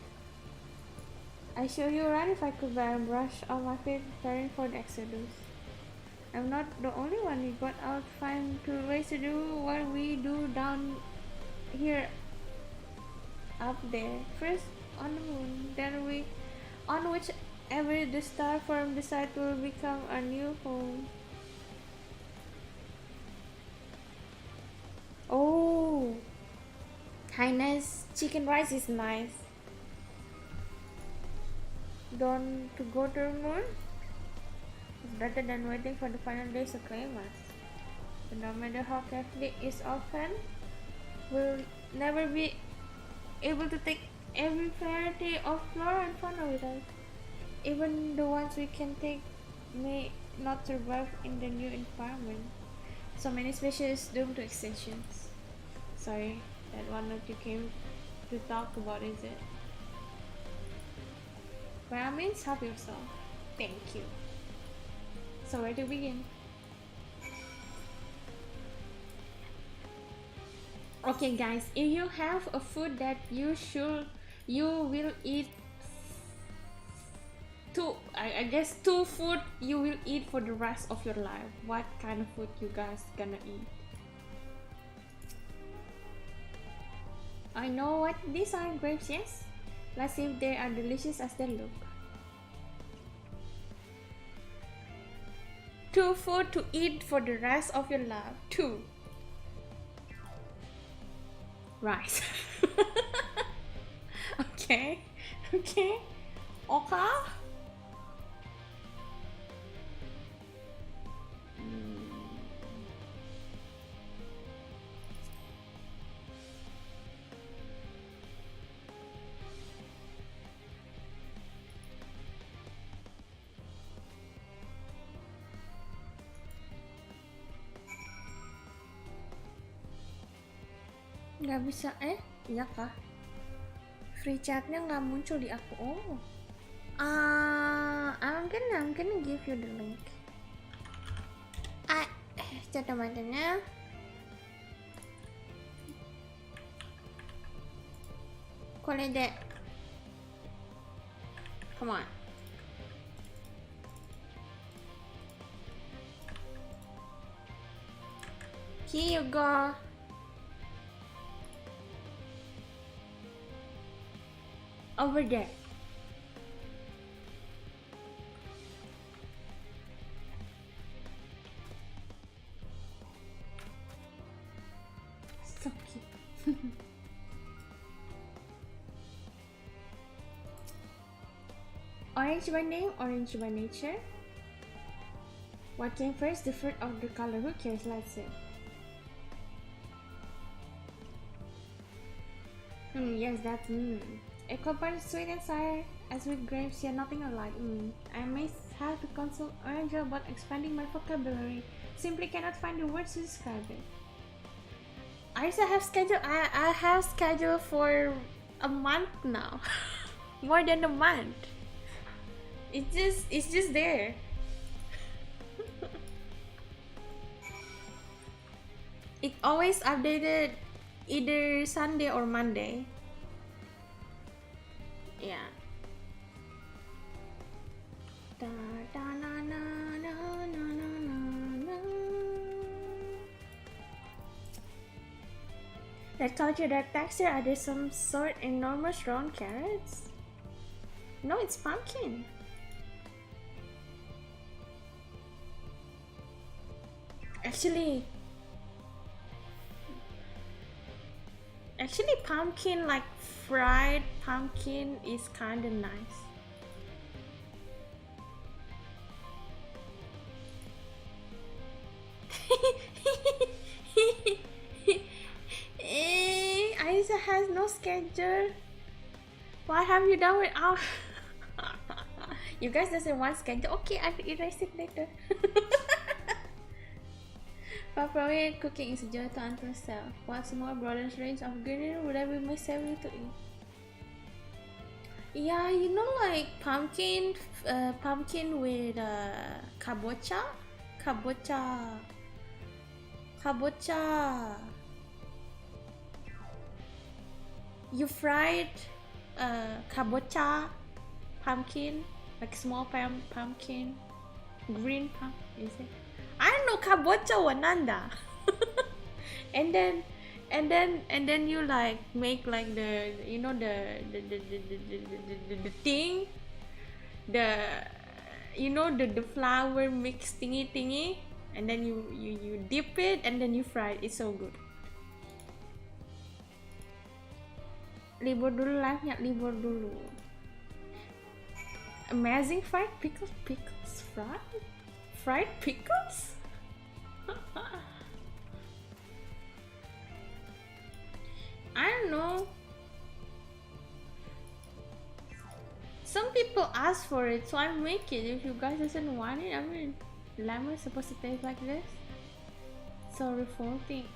I sure you run if I could bear and brush on my feet preparing for the exodus. I'm not the only one. We got out find two ways to do what we do down here up there. First on the moon, then we on whichever the star form decide will become our new home. Oh, Highness, chicken rice is nice. Don't to go to the moon? It's better than waiting for the final days to claim us. But no matter how carefully it's often, we'll never be able to take every variety of flora and fauna with us. Even the ones we can take may not survive in the new environment. So many species doomed to extinctions. Sorry, that one that you came to talk about, is it? By all means, help yourself. Thank you. So where to begin? Okay guys, if you have a food that you will eat I guess two food you will eat for the rest of your life. What kind of food you guys gonna eat? I know what these are, grapes, yes? Let's see if they are delicious as they look. Two food to eat for the rest of your life. Two. Rice. Okay. Okay. Okay. Nggak bisa, iya kah? Free chatnya nggak muncul di aku. Oh, I'm gonna give you the link. Chat teman-temannya. Kolede. Come on. Here you go. Over there. So cute. Orange by name, orange by nature. What came first, the fruit or the color? Who cares? Let's see. Yes, that's Equipment sweet and sour as with grapes, yeah, nothing alike. I may have to consult orange about expanding my vocabulary. Simply cannot find the words to describe it. Arisa have schedule. I have schedule for a month now. More than a month. It's just there. It always updated either Sunday or Monday. Yeah. Da, da, na, na, na, na, na, na. That told you that texture, are there some sort enormous round carrots? No, it's pumpkin. Actually, pumpkin, like fried pumpkin, is kind of nice. Arisa has no schedule. What have you done with our? You guys doesn't want schedule. Okay, I'll erase it later. Probably cooking is a joy to unto self. What's more, broader range of greenery would I be my savory to eat? Yeah, you know, like pumpkin with kabocha. You fried kabocha pumpkin, like small pumpkin, green pumpkin, is it? I don't know, kabocha wananda. and then you like make like the, you know, the thing, you know, the flour mix thingy, and then you dip it and then you fry it. It's so good. Libur dulu, live-nya libur dulu. Amazing fried pickles, fried pickles? I don't know. Some people ask for it, so I make it. If you guys doesn't want it, I mean, lemon is supposed to taste like this. So revolting.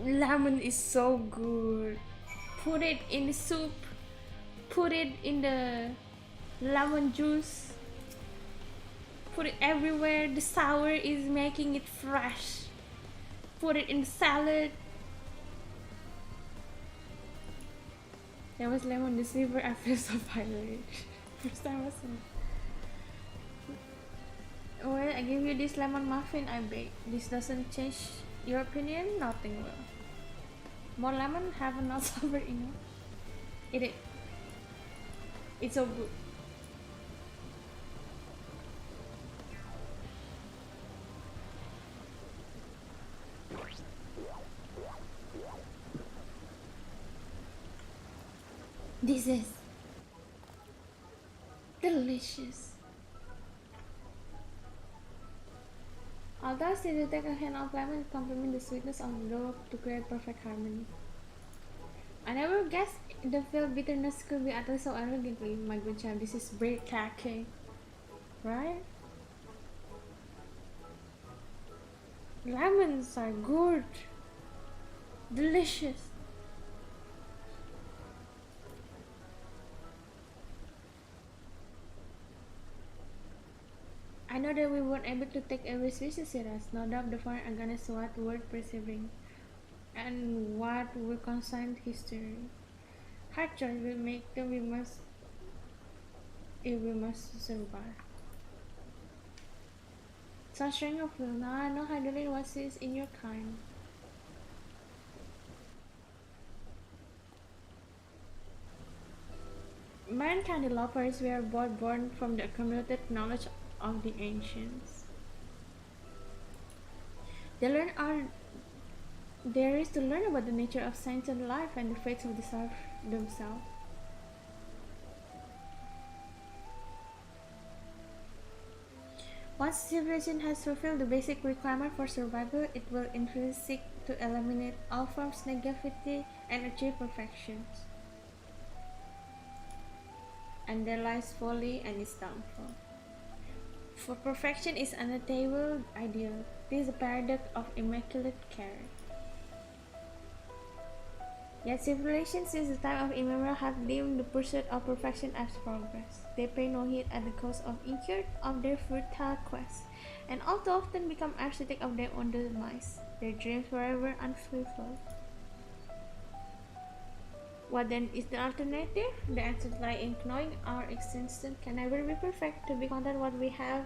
Lemon is so good. Put it in the soup. Put it in the lemon juice. Put it everywhere. The sour is making it fresh. Put it in the salad. There was lemon this river. I feel so violent. First time I saw it. Alright, I give you this lemon muffin I baked. This doesn't change your opinion? Nothing will. More lemon? Have not suffered enough. Eat it. It's so good. This is delicious. Although still you take a hand of lemon to complement the sweetness of the dough to create perfect harmony. I never guessed the filled bitterness could be uttered so elegantly. My good child, this is breathtaking, right? Lemons are good, delicious. I know that we weren't able to take every species with us. No doubt the foreign against what worth preserving and what will concern history. Hard choice will make them we must survive. Such strength of will. Now I know how to live what is in your kind. Mankind developers were both born from the accumulated knowledge of the ancients. There is to learn about the nature of sentient life and the fates of the self themselves. Once civilization has fulfilled the basic requirement for survival, it will infinitely seek to eliminate all forms of negativity and achieve perfection. And there lies folly and its downfall. For perfection is an unattainable ideal. This is a paradox of immaculate care. Yet civilizations since the time of immemorial have deemed the pursuit of perfection as progress. They pay no heed at the cost of incurred of their futile quest, and all too often become architects of their own demise, their dreams forever unfulfilled. What then is the alternative? The answer lies in knowing our existence can never be perfect, to be content what we have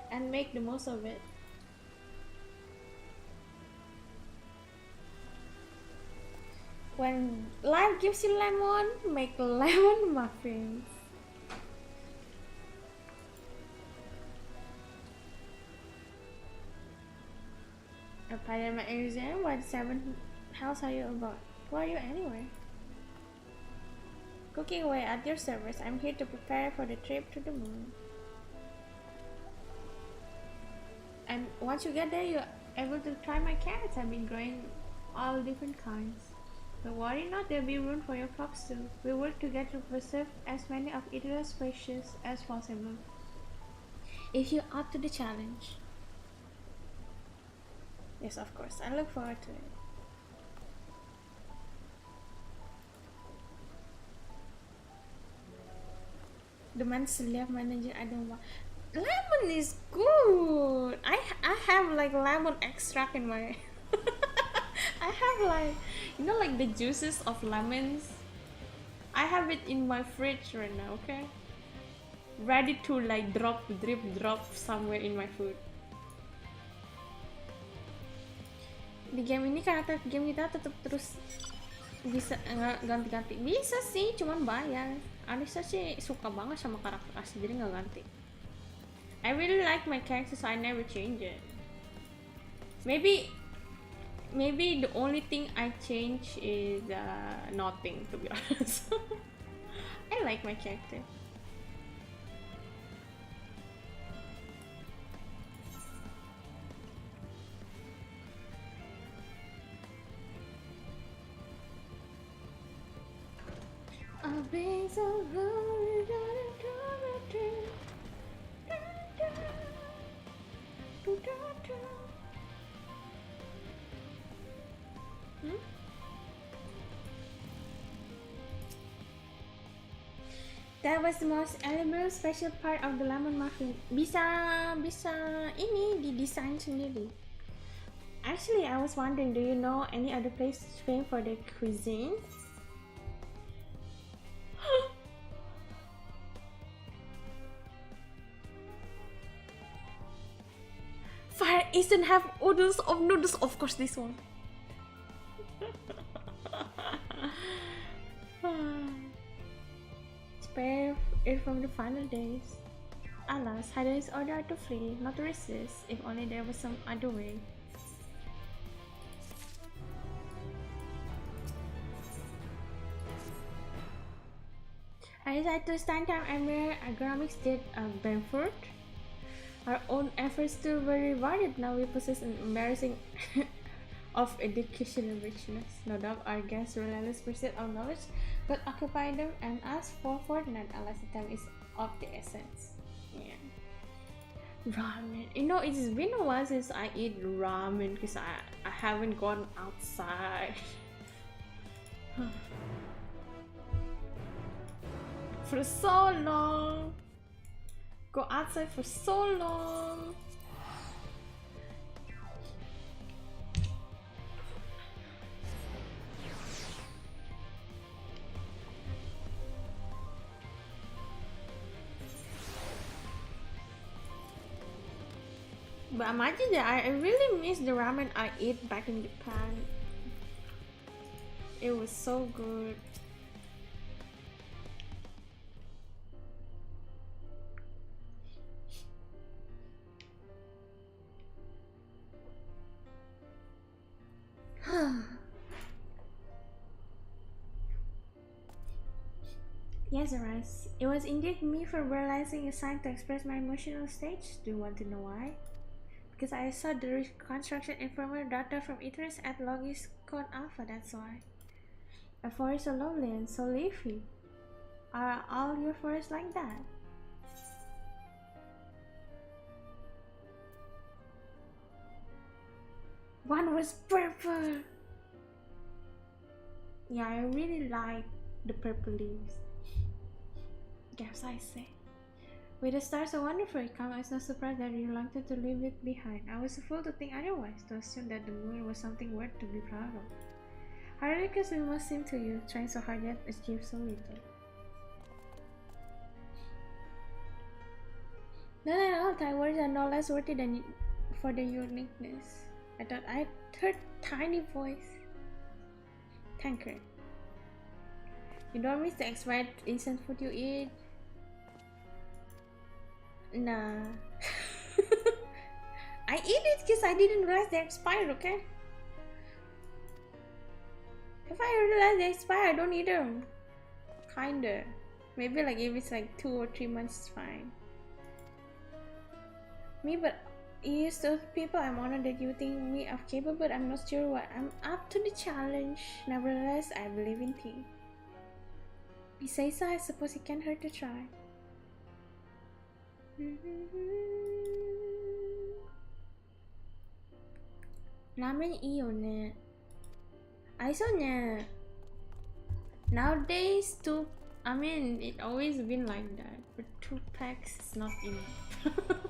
and make the most of it. When life gives you lemon, make lemon muffins. Pardon my exam, what 7 house are you about? Who are you anyway? Cooking away at your service. I'm here to prepare for the trip to the moon. And once you get there, you're able to try my carrots. I've been growing all different kinds. But worry not, there'll be room for your crops too. We work together to preserve as many of each species as possible. If you're up to the challenge. Yes, of course. I look forward to it. The Mansley manager, I don't want. Lemon is good. I have like lemon extract in my. I have like, you know, like the juices of lemons. I have it in my fridge right now. Okay, ready to like drop somewhere in my food. Di game ini karakter game kita tetap terus bisa ganti-ganti. Bisa sih, cuman bayar. Arisa sih suka banget sama karakter asli, jadi nggak ganti. I really like my character, so I never change it. Maybe the only thing I change is nothing, to be honest. I like my character. I'll be so good. That was the most elegant special part of the lemon muffin. Bisa ini didesain sendiri. Actually, I was wondering, do you know any other place famous for their cuisine? Asian have oodles of noodles. Of course, this one. Spare it from the final days. Alas, Hades ordered to flee, not to resist, if only there was some other way. I decided to stand time and where agronomics did Benford. Our own efforts to be rewarded. Now we possess an embarrassing of educational richness. No doubt our guests' relentless pursuit of knowledge could occupy them and us for fortnight unless the time is of the essence. Yeah. Ramen. You know, it's been a while since I eat ramen because I haven't gone outside. For so long. Go outside for so long. But imagine that I really miss the ramen I ate back in Japan. It was so good. Yes, Arise. It was indeed me for realizing a sign to express my emotional stage. Do you want to know why? Because I saw the reconstruction informer data from Ethers at Logis Code Alpha, that's why. A forest so lovely and so leafy. Are all your forests like that? One was purple! Yeah, I really like the purple leaves. Guess I say. With the stars so wonderful, it comes as no surprise that you reluctant to leave it behind. I was a fool to think otherwise, to assume that the moon was something worth to be proud of. How ridiculous it must seem to you, trying so hard yet achieve so little. Not at all, Thai words are no less worthy than for their uniqueness. I thought I heard tiny voice. Tankard. You don't miss the expired instant food you eat? Nah. I eat it because I didn't realize they expired, okay? If I realize they expired, I don't eat them. Kinda. Maybe like if it's like 2 or 3 months, it's fine. Me, but used to people, I'm honored that you think me of capable, but I'm not sure what I'm up to the challenge. Nevertheless, I believe in tea. Besides, I suppose it can't hurt to try. Ramen iyo ne. ArisaOnAir. Nowadays, it always been like that. But 2 packs is not enough.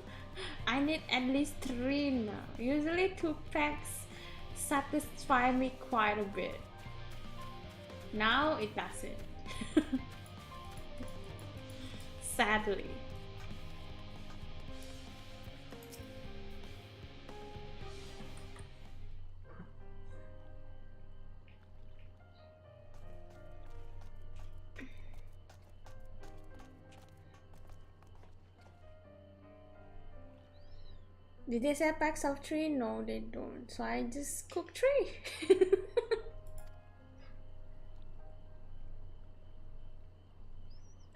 I need at least 3 now. Usually 2 packs satisfy me quite a bit. Now it doesn't. Sadly. Did they sell packs of 3? No, they don't. So I just cook 3.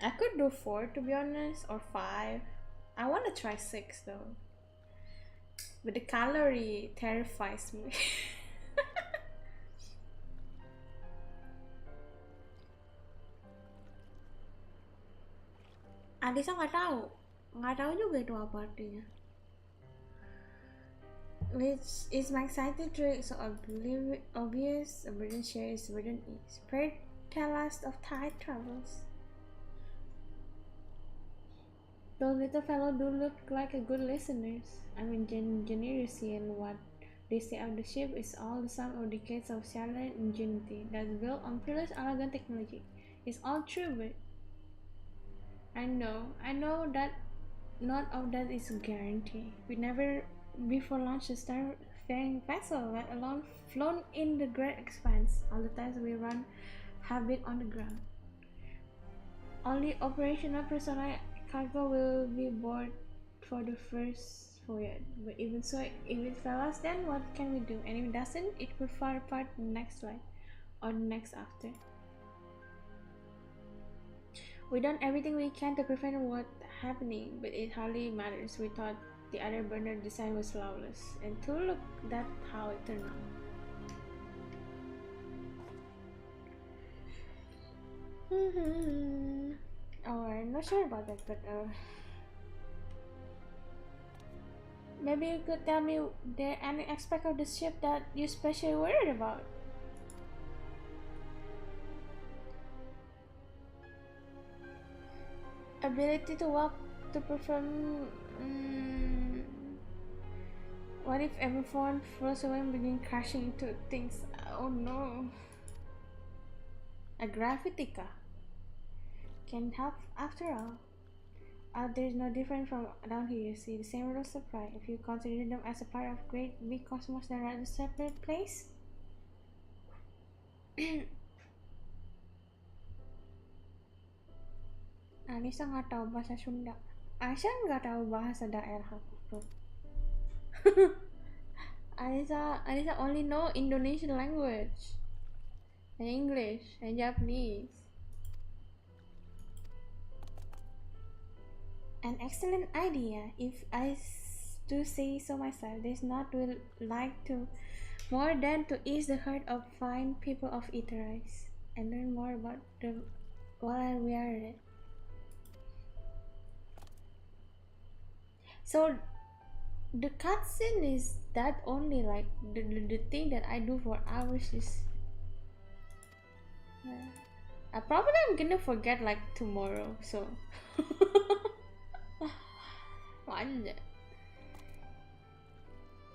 I could do 4 to be honest, or 5. I want to try 6 though. But the calorie terrifies me. Arisa nggak tahu juga itu apa artinya. Which is my excited trick, so obvious, a burden share is a burden ease. Pray tell us of Thai travels. Those little fellows do look like a good listeners. I mean, generosity and what they say of the ship is all the sum of decades of silent ingenuity that's built on peerless elegant technology. It's all true, but I know that none of that is a guarantee. We never before launch a starfaring vessel, let alone flown in the great expanse. All the times we run have been on the ground. Only operational personnel cargo will be aboard for the first voyage. But even so, if it fails, then what can we do? And if it doesn't, it could fall apart the next flight or the next after. We done everything we can to prevent what's happening, but it hardly matters. We thought the other burner design was flawless, and to look at how it turned out. Oh, I'm not sure about that, but maybe you could tell me there any aspect of the ship that you especially worried about. Ability to walk to perform. What if everyone flows away and begin crashing into things? Oh no. A gravity car can help after all. Out there is no different from down here. You see the same rules apply. If you consider them as a part of great big cosmos, then rather separate place. Arisa nggak tahu bahasa Sunda. Arisa nggak tahu bahasa daerah aku. Arisa only know Indonesian language, and English, and Japanese. An excellent idea, if I do say so myself. There's not will like to more than to ease the hurt of fine people of Iterise and learn more about them while we are at it. So the cutscene is that only, like the thing that I do for hours is I probably am gonna forget like tomorrow, so one.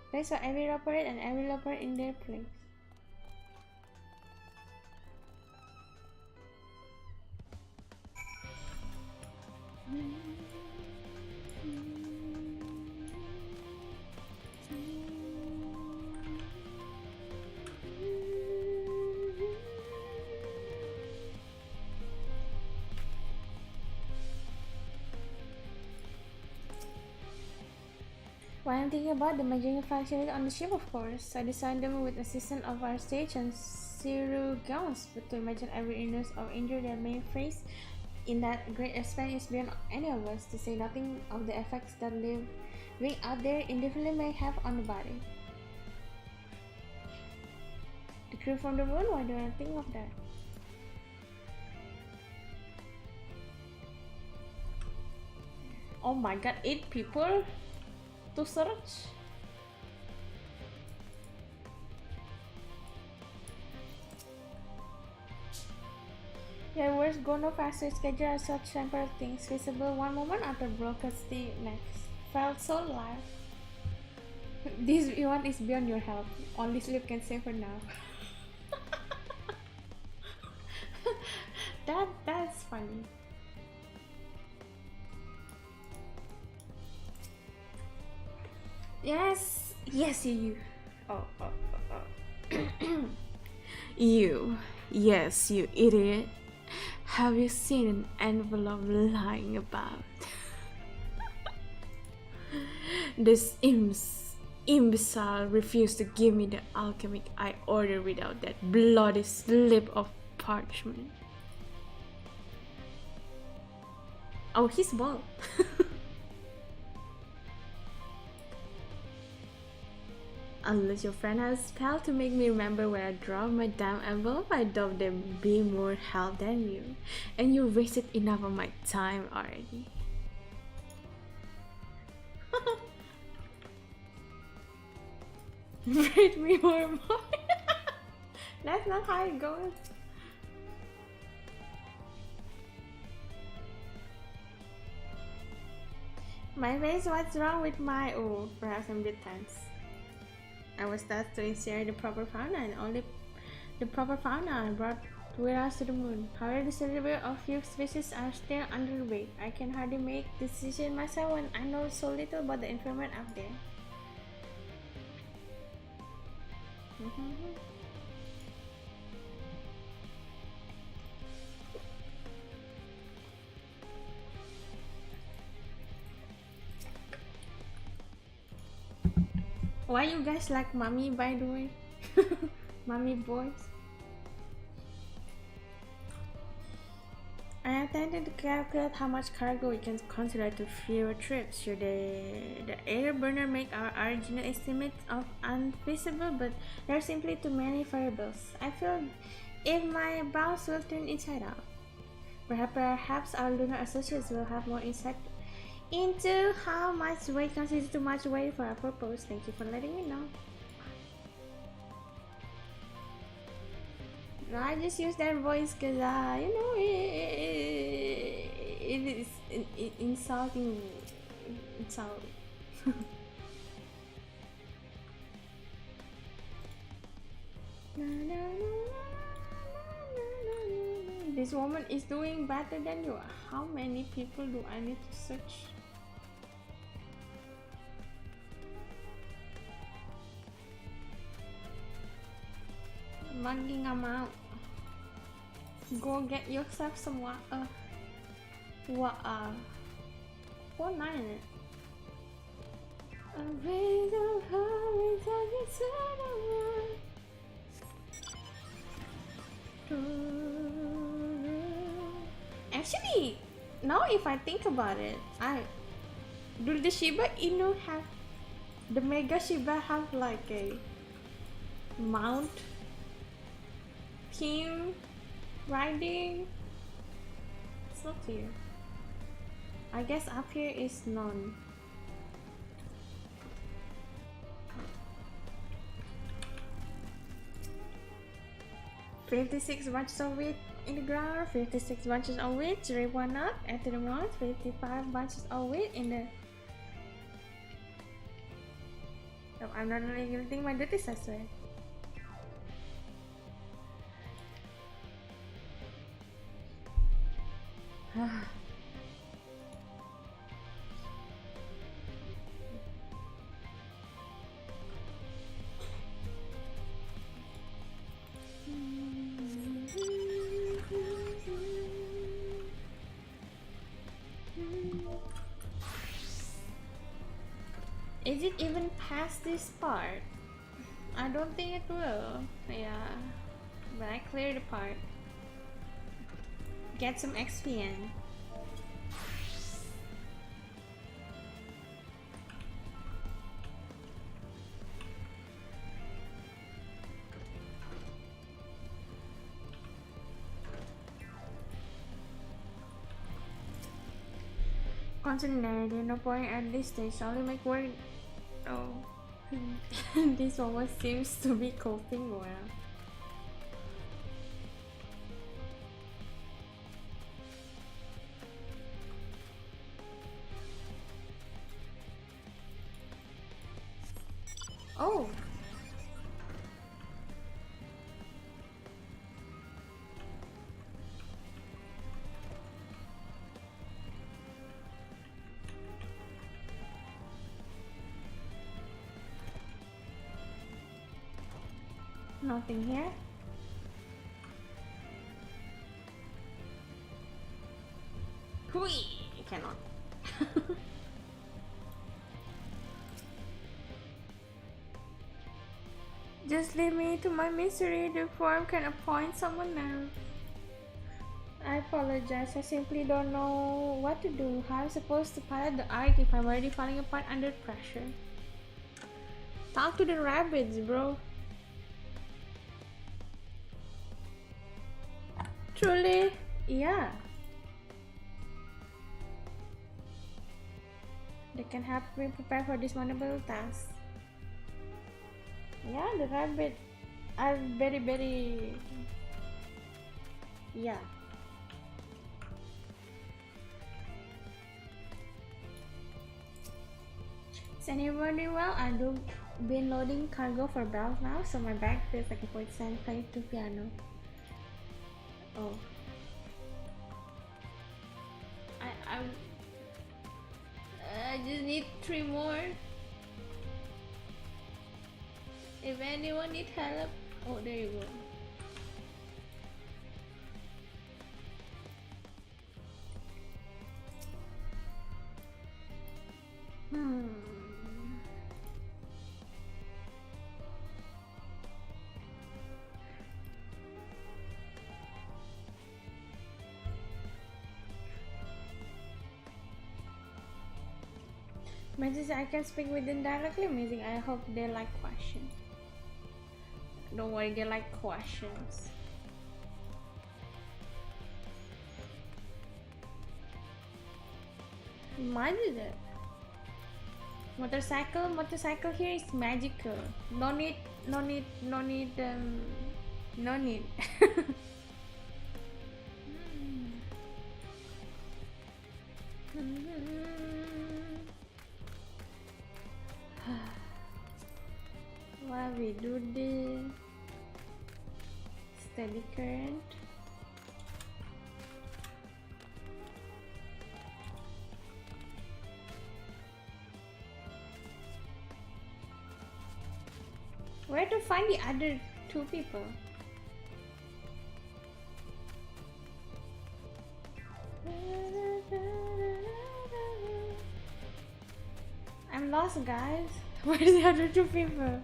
Okay, so I will operate and I will operate in their place. While I'm thinking about the magic functionality on the ship, of course, I designed them with assistance of our stage and zero gowns, but to imagine every illness or injury that may face in that great expanse is beyond any of us, to say nothing of the effects that living out there indefinitely may have on the body. The crew from the moon, why do I think of that? Oh my god, 8 people to search? Your words go no faster. Schedule are such temporary things, visible one moment after broken the next. Felt so live. This event is beyond your help. Only sleep can save for now. That's funny. Yes, you. Oh. Yes, you idiot. Have you seen an envelope lying about? This imbecile refused to give me the alchemy I ordered without that bloody slip of parchment. Oh, he's bald. Unless your friend has a spell to make me remember where I dropped my damn envelope, I doubt they'd be more help than you. And you wasted enough of my time already. Read me more. That's not how it goes. My face, what's wrong with my... Oh, perhaps I'm a bit tense. I was tasked to ensure the proper fauna, and only the proper fauna brought with us to the moon. However, the survival of few species are still under debate. I can hardly make decisions myself when I know so little about the environment out there. Why you guys like mommy, by the way? Mommy boys. I attempted to calculate how much cargo we can consider to fewer trips. Should the air burner make our original estimate of unfeasible, but there are simply too many variables. I feel if my bounce will turn inside out. Perhaps our lunar associates will have more insight into how much weight constitutes too much weight for our purpose. Thank you for letting me know. No, I just use that voice because you know, it is insulting. Insult. This woman is doing better than you. How many people do I need to search? Lagi nggak mau. Go get yourself some water. Water. What nine? Actually, now if I think about it, do the Shiba Inu have the Mega Shiba have like a mount team riding? It's not clear. I guess up here is none. $56 bunches of wheat in the ground, 56 bunches of wheat, 3 one up at the mount, 55 bunches of wheat in the... Oh, I'm not regulating my duties, I swear. Is it even past this part? I don't think it will. Yeah, but I cleared the part. Get some XP in. Concentrate, no point at this stage. Only make work. Oh, this almost seems to be coping well. Oh. Nothing here. Hui! Cannot. Just leave me to my misery. The form can appoint someone else. I apologize. I simply don't know what to do. How I'm supposed to pilot the Ark if I'm already falling apart under pressure? Talk to the rabbits, bro. Truly, yeah. They can help me prepare for this wonderful task. Yeah, the rabbit are very yeah. Is anybody well? I've been loading cargo for bells now, so my bag feels like a poison playing to piano. Oh. I just need 3 more. If anyone need help, oh, there you go. Message I can speak with them directly. Amazing. I hope they like questions. Don't worry, they like questions. Mine is it? Motorcycle here is magical. No need. Why we do this? Steady current. Where to find the other two people? I'm lost, guys. Where's the other two people?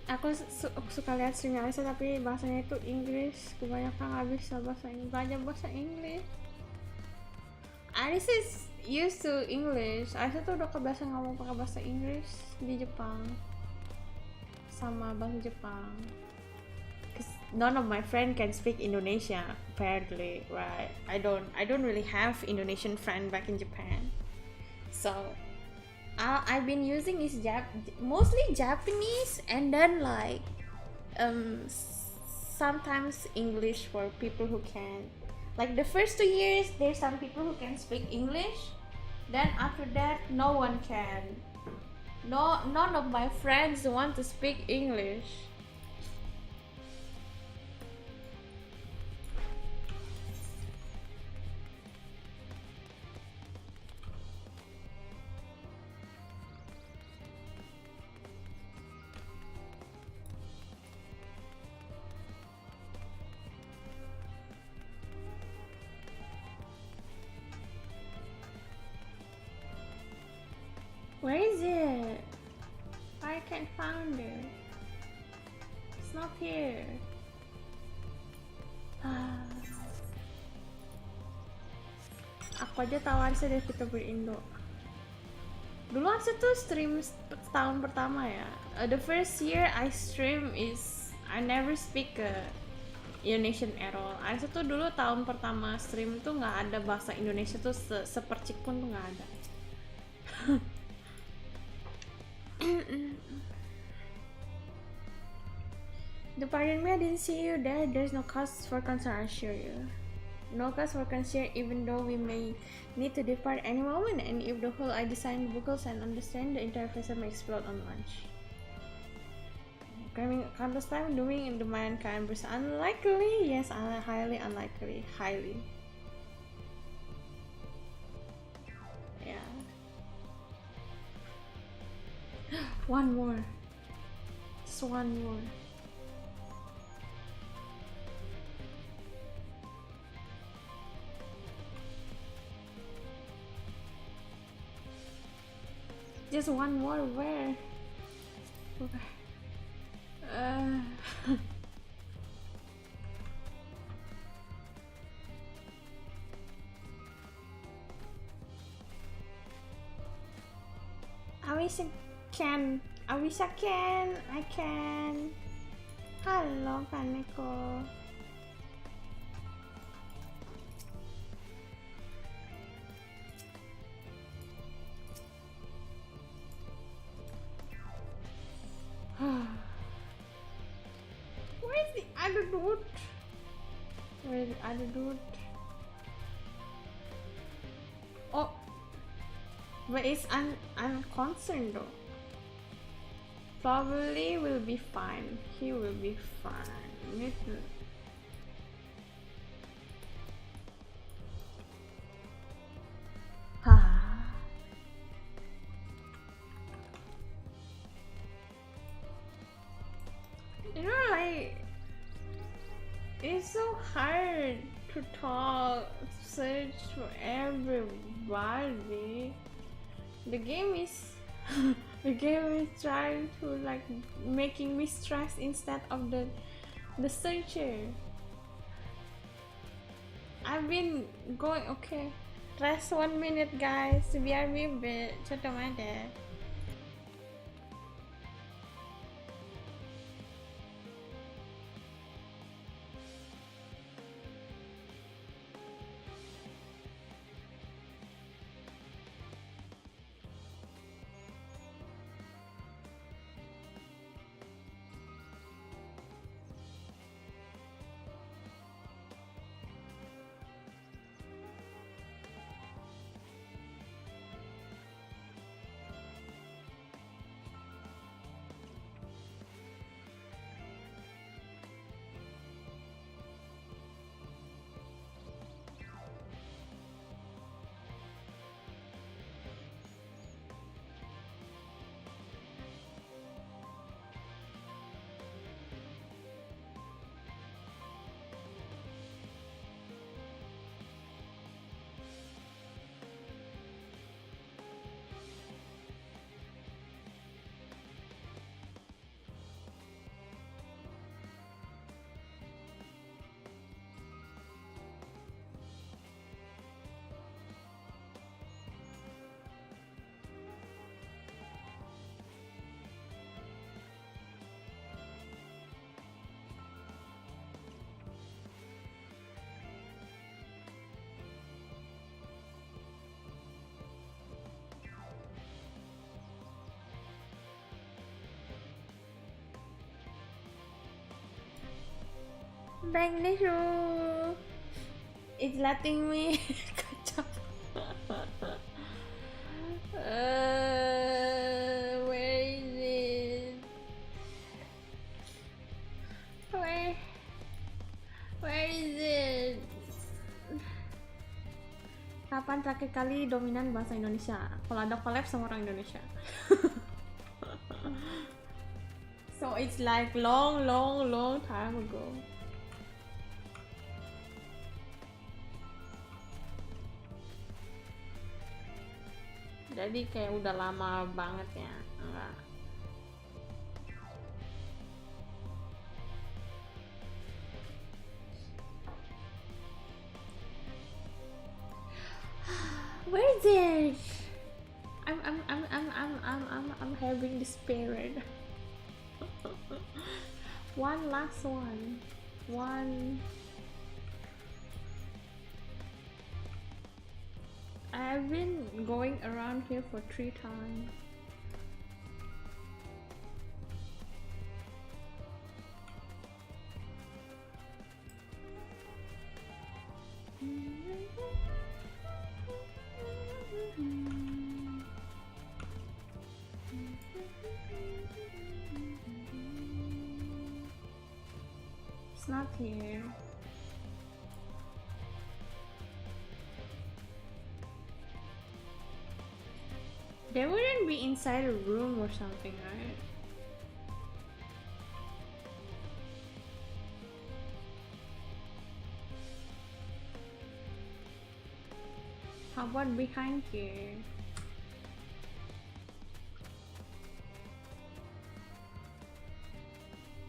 Aku suka lihat streamnya Arisa tapi bahasanya itu Inggris. Kebanyakan nggak bisa belajar bahasa Inggris. Arisa is used to English. Arisa tuh udah kebiasa ngomong pakai bahasa Inggris di Jepang sama bahasa Jepang. Cause none of my friend can speak Indonesia apparently, right? I don't really have Indonesian friend back in Japan, so I've been using is mostly Japanese and then like sometimes English for people who can. Like the first 2 years, there's some people who can speak English. Then after that, no one can. None of my friends want to speak English. Where is it? I can't find it. It's not here. Aku aja tahu Arisa dari Vtuber Indo. Dulu Arisa tuh stream tahun pertama ya. The first year I stream is I never speak Indonesian at all. Arisa tuh dulu tahun pertama stream tuh nggak ada bahasa Indonesia tuh sepercik pun tuh nggak ada. Pardon me, I didn't see you there. There's no cause for concern, I assure you. No cause for concern, even though we may need to depart any moment, and if the whole I design vocals and understand, the entire vessel may explode on launch. Coming countless time doing in the mankind is unlikely. Yes, highly unlikely. Highly. Yeah. One more. Just one more. Just one more. Where? Awisa can. I can. Halo Kaneko. Where's the other dude? Where's the other dude? Oh, but it's unconcerned though. Probably will be fine. He will be fine. It's so hard to talk, search for everybody. The game is the game is trying to like making me stress instead of the searcher. I've been going okay. Rest 1 minute guys. Biar bibit. Contoh ada. Magneto, it's letting me catch up. Where is it? Where is it? Kapan terakhir kali dominan bahasa Indonesia? Kalau ada collab sama orang Indonesia. So it's like long time ago. Jadi kayak udah lama banget ya. Enggak. Where is it? I'm having the spirit. One last one. I've been going around here for 3 times. It's not here. They wouldn't be inside a room or something, right? How about behind here?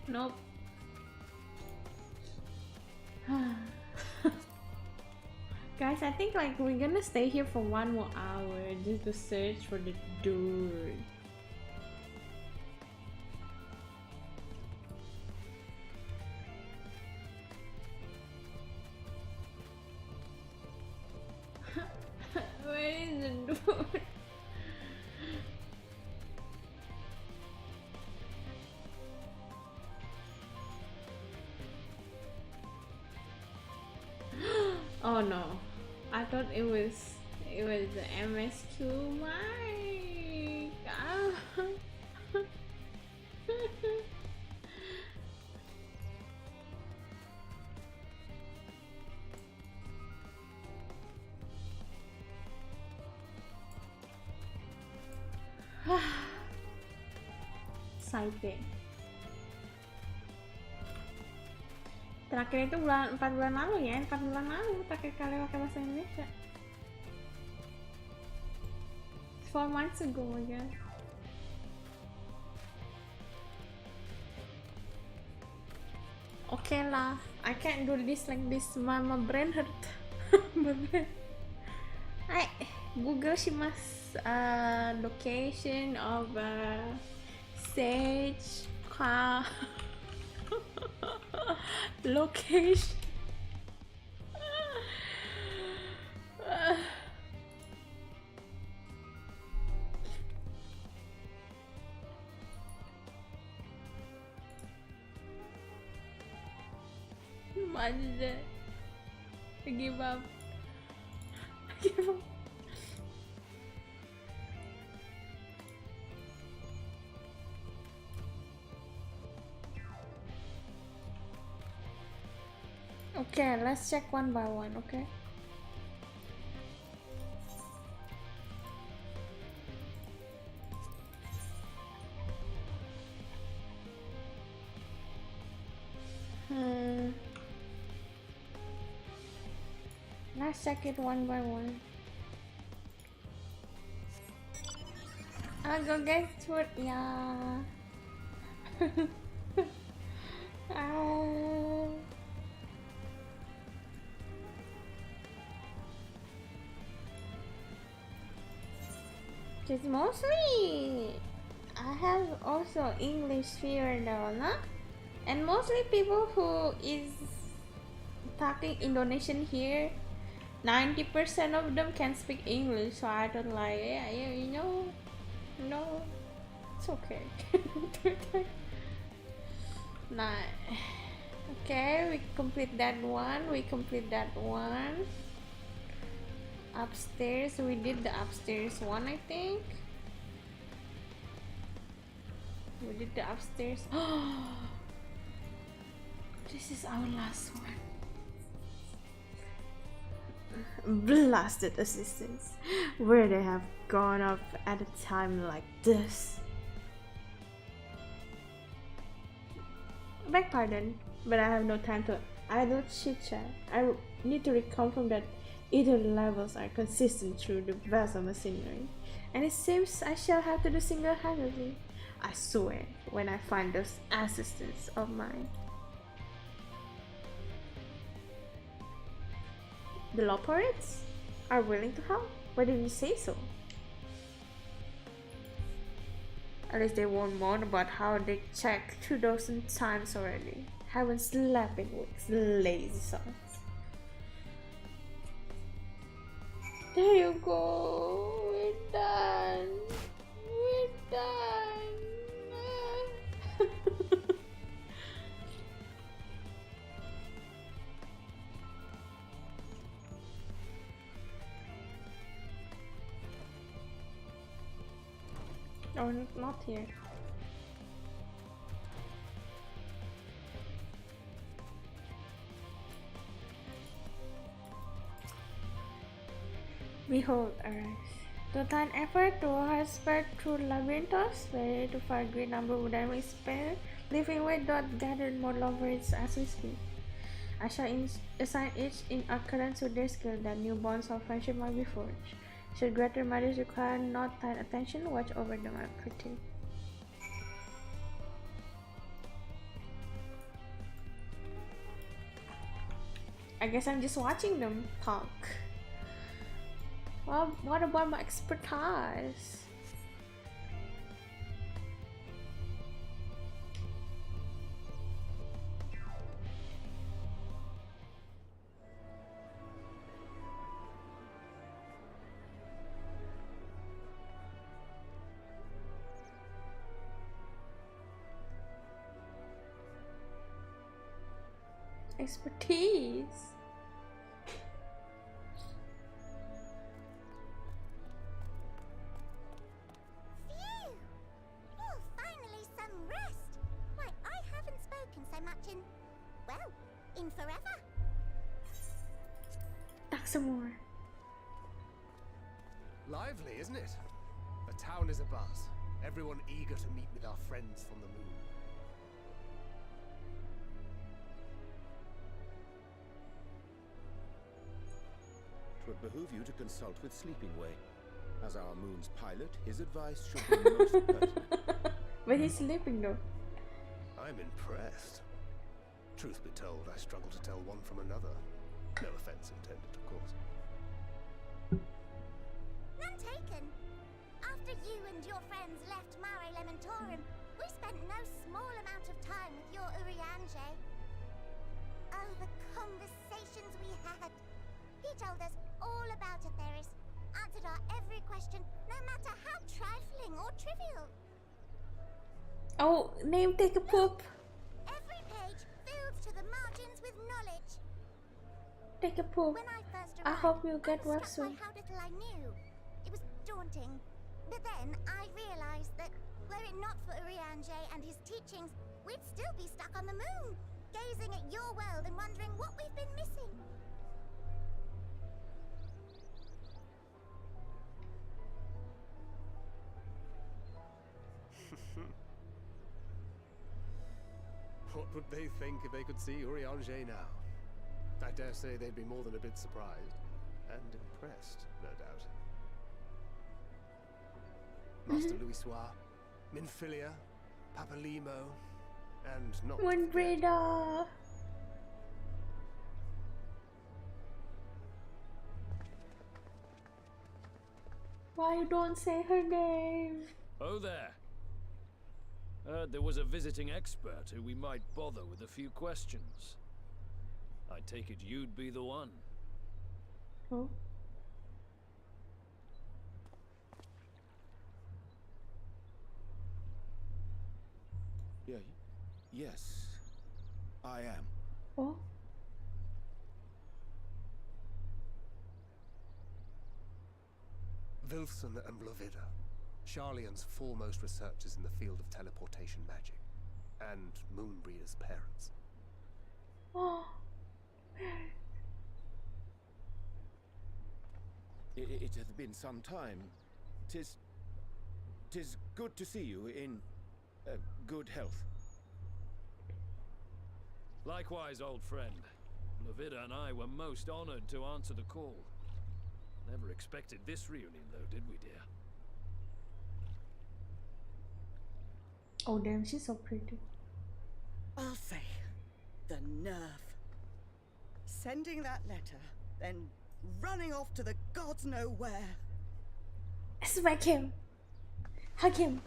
Nope. Guys, I think like we're gonna stay here for 1 more hour just to search for the dude. Where is the dude? Oh no. I thought it was the MSQ. My God. Exciting. Terakhir itu 4 bulan lalu ya, 4 bulan lalu terakhir kali pakai bahasa Indonesia. 4 months ago again. Okay lah, I can't do this like this. My brain hurt. My brain. I Google Shima's location of Sage car location. Manja. I give up. I give up. Okay, let's check one by one, okay? Let's check it one by one. I'll go get food, yeah. It's mostly I have also English here though, nah? And mostly people who is talking Indonesian here, 90% of them can speak English, so I don't like, yeah, you know, no, it's okay. Nah, okay, we complete that one, Upstairs, we did the upstairs one, I think. We did the upstairs. This is our last one. Blasted assistants. Where they have gone up at a time like this. Beg pardon, but I have no time to idle chit chat. I need to reconfirm that either levels are consistent through the vessel machinery, and it seems I shall have to do single-handedly. I swear, when I find those assistants of mine. The Loporites are willing to help? Why didn't you say so? At least they won't moan about how they checked 2,000 times already. Haven't slept in weeks, lazy sons. There you go, we're done. We're done. Oh, not here. Behold, Arise. Total effort to husband through labyrinths, ready to far great number would I spare, living with dot gathered more lovers as we speak. I shall assign each in accordance with their skill that new bonds of friendship might be forged. Should greater matters require not tight attention, watch over them at pretty. I guess I'm just watching them talk. Well, what about my expertise? Expertise. In forever? Talk some more. Lively, isn't it? The town is abuzz. Everyone eager to meet with our friends from the moon. would behoove you to consult with Sleeping Way. As our moon's pilot, his advice should be most pertinent. But he's sleeping though. I'm impressed. Truth be told, I struggle to tell one from another. No offense intended, of course. None taken. After you and your friends left Mare Elementorum, we spent no small amount of time with your Urianger. Oh, the conversations we had. He told us all about Atheris, answered our every question, no matter how trifling or trivial. Oh, name take a poop. Every page filled to the margins with knowledge. Take a poop. When I first I arrived, hope you get I well was struck soon. by how little I knew. It was daunting. But then I realized that were it not for Urianger and his teachings, we'd still be stuck on the moon, gazing at your world and wondering what we've been missing. What would they think if they could see Urianger now? I dare say they'd be more than a bit surprised. And impressed, no doubt. Master Louisoix, Minfilia, Papalimo, and not One Breda. Why you don't say her name? Oh there. Heard there was a visiting expert who we might bother with a few questions. I take it you'd be the one. Oh. Yeah, yes, I am. Oh. Wilson and Blovida, Sharlian's foremost researchers in the field of teleportation magic, and Moonbreeder's parents. Oh. It hath been some time. Tis good to see you in good health. Likewise, old friend. Blovida and I were most honored to answer the call. Never expected this reunion, though, did we, dear? Oh damn, she's so pretty. Arthur, the nerve. Sending that letter, then running off to the gods know where. Smack him. Hug him.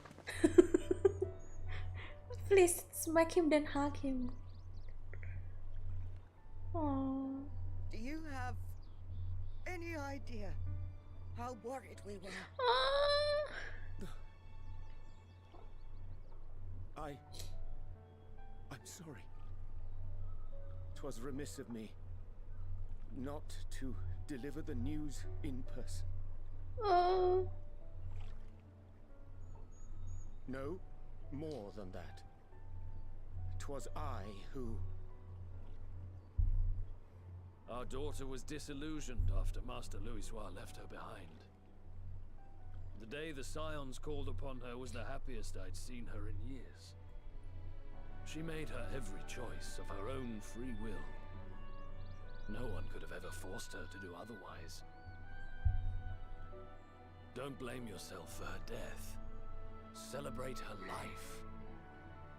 Please smack him, then hug him. Aww. Do you have any idea how worried we were? I'm sorry. 'Twas remiss of me not to deliver the news in person. Oh. No, more than that. 'Twas I who... Our daughter was disillusioned after Master Louisoix left her behind. The day the Scions called upon her was the happiest I'd seen her in years. She made her every choice of her own free will. No one could have ever forced her to do otherwise. Don't blame yourself for her death. Celebrate her life.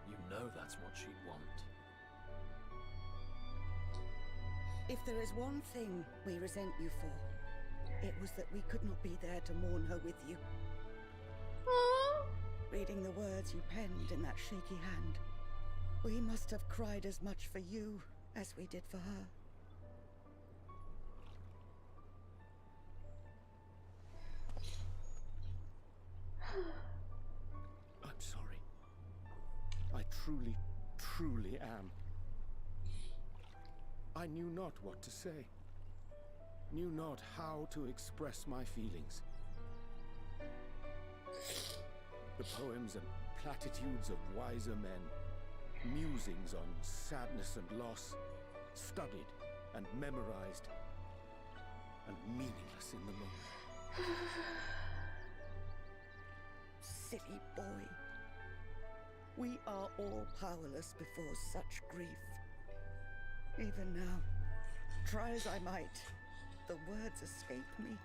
You know that's what she'd want. If there is one thing we resent you for, it was that we could not be there to mourn her with you. Reading the words you penned in that shaky hand, we must have cried as much for you as we did for her. I'm sorry. I truly, truly am. I knew not what to say. Knew not how to express my feelings. The poems and platitudes of wiser men, musings on sadness and loss, studied and memorized, and meaningless in the moment. Silly boy. We are all powerless before such grief. Even now, try as I might, The words escape me.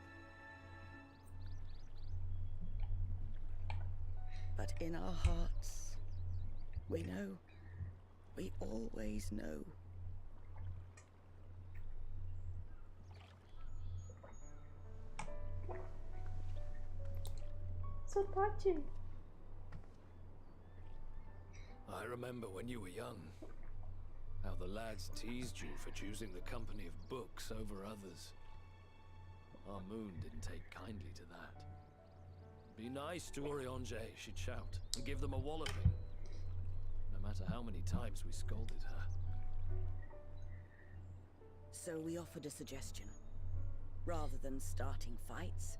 But in our hearts, we know. We always know. So touching. I remember when you were young, how the lads teased you for choosing the company of books over others. Our moon didn't take kindly to that. Be nice to Oriange, she'd shout, and give them a walloping. No matter how many times we scolded her. So we offered a suggestion. Rather than starting fights,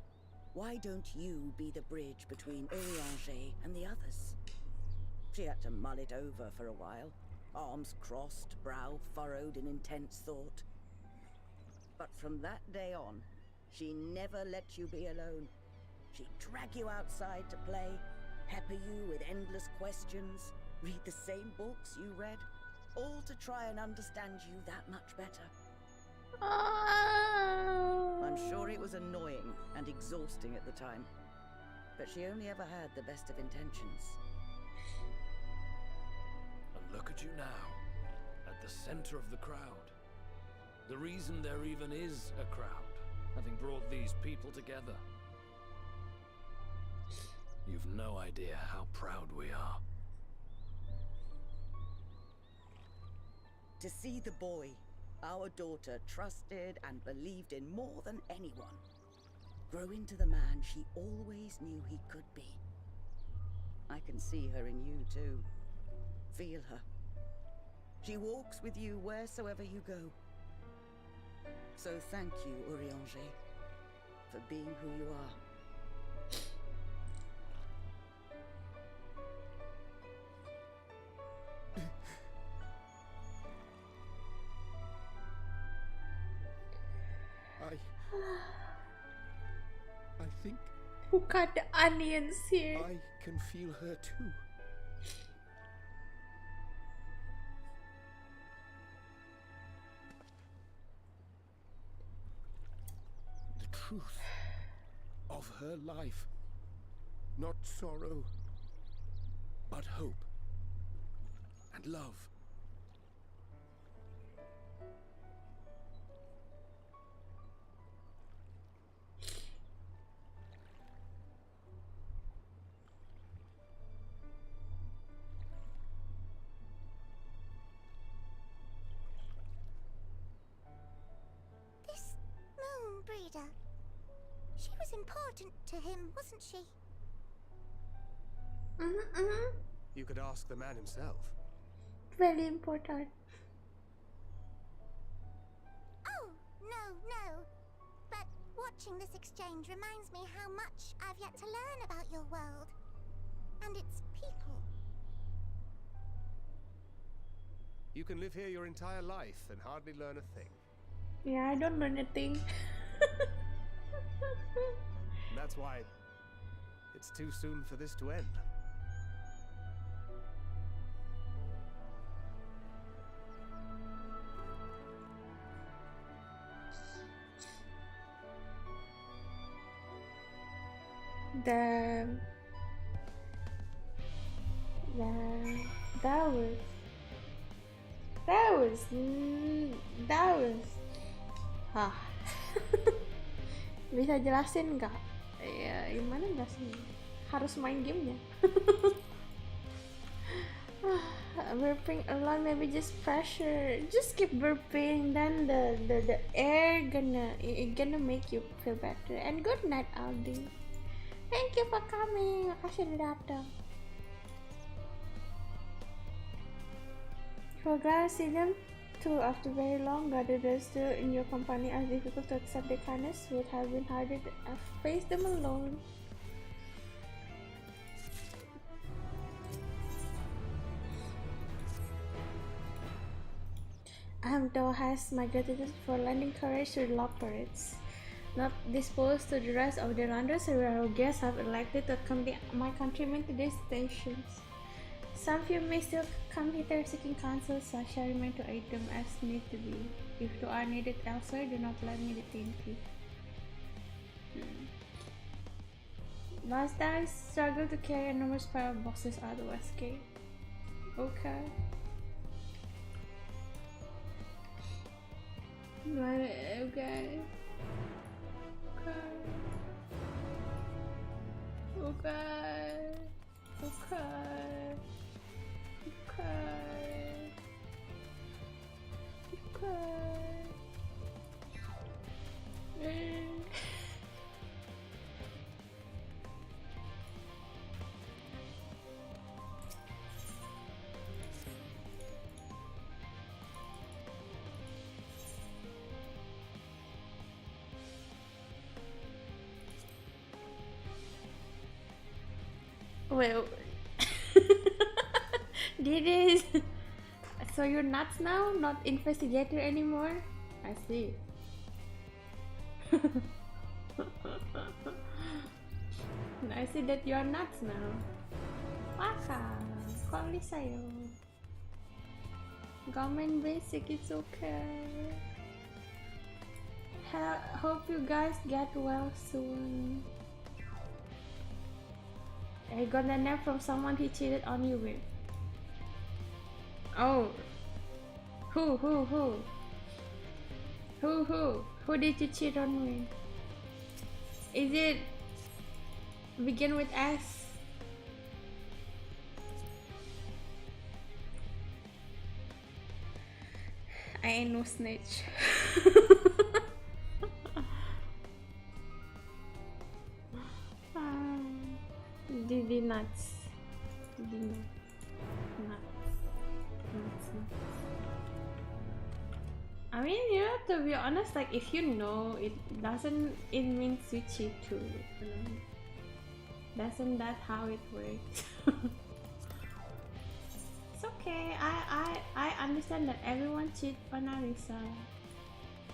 why don't you be the bridge between Oriange and the others? She had to mull it over for a while, arms crossed, brow furrowed in intense thought. But from that day on, she never let you be alone. She'd drag you outside to play, pepper you with endless questions, read the same books you read, all to try and understand you that much better. I'm sure it was annoying and exhausting at the time, but she only ever had the best of intentions. And look at you now, at the center of the crowd. The reason there even is a crowd, having brought these people together. You've no idea how proud we are. To see the boy, our daughter, trusted and believed in more than anyone, grow into the man she always knew he could be. I can see her in you too. Feel her. She walks with you wheresoever you go. So thank you, Oriange, for being who you are. I think... Who cut the onions here? I can feel her too. The truth of her life. Not sorrow, but hope and love. Breeder. She was important to him, wasn't she? You could ask the man himself. Very important. Oh, no. But watching this exchange reminds me how much I've yet to learn about your world. And its people. You can live here your entire life and hardly learn a thing. Yeah, I don't learn a thing. That's why it's too soon for this to end. That was bisa jelasin nggak? Ya gimana jelasin? Harus main gamenya. Burping alone, maybe just pressure. Just keep burping, then the air gonna make you feel better. And good night, Aldi. Thank you for coming. Makasih udah datang. We're glad to see them too after very long, but they're still in your company as difficult to accept their kindness would have been harder to face them alone. Though has my gratitude for lending courage to the Lockbirds. Not disposed to the rest of the Landers, several guests have elected to accompany my countrymen to their stations. Some few may still come hither seeking counsel, so I shall remain to aid them as need to be. If you are needed elsewhere, do not let me detain you. Last I struggled to carry enormous pile of boxes out of the West Gate. Okay. Okay. Okay. Okay. Okay. Okay. Well, did it? So you're nuts now, not investigator anymore? I see. I see that you're nuts now. Waka, koli sayo. Government basic, it's okay. Hope you guys get well soon. I got a name from someone he cheated on you with. Oh. Who? Who did you cheat on with? Is it begin with S? I ain't no snitch. Didi nuts. Didi nuts. I mean, you know, to be honest, like if you know, it means you cheat too, you know? Doesn't that how it works? It's okay. I understand that everyone cheat on Arisa,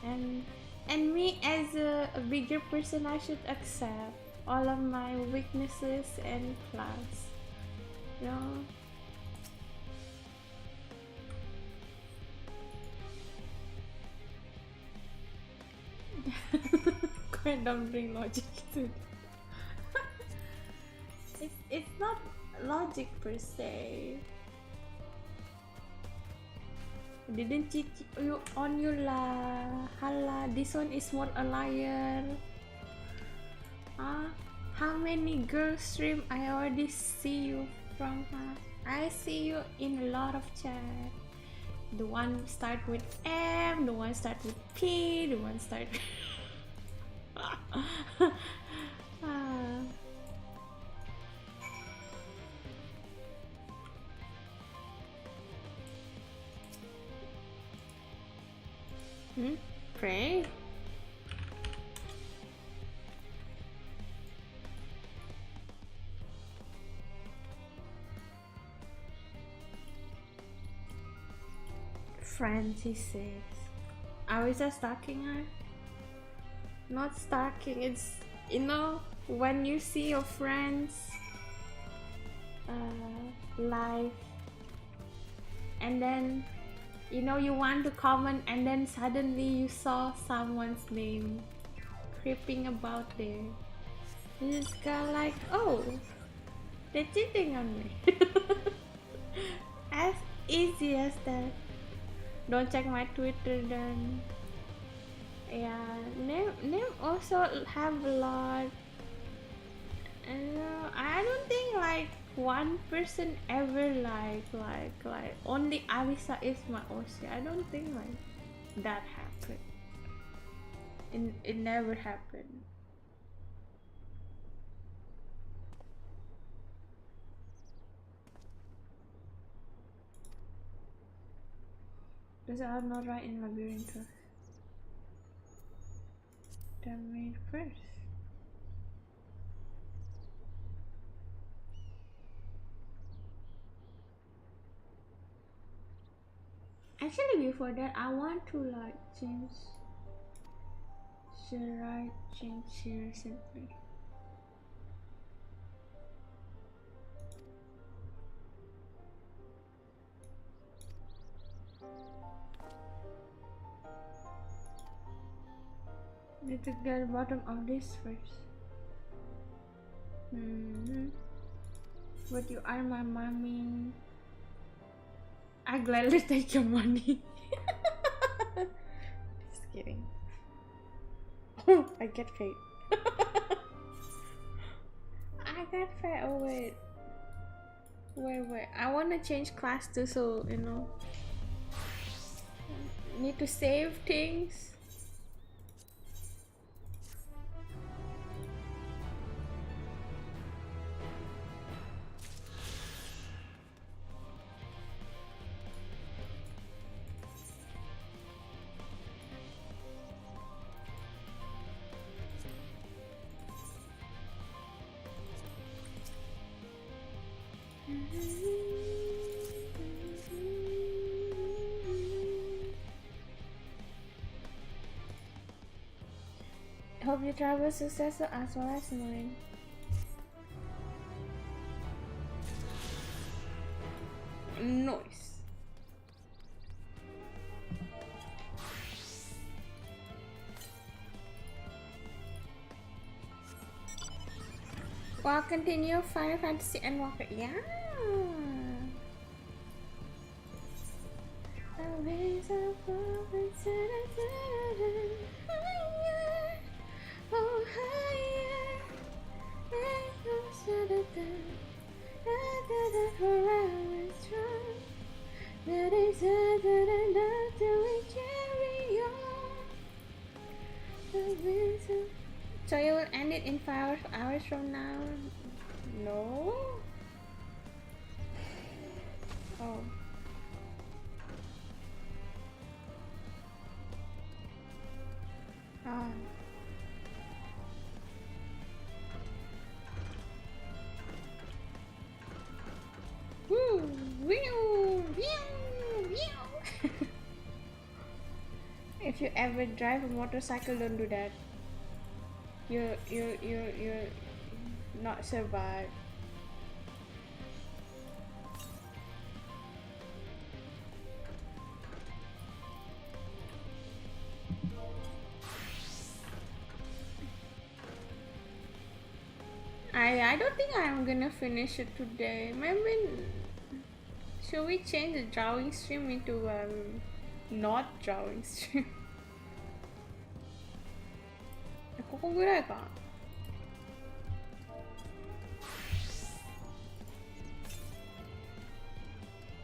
and me as a bigger person, I should accept all of my weaknesses and flaws, you know. Don't bring logic to it. It's not logic per se. Didn't cheat you on you lah. Hala, this one is more a liar. How many girls stream I already see you from her? I see you in a lot of chat. The one start with M, the one start with P, the one start with Pray? Friends, he says. Awisa stalking her? Not stalking, it's, you know, when you see your friends live and then, you know, you want to comment and then suddenly you saw someone's name creeping about there. You just go like, oh, they're cheating on me. As easy as that. Don't check my Twitter then. Yeah, name also have a lot. I don't think like one person ever like only Arisa is my OC. I don't think like that happened. It never happened. Because I'm not right in labyrinth. Damn me first. Actually, before that, I want to like change. Should I change here recently? Need to get the bottom of this first. But you are my mommy. I gladly take your money. Just kidding. Oh, I get paid. I got paid. Oh wait. Wait. I wanna change class too, so you know. Need to save things. Hope your travel is successful as well as mine. Nice. Well, continue Final Fantasy Endwalker. Yeah. Oh, higher. That is enough to carry on. So you will end it in 5 hours from now? No? Oh. Oh. Woo! Whew! If you ever drive a motorcycle, don't do that. You're not survive. I don't think I'm gonna finish it today. Maybe should we change the drawing stream into not drawing stream? ここぐらいかな。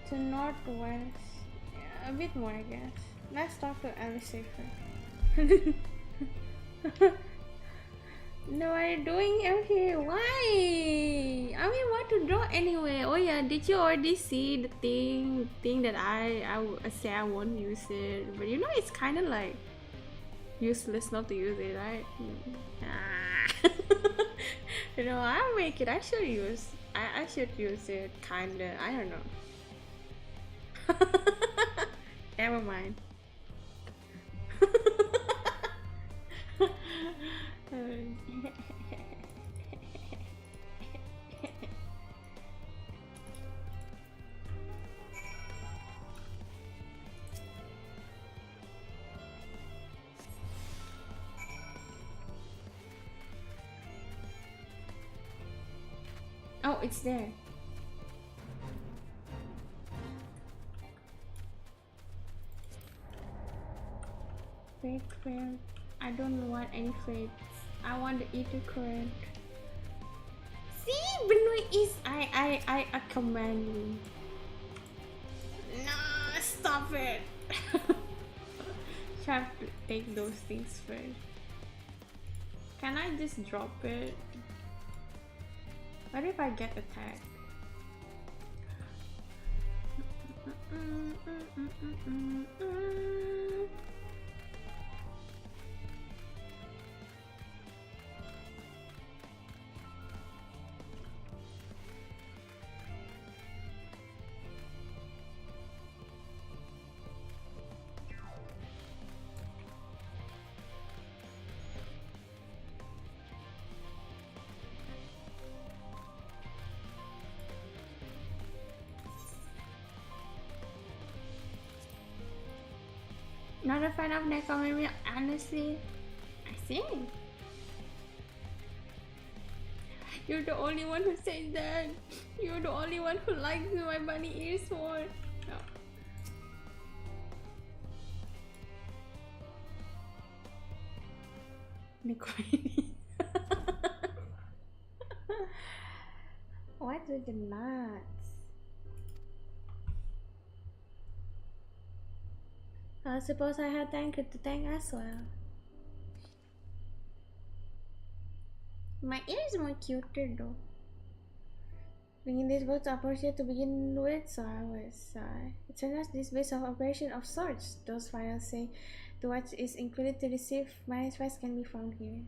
To northwest, yeah, a bit more, I guess. Let's talk to Arisa first. No, what are you doing out here? Why? I mean, what to draw anyway? Oh yeah, did you already see the thing that I say I won't use it? But you know, it's kind of like useless not to use it, right? You know, I'll make it. I should use it, kinda. I don't know. Never mind. Oh, it's there. Fate current. I don't want any fates. I want the ether current. See, Benoit is I command you. No, stop it. You have to take those things first. Can I just drop it? What if I get attacked? Not a fan of Neko, maybe honestly. I see. You're the only one who said that. You're the only one who likes my bunny ears more. No. Nicole. What with the nuts? I suppose I had Tanker to thank as well. My ear is more cuter though. Bringing this boat to operation to begin with, so I was. It turns out this base of operation of sorts. Those files say to what is included to receive manifest can be found here.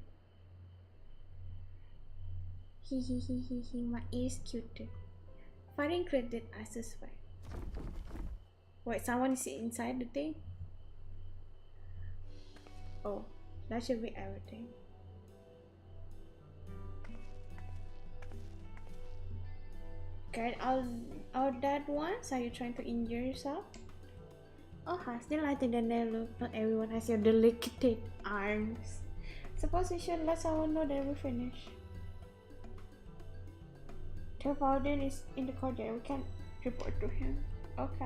He. My ear is cuter. Fire included, I suspect. Wait, someone is inside the thing? Oh, that should be everything. Carried out that once? Are you trying to injure yourself? Oh, still lighter than they look. Not everyone has your delicate arms. Suppose we should let someone know that we're finished. The warden is in the corridor. We can report to him. Okay.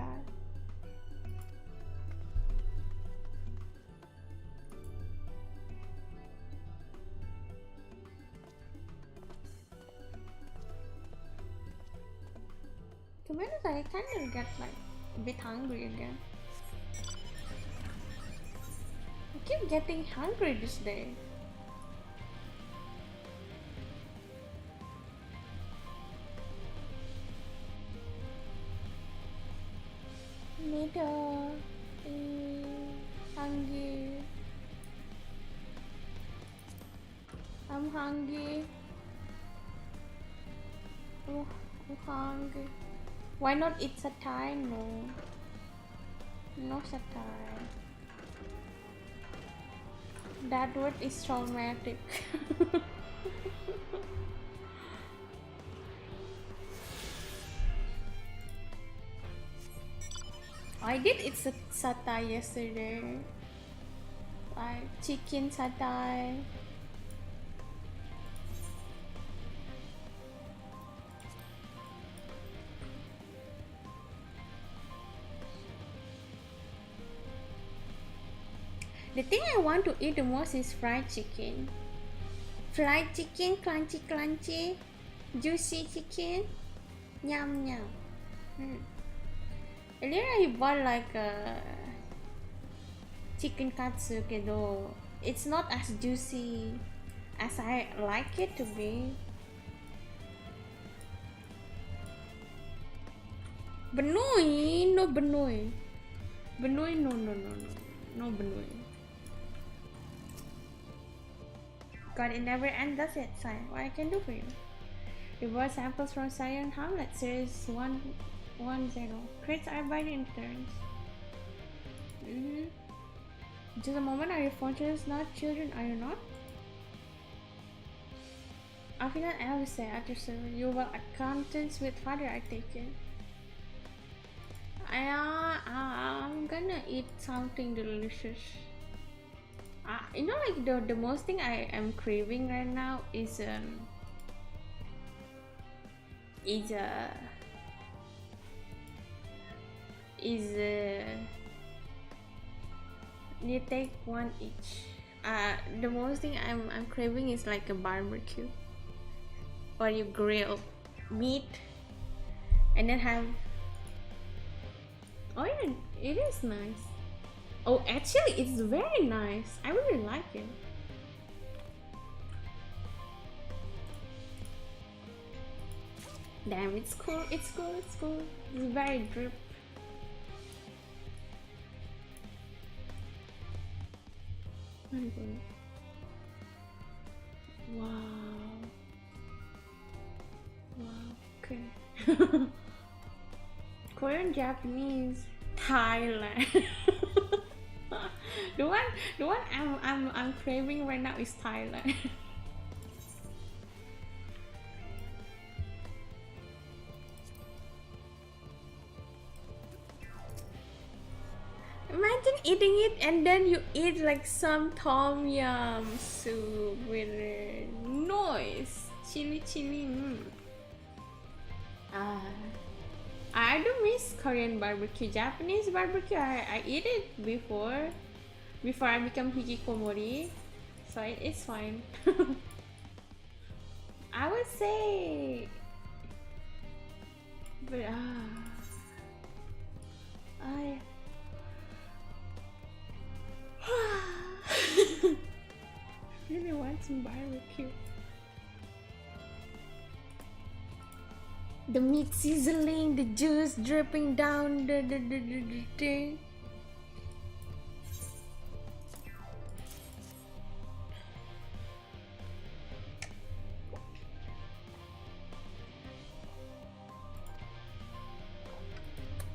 To be honest, I kind of get like a bit hungry again. I keep getting hungry this day. Later, hungry. I'm hungry. Oh, I'm hungry. Why not eat satay? No. No satay. That word is traumatic. I did eat satay yesterday. Like chicken satay. The thing I want to eat the most is fried chicken. Fried chicken, crunchy, juicy chicken. Yum yum. Earlier I bought like a chicken katsu kedo. It's not as juicy as I like it to be. Benui, no benui. Benui, no. No benui. God, it never ends, does it, Sai? What I can do for you? Reward samples from Zion Hamlet Series 110. Crits are by the interns. Just a moment, are you fortunate not children, are you not? After Elvis at your server, you were accountants with father, I take it. I'm gonna eat something delicious. You know, like the most thing I am craving right now is you take one each. The most thing I'm craving is like a barbecue, or you grill meat and then have. Oh yeah, it is nice. Oh, actually, it's very nice. I really like it. Damn, it's cool. It's cool. It's cool. It's very drip. Wow. Wow. Okay. Korean, Japanese, Thailand. the one I'm craving right now is Thailand. Imagine eating it and then you eat like some tom yum soup with noise chili. I do miss Korean barbecue. Japanese barbecue, I eat it before I become hikikomori, so it's fine. I would say, but I really want some barbecue. The meat sizzling, the juice dripping down the thing.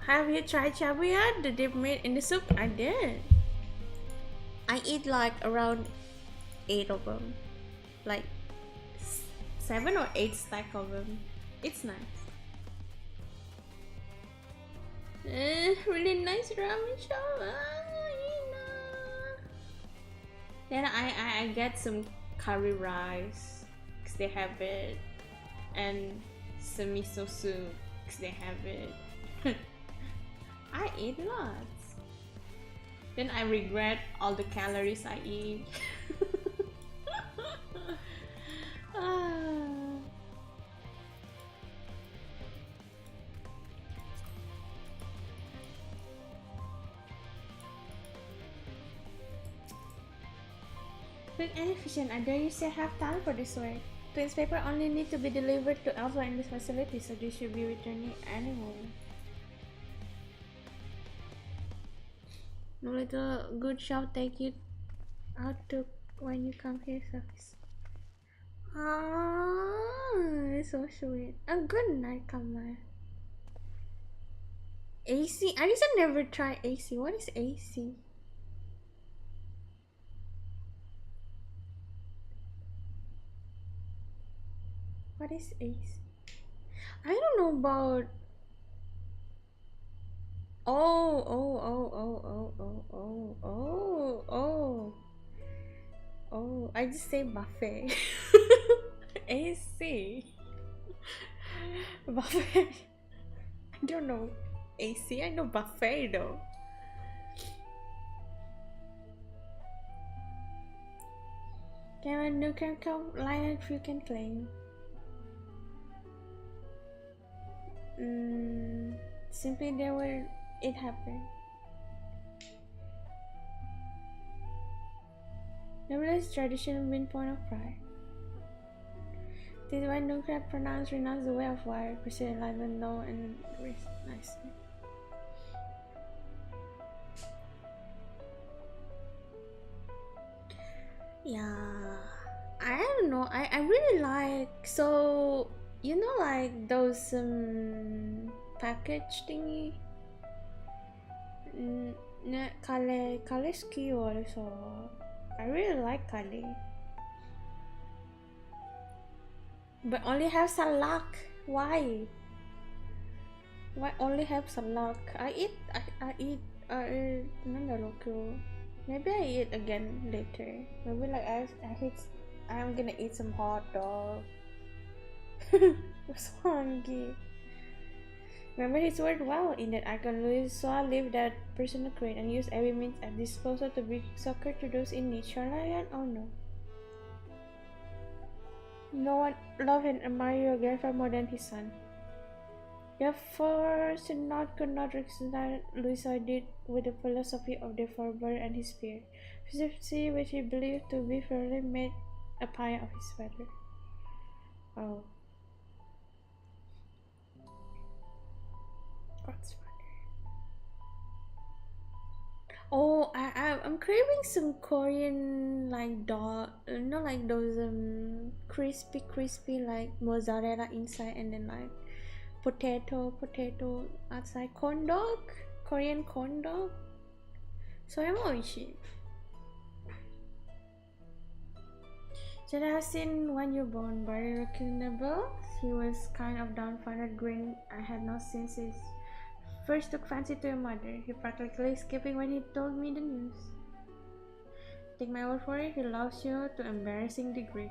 Have you tried shabu yet? The dip meat in the soup? I did. I eat like around 8 of them. Like 7 or 8 stack of them. It's nice. Really nice ramen shop. Then I get some curry rice because they have it, and some miso soup because they have it. I eat lots. Then I regret all the calories I eat. Quick and efficient. I dare you say have time for this work. Twins paper only need to be delivered to elsewhere in this facility, so they should be returning anyway. No little good shop take you out to when you come here, service. It's so sweet. A good night, Kamal. AC? Arisa never tried AC. What is AC? What is AC? I don't know about. Oh, I just say buffet. AC. Buffet. I don't know AC, I know buffet though. Can you can come line if you can claim. Simply there were it happened. Nevertheless, tradition been point of pride. This is why no crab pronounced renounce the way of war, President Lyman know and nice. Yeah, I don't know. I really like, so you know, like those package thingy. Kale ski also. I really like Kale, but only have salak. Why? Why only have salak? I eat. Maybe I eat again later. Maybe like I'm gonna eat some hot dog. I'm so hungry. Remember his word well in that I can leave that personal crate and use every means at disposal to bring soccer to those in need. Charlatan? Oh no. No one loved and admired your grandfather more than his son. Therefore, could not reconcile Louisa did with the philosophy of their forebear and his peer. Philosophy which he believed to be fairly made a pie of his father. Oh. That's funny. Oh, I'm craving some Korean like dog, like those crispy like mozzarella inside and then like potato outside, corn dog, Korean corn dog. So I'm oishi. Should I have seen when you born, very recognizable. He was kind of dumbfounded, grin I had not seen since first took fancy to your mother. He practically skipping when he told me the news. Take my word for it, he loves you to embarrassing degree.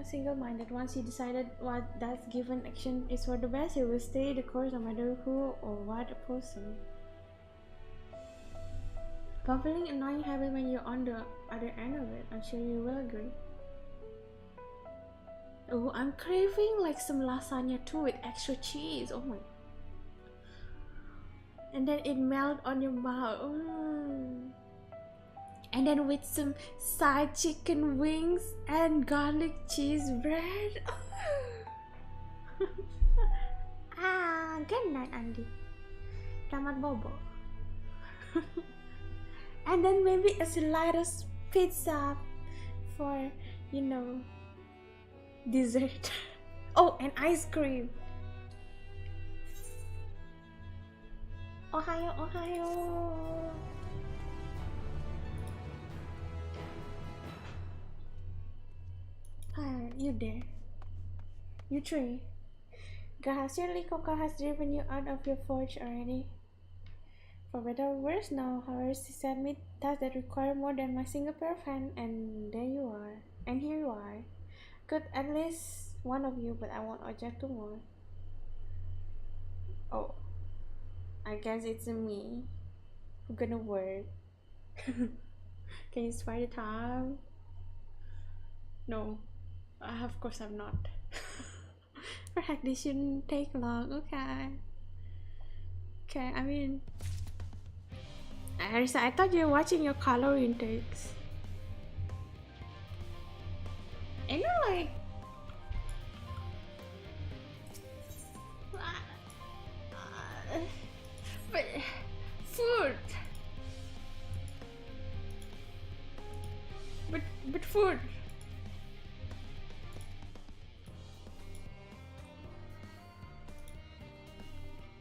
Single-minded. Once he decided what that given action is for the best, he will stay the course no matter who or what opposes him. Fulfilling annoying habit when you're on the other end of it. I'm sure you will agree. Oh, I'm craving like some lasagna too with extra cheese. Oh my. And then it melt on your mouth. And then with some side chicken wings and garlic cheese bread. Good night, Andy. Selamat bobo. And then maybe a slice pizza for, you know, dessert. Oh, and ice cream. Ohio, Ohio. Hi, you there? You three. God, surely Coco has driven you out of your forge already. For better or worse, now, however, she sent me tasks that require more than my single pair of hands, and there you are. And here you are. Good, at least one of you, but I won't object to more. Oh, I guess it's me who's gonna work. Can you spare the time? No, of course I'm not. Perhaps this shouldn't take long. Okay. Okay, I mean, Arisa, I thought you were watching your calorie intakes. And you're like, but food. But food.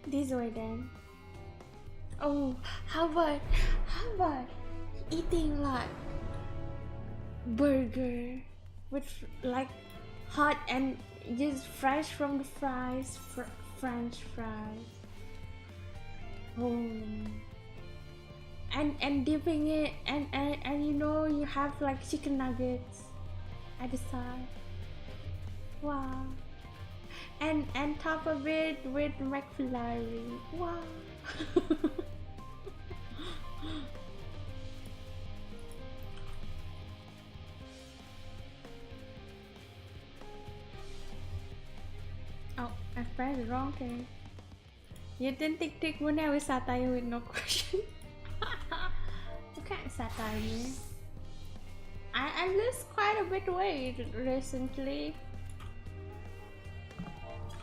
This way then. Oh, how about eating like burger with like hot and just fresh from the fries, French fries. Oh, and dipping it and you know you have like chicken nuggets at the side. Wow. And top of it with McFlurry. Wow. Oh, I pressed the wrong thing. You didn't think when I was satire with no question. You can't satire me. I lost quite a bit weight recently.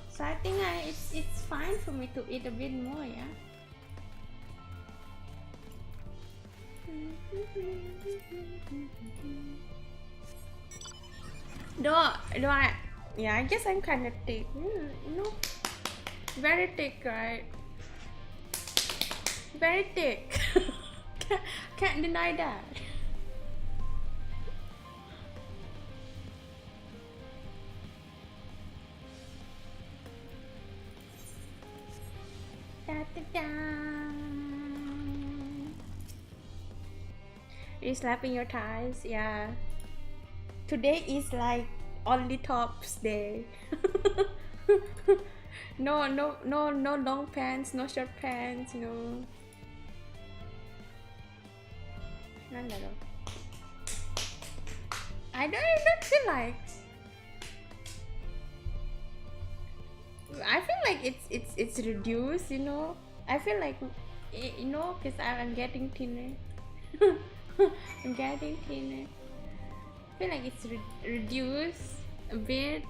So I think it's fine for me to eat a bit more, yeah. Do I? Yeah, I guess I'm kind of thick. You know, very thick, right? Very thick. Can't deny that. You slapping your thighs? Yeah. Today is like only tops day. No long pants, no short pants, no. I don't feel like. I feel like it's reduced, you know. I feel like, you know, because I'm getting thinner. I'm getting thinner. I feel like it's reduced a bit.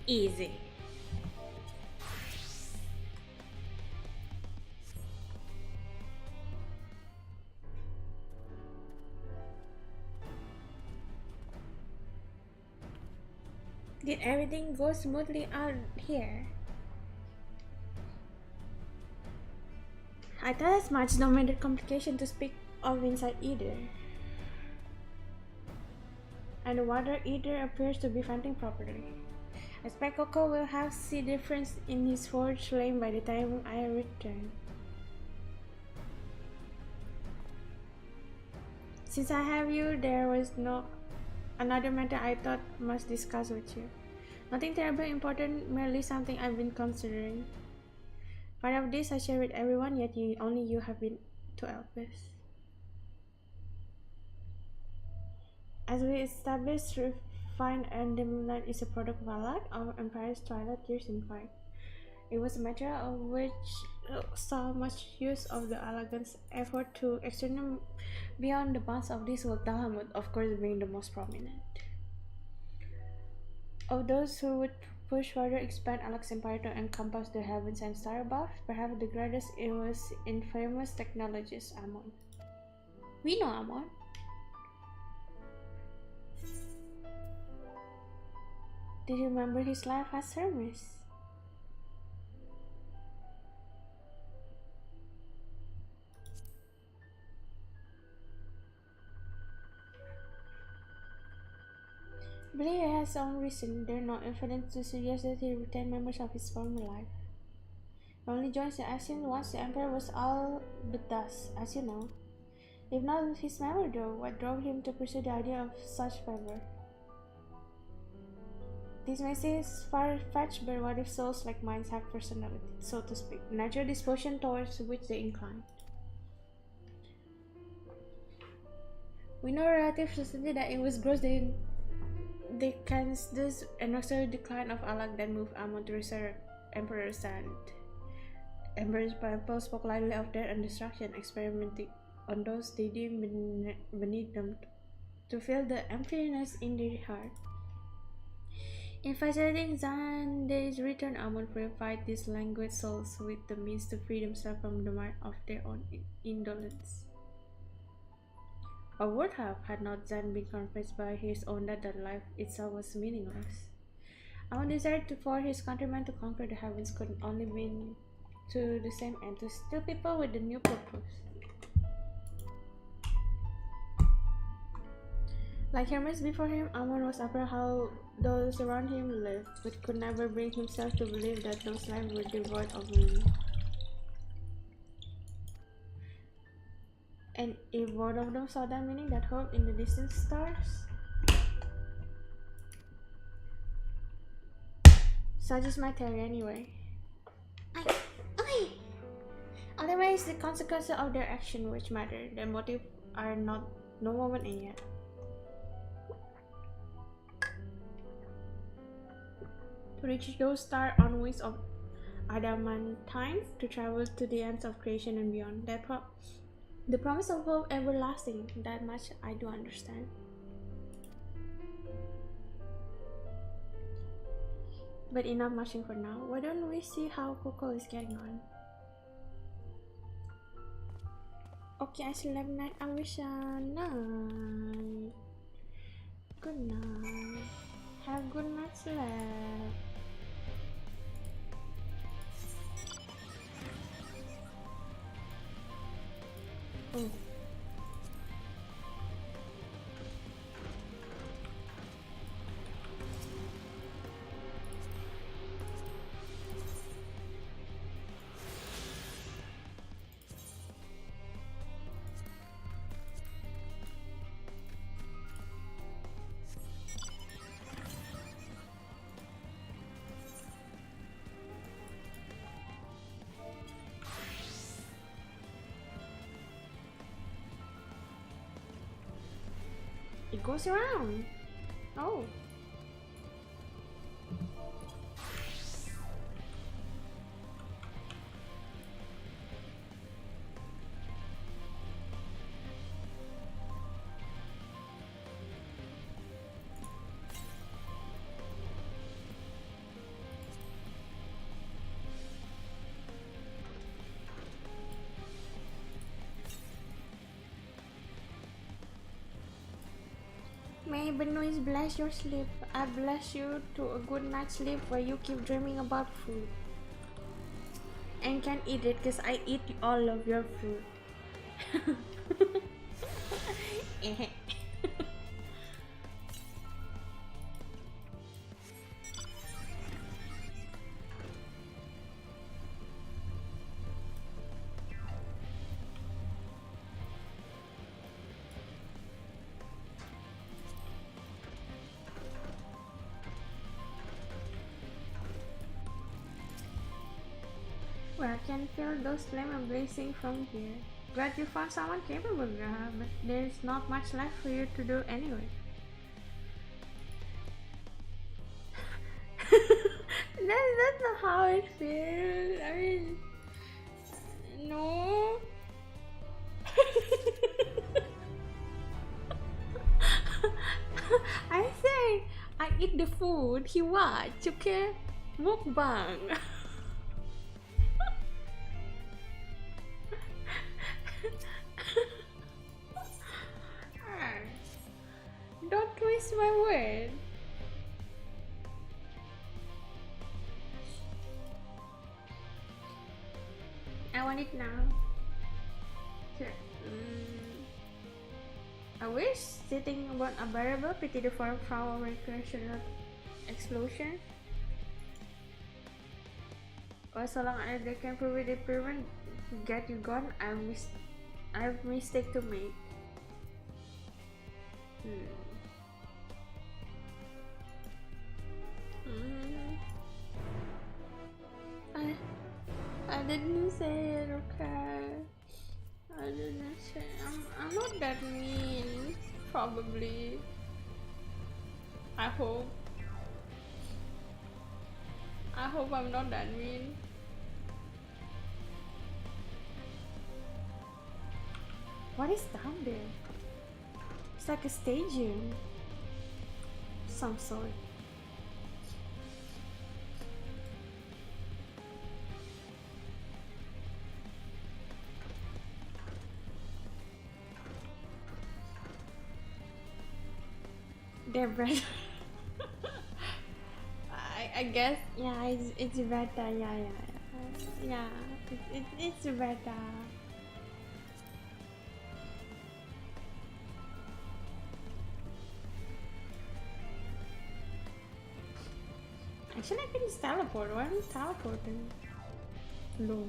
Easy. Did everything go smoothly out here? I thought as much, no major complication to speak of inside either. And the water either appears to be venting properly. I expect Coco will have see difference in his forge flame by the time I return. Since I have you, there was another matter I thought must discuss with you. Nothing terribly important, merely something I've been considering. Part of this I share with everyone, yet only you have been to help us. As we established, refined and Moonlight is a product of our Empire's twilight years in fact. It was a matter of which saw much use of the elegance effort to extend beyond the bounds of this world, Talmud of course being the most prominent. Of those who would push further expand Alex Empire to encompass the heavens and star above, perhaps the greatest it was infamous technologist Amon. We know Amon. Did you remember his life as Hermes? I believe he has some reason. There are no evidence to suggest that he retained memories of his former life. He only joined the action once the Emperor was all but dust, as you know. If not his memory though, what drove him to pursue the idea of such favor? This may seem far-fetched, but what if souls like mine have personality, so to speak, natural disposition towards which they incline? We know relative certainty that it was gross decadence, this unnecessary decline of Alak that moved Amon to resurrect Emperor Sand. Emperor's people spoke lightly of death and destruction, experimenting on those they deemed beneath them to feel the emptiness in their heart. In facilitating Zande's return, Amon purified these languid souls with the means to free themselves from the might of their own indolence. Or would have, had not Zan been convinced by his own that life itself was meaningless. Amon desired for his countrymen to conquer the heavens could only mean to the same end, to steal people with a new purpose. Like Hermes before him, Amon was aware how those around him lived, but could never bring himself to believe that those lives were devoid of meaning. And if both of them saw that meaning, that hope in the distant stars? Such is my theory anyway. Ultimately, it's the consequences of their action which matter. Their motives are no moment in yet. To reach those stars on wings of adamantine, to travel to the ends of creation and beyond. The promise of hope everlasting, that much I do understand. But enough mushing for now. Why don't we see how Coco is getting on? Okay, I slept night, Awisa. Night. Good night. Have good night sleep. Oh. It goes around. Oh. May Benoist bless your sleep. I bless you to a good night's sleep where you keep dreaming about food. And can eat it because I eat all of your food. Well, I can feel those flames blazing from here. Glad you found someone capable, but there's not much left for you to do anyway. That's not how it feels. I mean, no. I say I eat the food. He watch, okay? Mukbang. Don't twist my word. I want it now. Sure. I wish sitting about a variable pity the farm from a recreational explosion. Or so long as they can prove it proven get you gone, I've mistake to make. I didn't say it, okay? I didn't say. I'm not that mean. Probably. I hope. I hope I'm not that mean. What is down there? It's like a stadium. Some sort. They're better. I guess, yeah, it's better. Yeah, it's better. Actually, I can just teleport. Why am I teleporting? No.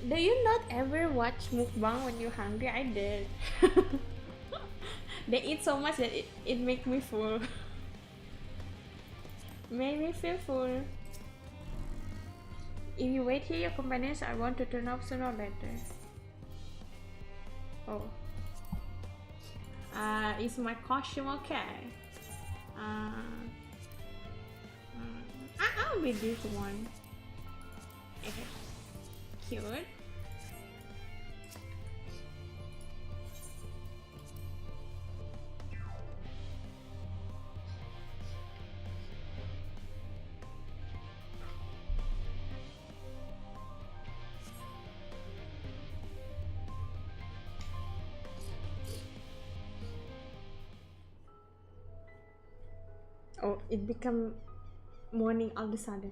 Do you not ever watch mukbang when you're hungry? I did. They eat so much that it make me full. Made me feel full. If you wait here, your companions are going to turn up sooner or later. Oh. Is my costume okay? I'll be this one. Cute. Oh, it become morning all of a sudden.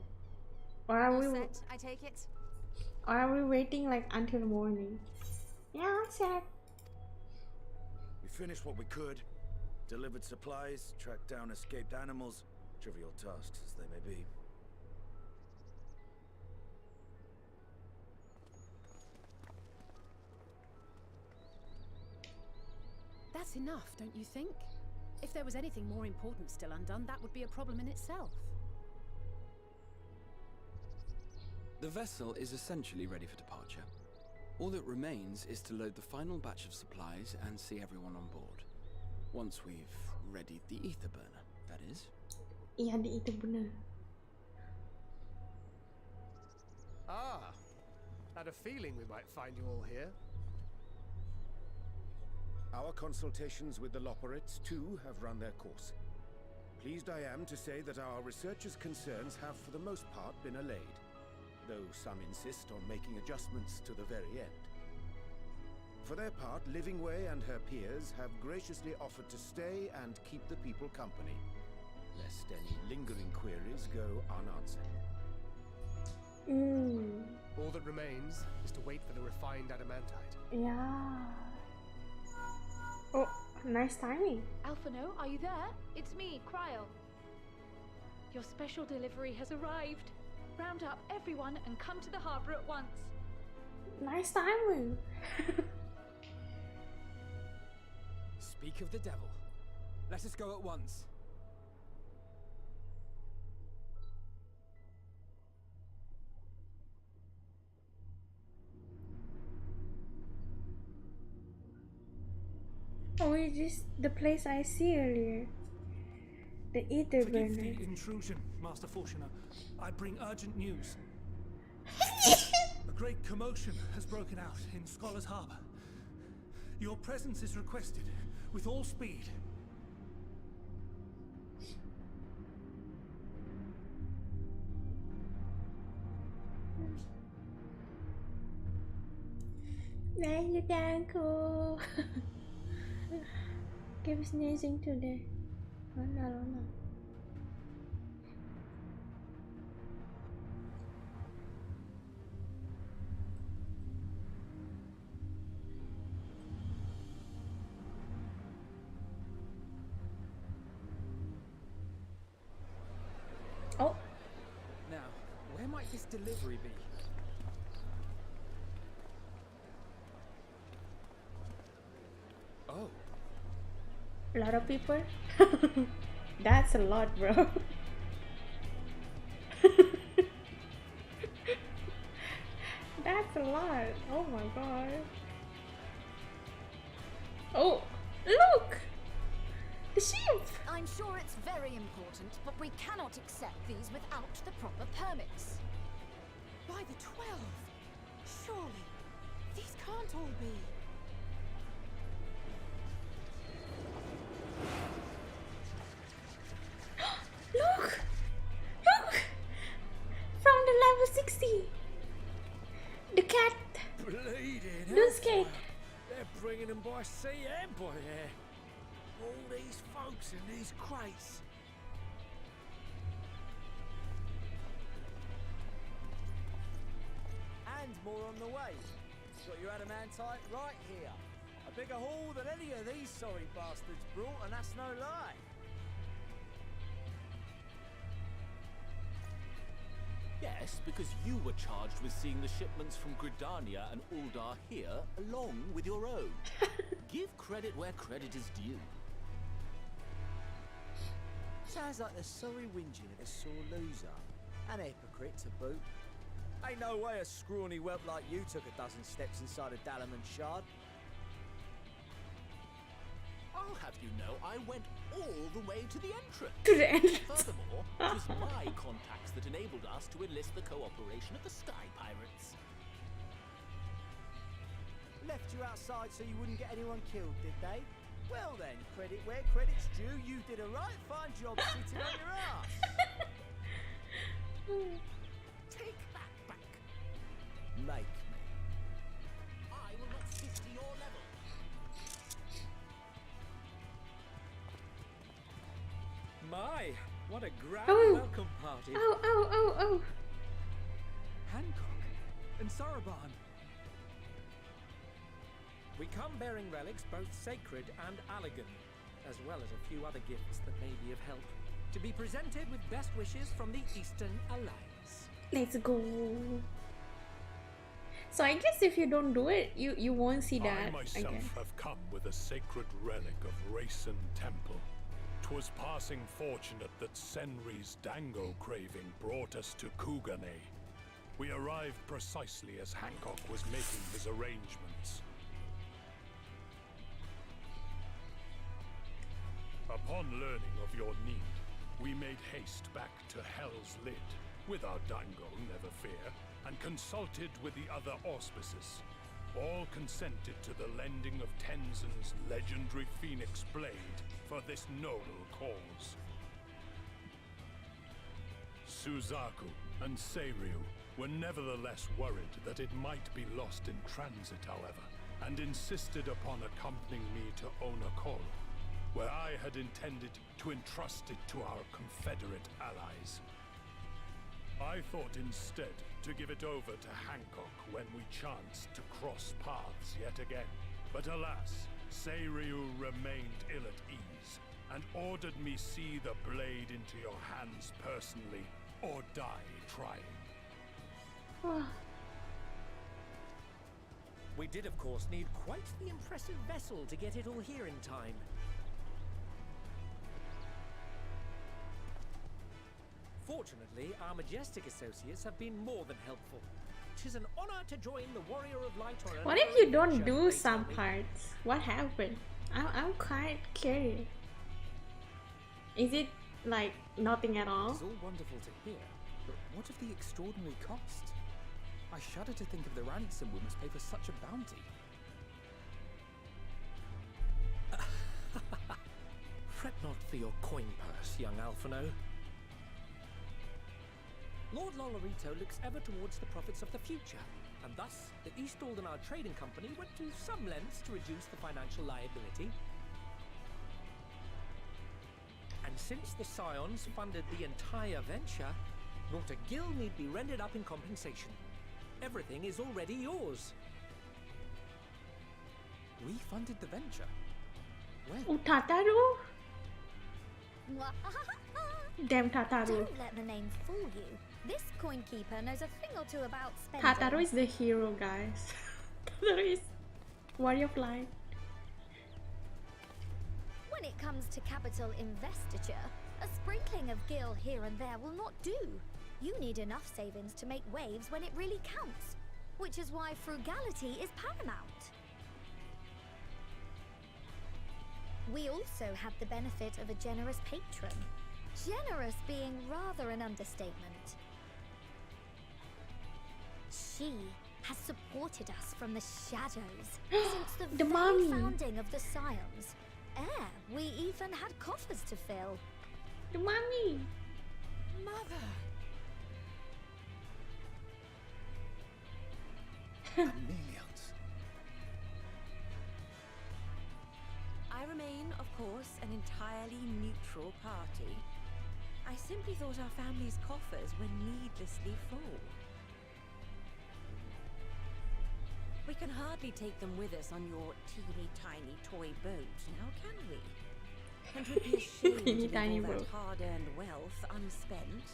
Or are we? Set, I take it. Or are we waiting like until morning? Yeah, I'm set. We finished what we could, delivered supplies, tracked down escaped animals, trivial tasks as they may be. That's enough, don't you think? If there was anything more important still undone, that would be a problem in itself. The vessel is essentially ready for departure. All that remains is to load the final batch of supplies and see everyone on board. Once we've readied the ether burner, that is. Yeah, the ether burner. Ah, had a feeling we might find you all here. Our consultations with the Loperites, too, have run their course. Pleased I am to say that our researchers' concerns have for the most part been allayed, though some insist on making adjustments to the very end. For their part, Livingway and her peers have graciously offered to stay and keep the people company, lest any lingering queries go unanswered. All that remains is to wait for the refined adamantite. Yeah. Oh, nice timing. Alphano, are you there? It's me, Cryo. Your special delivery has arrived. Round up everyone and come to the harbor at once. Nice timing. Speak of the devil. Let us go at once. Oh, is this the place I see earlier? The ether burner. Forgive the intrusion, Master Fortuner. I bring urgent news. A great commotion has broken out in Scholar's Harbor. Your presence is requested with all speed. Aku. Keep sneezing today. Lona. Oh. Now, where might this delivery be? Oh. A lot of people? That's a lot, bro. That's a lot. Oh my god. Oh, look! The sheep! I'm sure it's very important, but we cannot accept these without the proper permits. By the 12! Surely, these can't all be. Look! Look! From the level 60! The cat! Bleeding Dunscape! They're bringing them by sea and by air. All these folks in these crates. And more on the way. Got your adamantite right here. A bigger haul than any of these sorry bastards brought, and that's no lie. Yes, because you were charged with seeing the shipments from Gridania and Uldar here, along with your own. Give credit where credit is due. Sounds like the sorry whinging of a sore loser. An hypocrite to boot. Ain't no way a scrawny whelp like you took a dozen steps inside a Dalamant shard. I'll have you know, I went all the way to the entrance. To the entrance. Furthermore, it was my contacts that enabled us to enlist the cooperation of the Sky Pirates. Left you outside so you wouldn't get anyone killed, did they? Well then, credit where credit's due, you did a right fine job sitting on your ass. Take that back. Make me. I will not fit to your level. My, what a grand Oh. welcome party. Oh. Hancock and Saraban. We come bearing relics both sacred and elegant, as well as a few other gifts that may be of help, to be presented with best wishes from the Eastern Alliance. Let's go. So I guess if you don't do it, you won't see that. I myself have come with a sacred relic of Raisin Temple. 'Twas passing fortunate that Senri's dango craving brought us to Kugane. We arrived precisely as Hancock was making his arrangements. Upon learning of your need, we made haste back to Hell's Lid, with our dango, never fear, and consulted with the other auspices. All consented to the lending of Tenzin's legendary Phoenix Blade for this noble cause. Suzaku and Seiryu were nevertheless worried that it might be lost in transit, however, and insisted upon accompanying me to Onokoro, where I had intended to entrust it to our Confederate allies. I thought instead to give it over to Hancock when we chanced to cross paths yet again. But alas, Seiryu remained ill at ease, and ordered me see the blade into your hands personally, or die trying. We did, of course, need quite the impressive vessel to get it all here in time. Fortunately, our majestic associates have been more than helpful. 'Tis an honor to join the Warrior of Light on What if you don't do some parts? What happened? I'm quite curious. Is it like nothing at all? It's all wonderful to hear, but what of the extraordinary cost? I shudder to think of the ransom we must pay for such a bounty. Fret not for your coin purse, young Alphino. Lord Lolorito looks ever towards the profits of the future, and thus the East Aldenar Trading Company went to some lengths to reduce the financial liability. And since the Scions funded the entire venture, not a gill need be rendered up in compensation. Everything is already yours. We funded the venture? When? Oh, Tataru? Damn Tataru. Don't let the name fool you. This coin keeper knows a thing or two about spending. Tataru is the hero, guys. Tataru is Warrior of Light. When it comes to capital investiture, a sprinkling of gil here and there will not do. You need enough savings to make waves when it really counts, which is why frugality is paramount. We also have the benefit of a generous patron. Generous being rather an understatement. She has supported us from the shadows since the very founding of the Scions. We even had coffers to fill. The mommy! Mother! Millions. I remain, of course, an entirely neutral party. I simply thought our family's coffers were needlessly full. We can hardly take them with us on your teeny-tiny toy boat, now can we? And would be ashamed to leave all that hard-earned wealth unspent.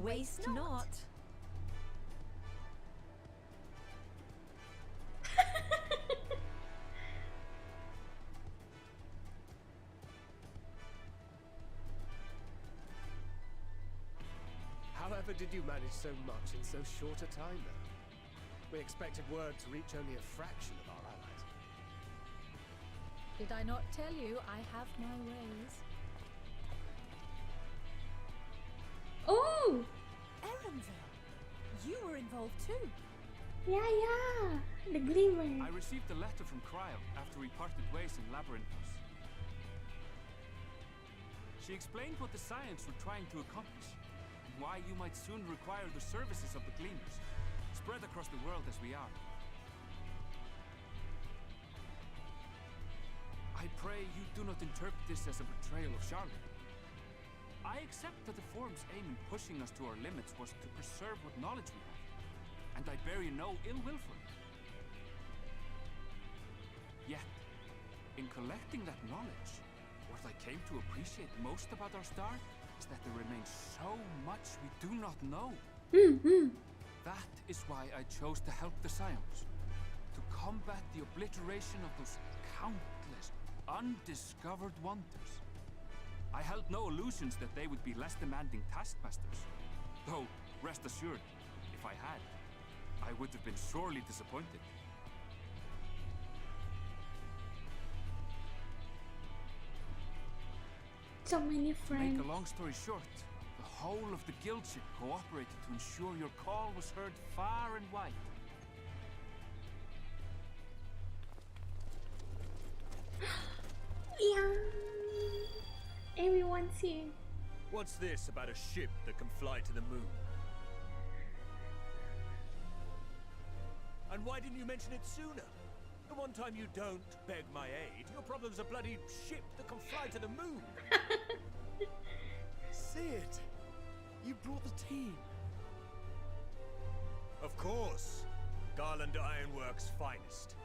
Waste not. However did you manage so much in so short a time, though? We expected word to reach only a fraction of our allies. Did I not tell you I have my ways? Oh! Erenville, you were involved too. Yeah, the glimmer. I received a letter from Cryo after we parted ways in Labyrinthos. She explained what the Scions were trying to accomplish, and why you might soon require the services of the Gleamers, spread across the world as we are. I pray you do not interpret this as a betrayal of Charlotte. I accept that the Forum's aim in pushing us to our limits was to preserve what knowledge we have, and I bear you no ill will for it. Yet, in collecting that knowledge, what I came to appreciate most about our star is that there remains so much we do not know. That is why I chose to help the Scions, to combat the obliteration of those countless, undiscovered wonders. I held no illusions that they would be less demanding taskmasters, though, rest assured, if I had, I would have been sorely disappointed. So many friends. Make a long story short, the whole of the guildship cooperated to ensure your call was heard far and wide. Yeah. want to see. What's this about a ship that can fly to the moon? And why didn't you mention it sooner? The one time you don't beg my aid, your problem's a bloody ship that can fly to the moon. See it? You brought the team. Of course. Garland Ironworks' finest.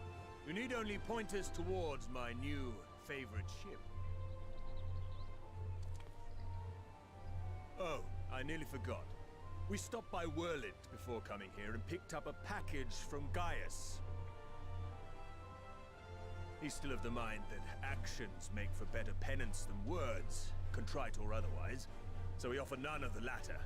You need only point us towards my new favorite ship. Oh, I nearly forgot. We stopped by Whirlint before coming here and picked up a package from Gaius. He's still of the mind that actions make for better penance than words, contrite or otherwise, so we offer none of the latter.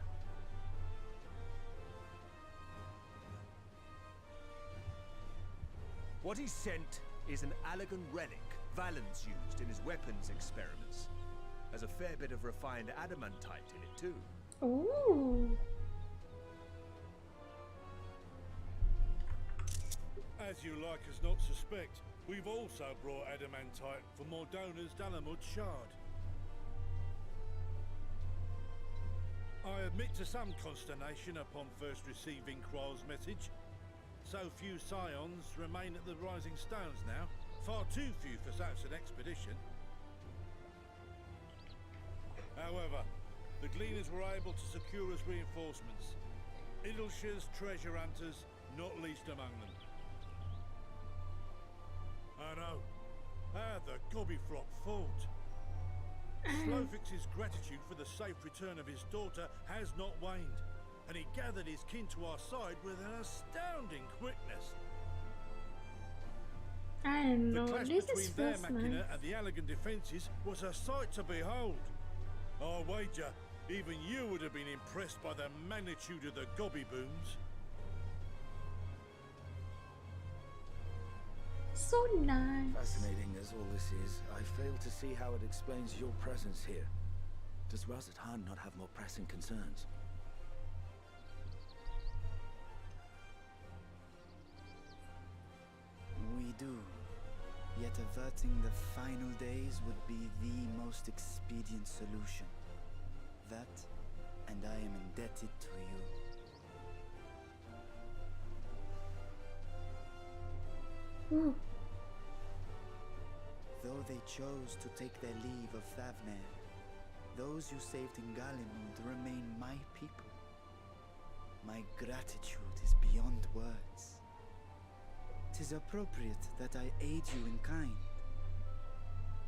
What he sent is an Allegan relic Valens used in his weapons experiments. Has a fair bit of refined adamantite in it too. Ooh. As you like us not suspect, we've also brought adamantite for Mordona's Dalamud shard. I admit to some consternation upon first receiving Kryl's message. So few scions remain at the Rising Stones now. Far too few for such an expedition. However, the Gleaners were able to secure us reinforcements. Idleshire's treasure hunters, not least among them. I know. How the Gobbyflock fought. Slofix's gratitude for the safe return of his daughter has not waned, and he gathered his kin to our side with an astounding quickness. I don't know. The clash This between is their first machina nice. and the Allegan defences was a sight to behold. I wager even you would have been impressed by the magnitude of the gobby booms. So nice. Fascinating as all this is, I fail to see how it explains your presence here. Does Razat-Han not have more pressing concerns? We do. Yet averting the final days would be the most expedient solution. That, and I am indebted to you. Ooh. Though they chose to take their leave of Thavnair, those you saved in Galimund remain my people. My gratitude is beyond words. 'Tis appropriate that I aid you in kind.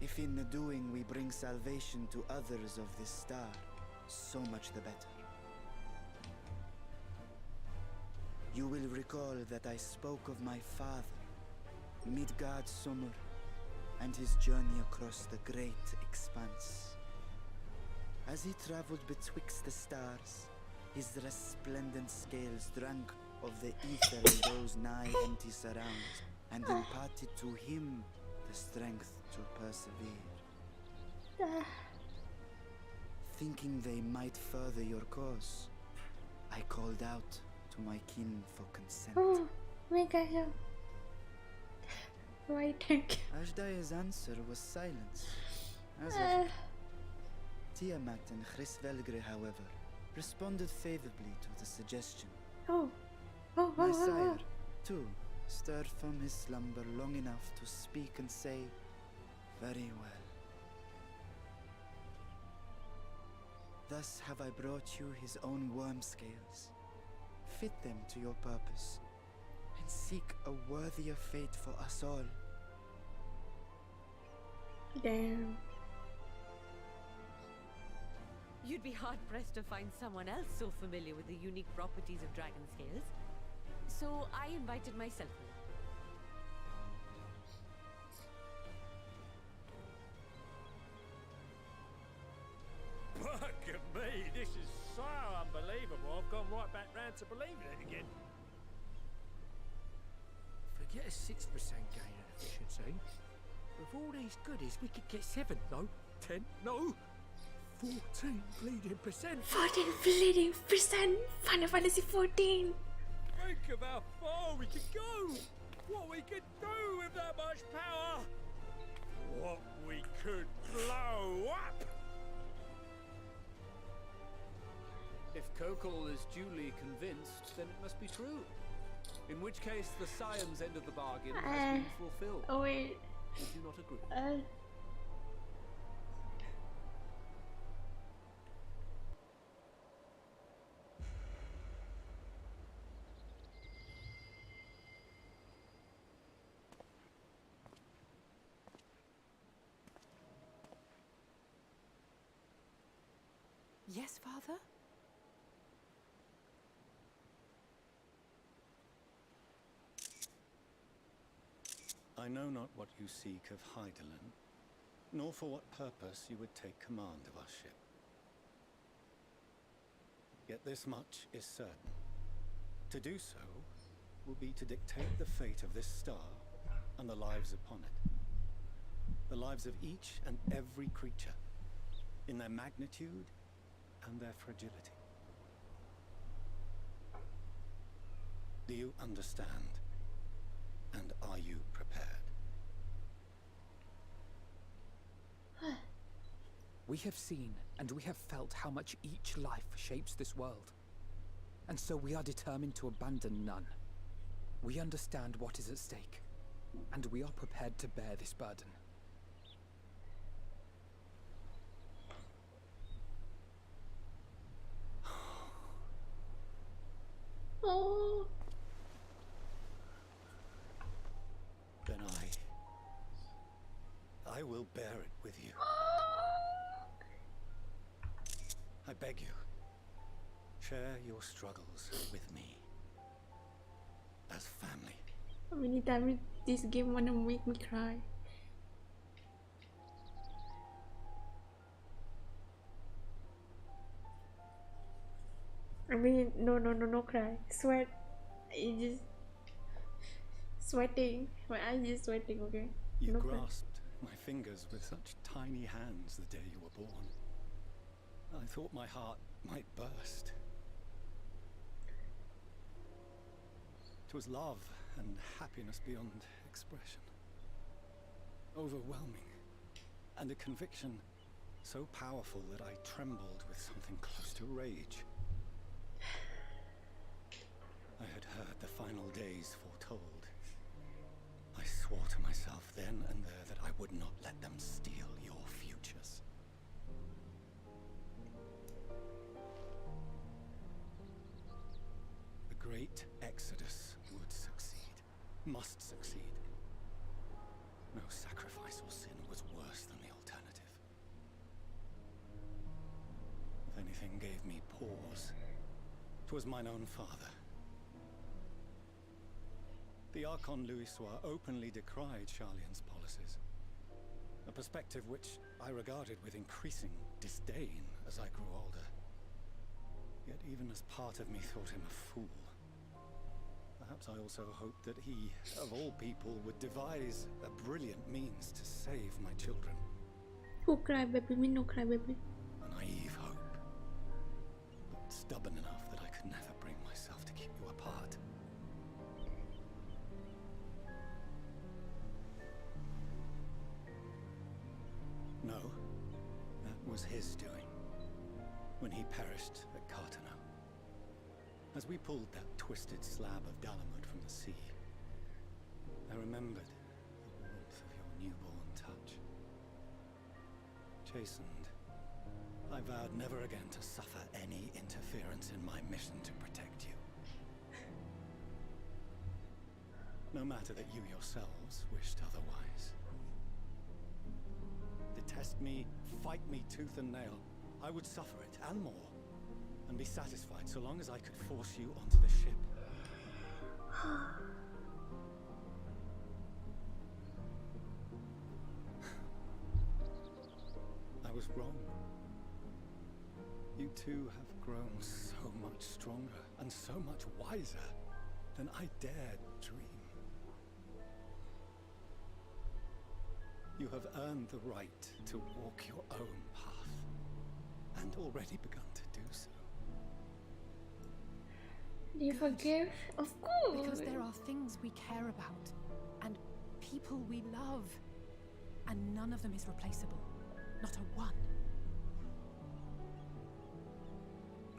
If in the doing we bring salvation to others of this star, so much the better. You will recall that I spoke of my father, Midgard Summer, and his journey across the great expanse. As he traveled betwixt the stars, his resplendent scales drank of the ether in those nigh empty surrounds, and imparted to him the strength to persevere. Thinking they might further your cause, I called out to my kin for consent. Oh, my God. Why thank you? Ashdaya's answer was silence, as ever. Tiamat and Chrisvelgre, however, responded favorably to the suggestion. My sire, too, stirred from his slumber long enough to speak and say, "Very well." Thus have I brought you his own worm scales. Fit them to your purpose, and seek a worthier fate for us all. Damn. You'd be hard-pressed to find someone else so familiar with the unique properties of dragon scales. So I invited myself. Look at me, this is so unbelievable. I've gone right back round to believing it again. Forget a 6% gain in efficiency. With all these goodies, we could get 7, no, 10, no, 14 bleeding percent. 14 bleeding percent. Final Fantasy 14. Think of how far we could go. What we could do with that much power. What we could blow up. Kokol is duly convinced, then it must be true. In which case, the Scion's end of the bargain has been fulfilled. Oh wait. Would you not agree? Yes, Father? I know not what you seek of Hydaelyn, nor for what purpose you would take command of our ship. Yet this much is certain. To do so will be to dictate the fate of this star and the lives upon it. The lives of each and every creature, in their magnitude and their fragility. Do you understand? And are you prepared? We have seen and we have felt how much each life shapes this world. And so we are determined to abandon none. We understand what is at stake, and we are prepared to bear this burden. Oh. Then I will bear it with you. I beg you, share your struggles with me. As family. How many times this game wanna make me cry? I mean, no cry. Sweat. It just sweating. My eyes just sweating. Okay. You no grasped my fingers with such tiny hands the day you were born. I thought my heart might burst. It was love and happiness beyond expression. Overwhelming. And a conviction so powerful that I trembled with something close to rage. I had heard the final days foretold. I swore to myself then and there that I would not let them steal your futures. The great exodus would succeed, must succeed. No sacrifice or sin was worse than the alternative. If anything gave me pause, 'twas mine own father. The Archon Louisois openly decried Charlian's policies, a perspective which I regarded with increasing disdain as I grew older. Yet even as part of me thought him a fool, perhaps I also hoped that he, of all people, would devise a brilliant means to save my children. Who cry baby? Me no cry baby. A naive hope, but stubborn enough that I could never bring myself to keep you apart. No, that was his doing, when he perished at Cartano. As we pulled that twisted slab of Dalamud from the sea, I remembered the warmth of your newborn touch. Chastened, I vowed never again to suffer any interference in my mission to protect you. No matter that you yourselves wished otherwise. Detest me, fight me tooth and nail, I would suffer it, and more, and be satisfied so long as I could force you onto the ship. I was wrong. You two have grown so much stronger and so much wiser than I dared dream. You have earned the right to walk your own path, and already begun to do so. Do you forgive? Of course! Because there are things we care about, and people we love, and none of them is replaceable. Not a one.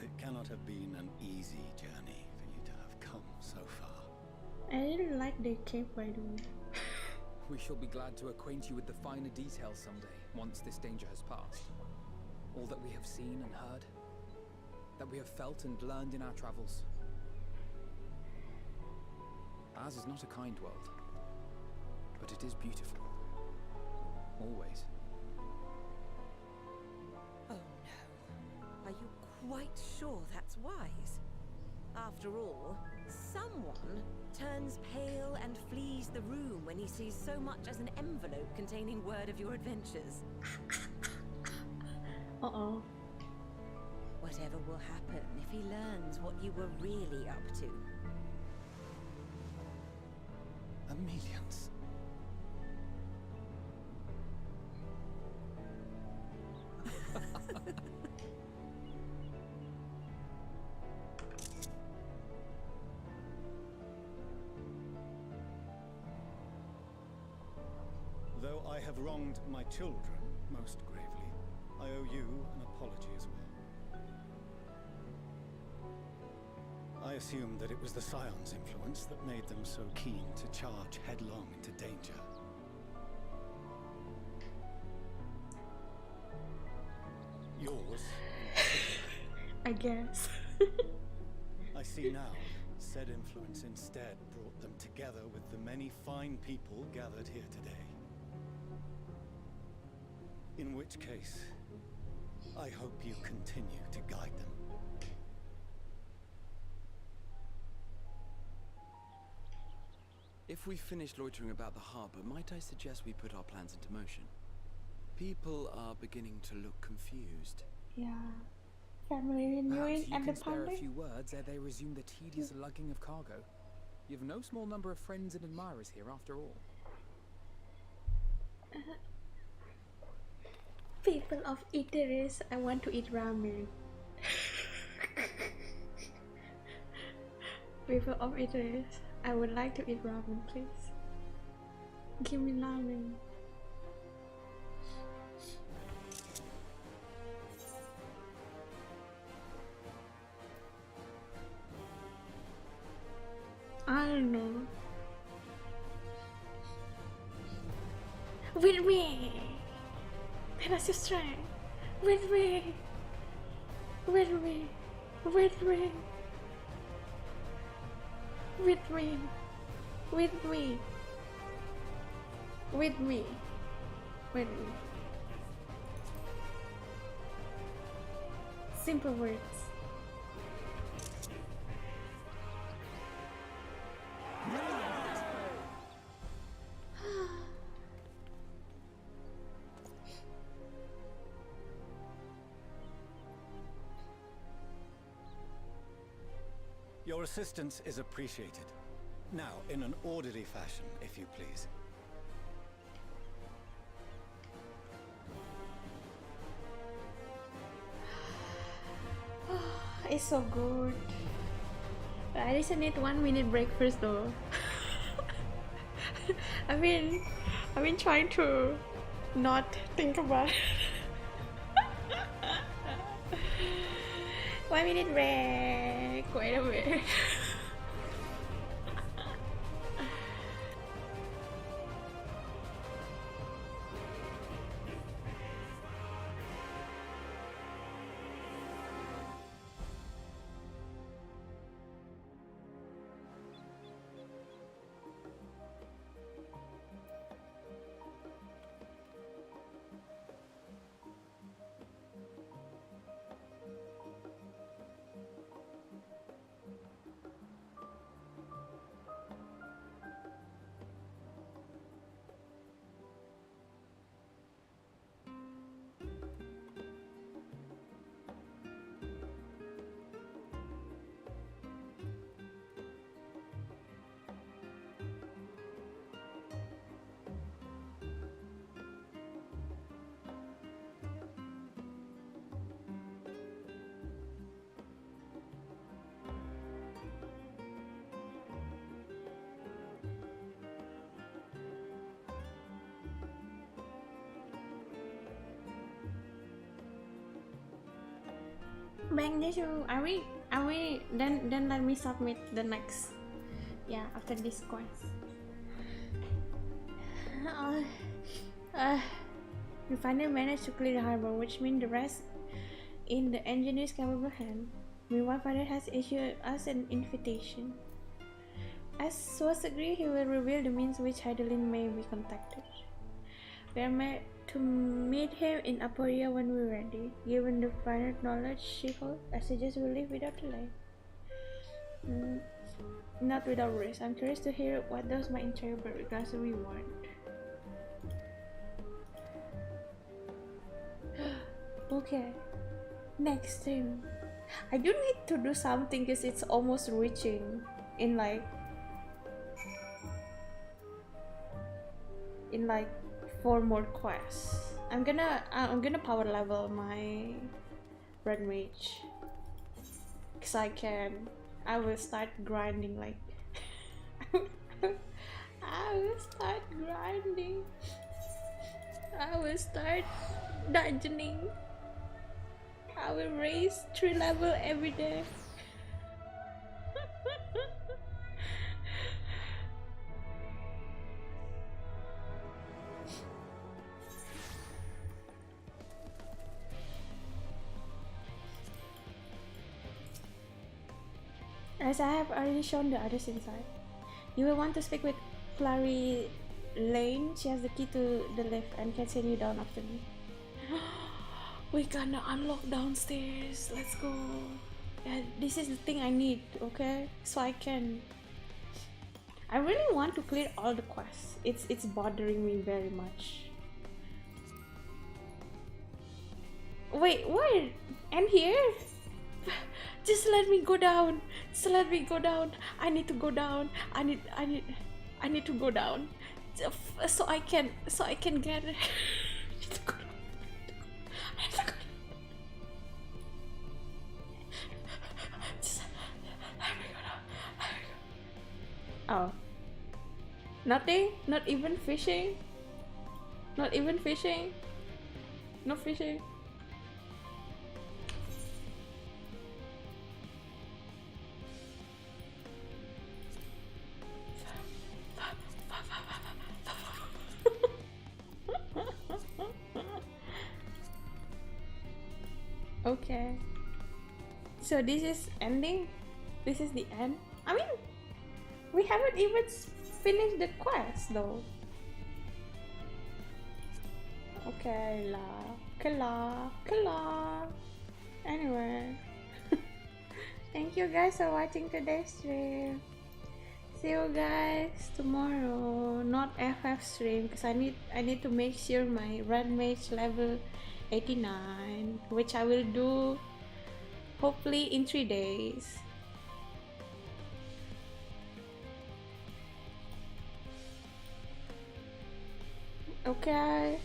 It cannot have been an easy journey for you to have come so far. I really like the cape, by the way. We shall be glad to acquaint you with the finer details someday, once this danger has passed. All that we have seen and heard, that we have felt and learned in our travels. Ours is not a kind world, but it is beautiful. Always. Oh no. Are you quite sure that's wise? After all, someone turns pale and flees the room when he sees so much as an envelope containing word of your adventures. Uh-oh. Whatever will happen if he learns what you were really up to? Millions. Though I have wronged my children most gravely, I owe you an apology as well. I assumed that it was the Scion's influence that made them so keen to charge headlong into danger. Yours, I guess. I see now that said influence instead brought them together with the many fine people gathered here today. In which case, I hope you continue to guide them. If we've finished loitering about the harbor, might I suggest we put our plans into motion? People are beginning to look confused. Yeah. Family renewing Perhaps you and the can spare a public. few words ere they resume the tedious lugging of cargo. You've no small number of friends and admirers here, after all. People of Iteris, I want to eat ramen. People of Iteris, I would like to eat ramen, please. Give me ramen. I don't know. With me! That is your strength! With me! With me! With me! With me! With me! With me! With me! Simple words. Your assistance is appreciated. Now, in an orderly fashion, if you please. It's so good. Arisa need 1 minute break first though. I've been trying to not think about it. 1 minute break. Wait a minute. Bang this you. Are we then let me submit the next. Yeah, after this quest. We finally managed to clear the harbor, which means the rest in the engineer's capable hand. Meanwhile, Father has issued us an invitation. As was agreed, he will reveal the means which Heidelin may be contacted. We are made to meet him in Aporia when we're ready. Given the finite knowledge she holds, I suggest we leave without delay. Not without risk. I'm curious to hear what does my interpreter regards the reward. Okay, next stream. I do need to do something because it's almost reaching in like 4 more quests. I'm gonna power level my red mage because I will start grinding like I will start grinding. I will start dungeoning. I will raise 3 level every day. As I have already shown the others inside, you will want to speak with Clary Lane. She has the key to the lift and can send you down after me. We gonna unlock downstairs. Let's go. Yeah, this is the thing I need, okay? So I really want to clear all the quests. It's bothering me very much. Wait, what? And here? Just let me go down. Just let me go down. I need to go down. I need to go down. So I can get it. Oh. Nothing? Not even fishing? Not even fishing? No fishing? Okay. So this is ending? This is the end? I mean, we haven't even finished the quest though. Okay la. Anyway. Thank you guys for watching today's stream. See you guys tomorrow. Not FF stream because I need to make sure my red mage level 89, which I will do hopefully in 3 days. Okay.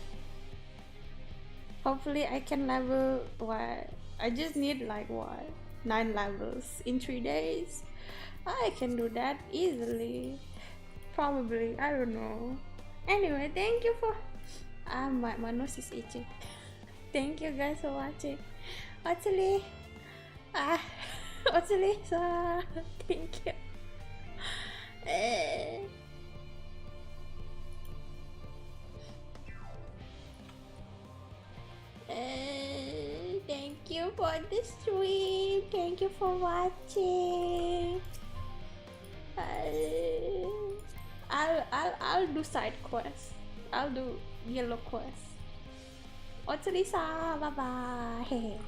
Hopefully I can level what? I just need like what? 9 levels in 3 days. I can do that easily. Probably. I don't know. Anyway, thank you for my nose is itching. Thank you guys for watching. Watsuli. Watsuli. Thank you. Thank you for the stream. Thank you for watching. I'll do side quests. I'll do yellow quests. Otsulisa, bye bye.